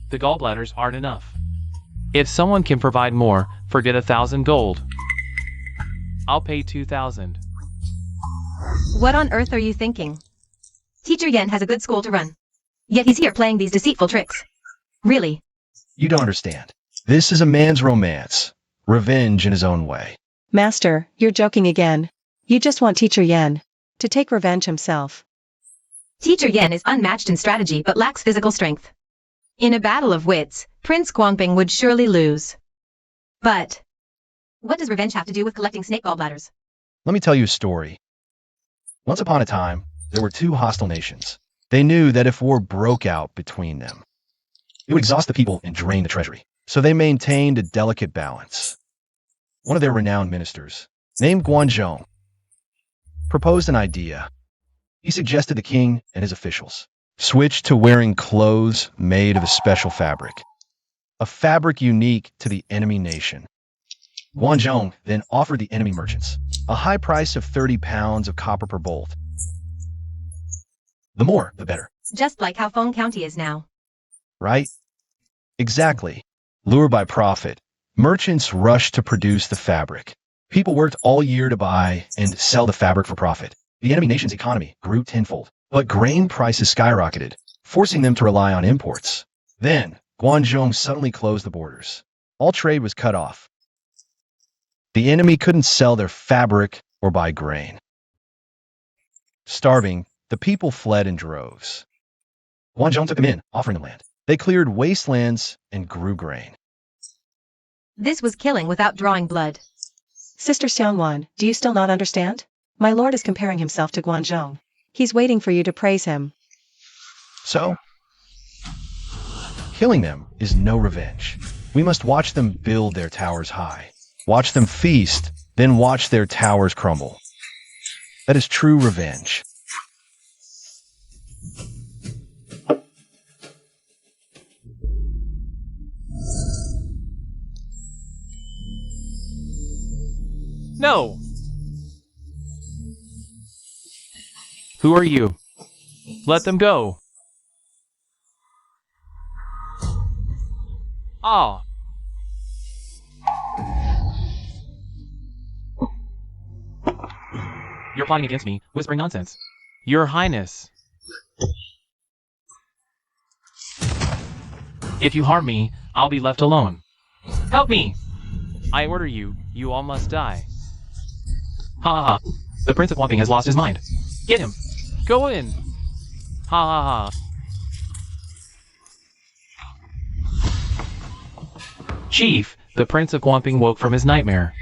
The gallbladders aren't enough. If someone can provide more, forget 1,000 gold. I'll pay 2,000. What on earth are you thinking? Teacher Yen has a good school to run. Yet he's here playing these deceitful tricks. Really? You don't understand. This is a man's romance. Revenge in his own way. Master, you're joking again. You just want Teacher Yen to take revenge himself. Teacher Yen is unmatched in strategy but lacks physical strength. In a battle of wits, Prince Guamping would surely lose. But what does revenge have to do with collecting snake gallbladders? Let me tell you a story. Once upon a time, there were 2 hostile nations. They knew that if war broke out between them, it would exhaust the people and drain the treasury. So they maintained a delicate balance. One of their renowned ministers, named Guanzhong, proposed an idea. He suggested the king and his officials switch to wearing clothes made of a special fabric, a fabric unique to the enemy nation. Guanzhong then offered the enemy merchants a high price of 30 pounds of copper per bolt. The more, the better. Just like how Feng County is now. Right? Exactly. Lured by profit, merchants rushed to produce the fabric. People worked all year to buy and sell the fabric for profit. The enemy nation's economy grew tenfold, but grain prices skyrocketed, forcing them to rely on imports. Then, Guanzhong suddenly closed the borders. All trade was cut off. The enemy couldn't sell their fabric or buy grain. Starving, the people fled in droves. Guanzhong took them in, offering them land. They cleared wastelands and grew grain. This was killing without drawing blood. Sister Xiangwan, do you still not understand? My lord is comparing himself to Guanzhong. He's waiting for you to praise him. So, killing them is no revenge. We must watch them build their towers high. Watch them feast, then watch their towers crumble. That is true revenge. No! Who are you? Let them go. Ah. You're plotting against me, whispering nonsense. Your Highness. If you harm me, I'll be left alone. Help me! I order you, you all must die. Ha ha ha. The Prince of Guamping has lost his mind. Get him! Go in! Ha ha ha. Chief, the Prince of Guamping woke from his nightmare.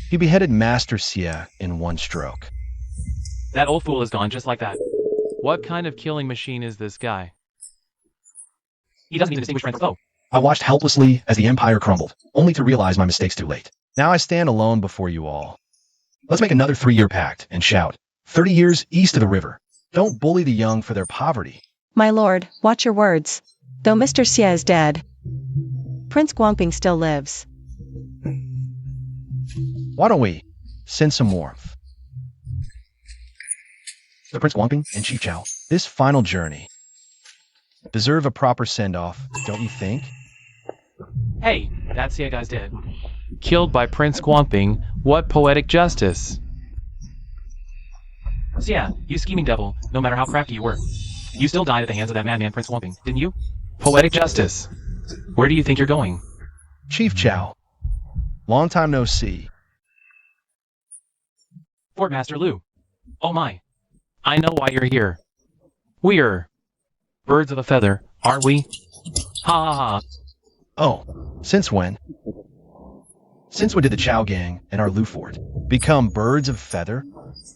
He beheaded Master Xie in one stroke. That old fool is gone just like that. What kind of killing machine is this guy? He doesn't even distinguish friend from foe. I watched helplessly as the empire crumbled, only to realize my mistakes too late. Now I stand alone before you all. Let's make another 3-year pact and shout, 30 years east of the river. Don't bully the young for their poverty. My lord, watch your words. Though Mr. Xie is dead, Prince Guamping still lives. Why don't we send some warmth? The Prince Guamping and Chief Chao, this final journey deserve a proper send-off, don't you think? Hey, that Xie guy's dead. Killed by Prince Guamping, What poetic justice? So yeah, you scheming devil, no matter how crafty you were. You still died at the hands of that madman Prince Swamping, didn't you? Poetic justice. Where do you think you're going? Chief Chow. Long time no see. Fort Master Lu. Oh my. I know why you're here. We're birds of a feather, aren't we? Ha ha ha. Oh, since when? Since when did the Chow Gang and our Lu Fort become birds of feather?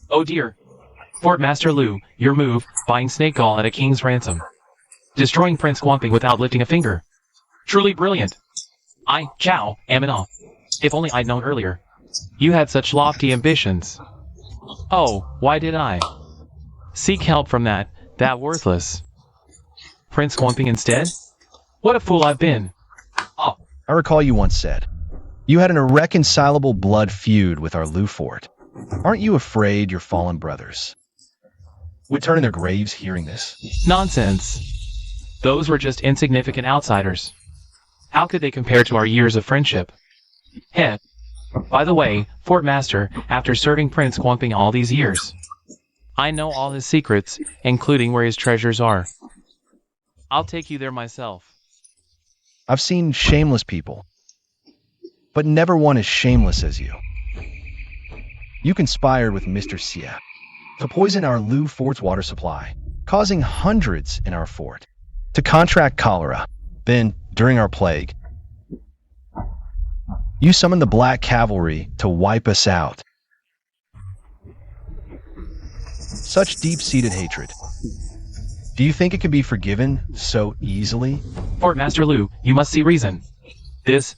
Oh dear. Fort Master Lu, your move, buying snake gall at a king's ransom. Destroying Prince Swamping without lifting a finger. Truly brilliant. I, Chow, am in awe. If only I'd known earlier. You had such lofty ambitions. Oh, why did I seek help from that worthless Prince Swamping instead? What a fool I've been. Oh. I recall you once said, you had an irreconcilable blood feud with our Lu Fort. Aren't you afraid your fallen brothers would turn in their graves hearing this? Nonsense. Those were just insignificant outsiders. How could they compare to our years of friendship? Heh. By the way, Fort Master, after serving Prince Swamping all these years, I know all his secrets, including where his treasures are. I'll take you there myself. I've seen shameless people, but never one as shameless as you. You conspired with Mr. Xie to poison our Lu Fort's water supply, causing hundreds in our fort to contract cholera. Then, during our plague, you summoned the Black Cavalry to wipe us out. Such deep-seated hatred. Do you think it can be forgiven so easily? Fort Master Lu, you must see reason. This.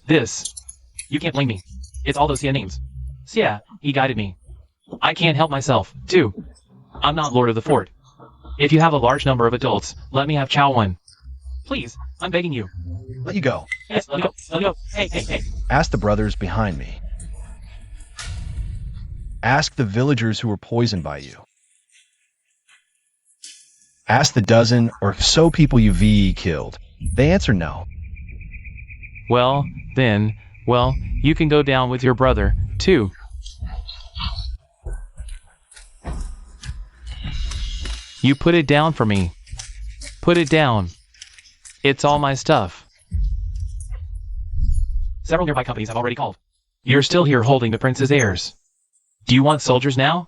You can't blame me. It's all those Xie names. Xie, he guided me. I can't help myself, too. I'm not Lord of the Fort. If you have a large number of adults, let me have Chow one. Please, I'm begging you. Let you go. Yes, let me go. Let me go. Hey. Ask the brothers behind me. Ask the villagers who were poisoned by you. Ask the dozen or so people you VE killed. They answer no. Well, then, you can go down with your brother, too. You put it down for me. Put it down. It's all my stuff. Several nearby companies have already called. You're still here holding the prince's heirs. Do you want soldiers now?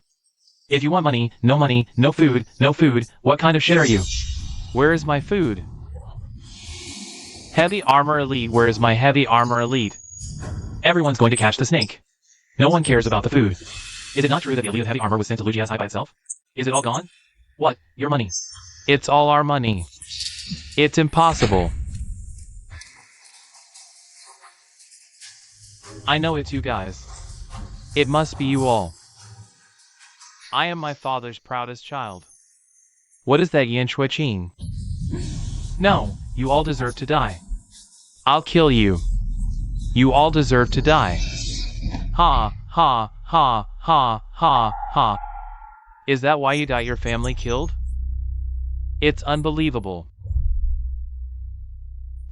If you want money, no food, what kind of shit are you? Where is my food? Heavy armor elite, where is my heavy armor elite? Everyone's going to catch the snake. No one cares about the food. Is it not true that the elite of heavy armor was sent to Lugia's by itself? Is it all gone? What? Your money? It's all our money. It's impossible. I know it's you guys. It must be you all. I am my father's proudest child. What is that, Yan Shuiqing? No, you all deserve to die. I'll kill you. You all deserve to die. Ha, ha, ha, ha, ha, ha. Is that why you got your family killed? It's unbelievable.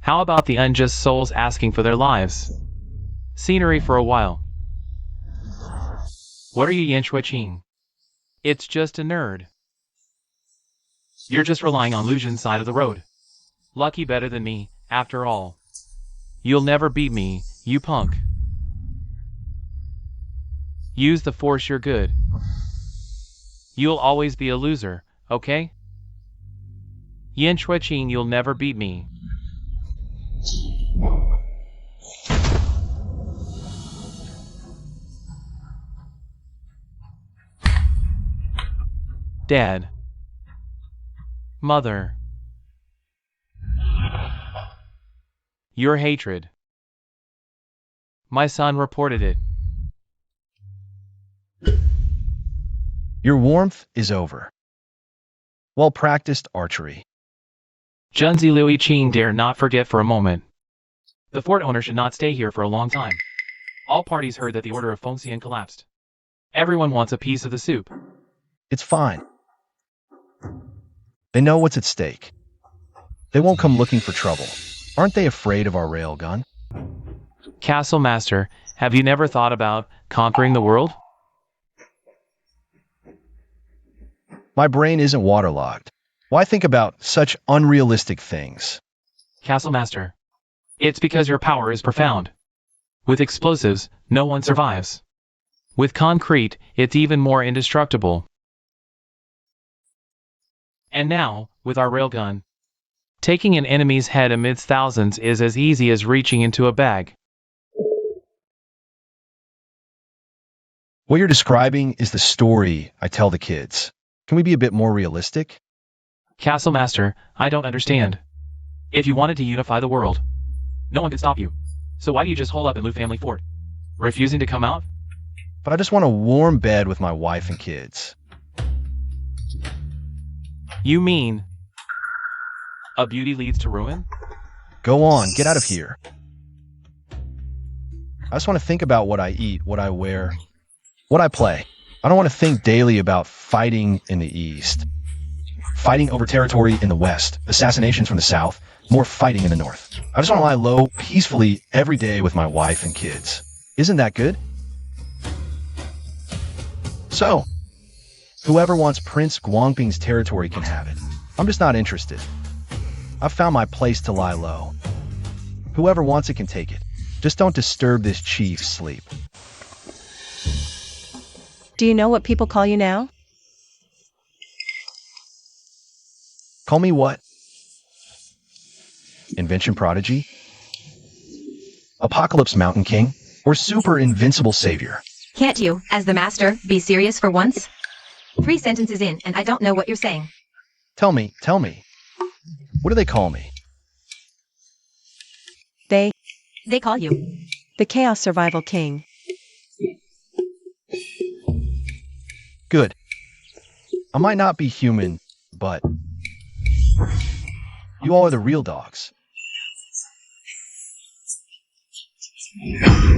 How about the unjust souls asking for their lives? Scenery for a while. What are you, Yan Shuiqing? It's just a nerd. You're just relying on Lucian's side of the road. Lucky better than me, after all. You'll never beat me, you punk. Use the force, you're good. You'll always be a loser, okay? Yan Shuiqing, you'll never beat me. Dad. Mother. Your hatred. My son reported it. Your warmth is over. Well-practiced archery. Junzi Liu Qing dare not forget for a moment. The fort owner should not stay here for a long time. All parties heard that the order of Fengxian collapsed. Everyone wants a piece of the soup. It's fine. They know what's at stake. They won't come looking for trouble. Aren't they afraid of our railgun? Castle Master, have you never thought about conquering the world? My brain isn't waterlogged. Why think about such unrealistic things? Castle Master. It's because your power is profound. With explosives, no one survives. With concrete, it's even more indestructible. And now, with our railgun. Taking an enemy's head amidst thousands is as easy as reaching into a bag. What you're describing is the story I tell the kids. Can we be a bit more realistic? Castle Master, I don't understand. If you wanted to unify the world, no one could stop you. So why do you just hole up in Lu Family Fort? Refusing to come out? But I just want a warm bed with my wife and kids. You mean a beauty leads to ruin? Go on, get out of here. I just want to think about what I eat, what I wear, what I play. I don't want to think daily about fighting in the East, fighting over territory in the West, assassinations from the South, more fighting in the North. I just want to lie low peacefully every day with my wife and kids. Isn't that good? So, whoever wants Prince Guangping's territory can have it. I'm just not interested. I've found my place to lie low. Whoever wants it can take it. Just don't disturb this chief's sleep. Do you know what people call you now? Call me what? Invention Prodigy? Apocalypse Mountain King? Or Super Invincible Savior? Can't you, as the master, be serious for once? 3 sentences in, and I don't know what you're saying. Tell me. What do they call me? They call you the Chaos Survival King. Good. I might not be human, but you all are the real dogs.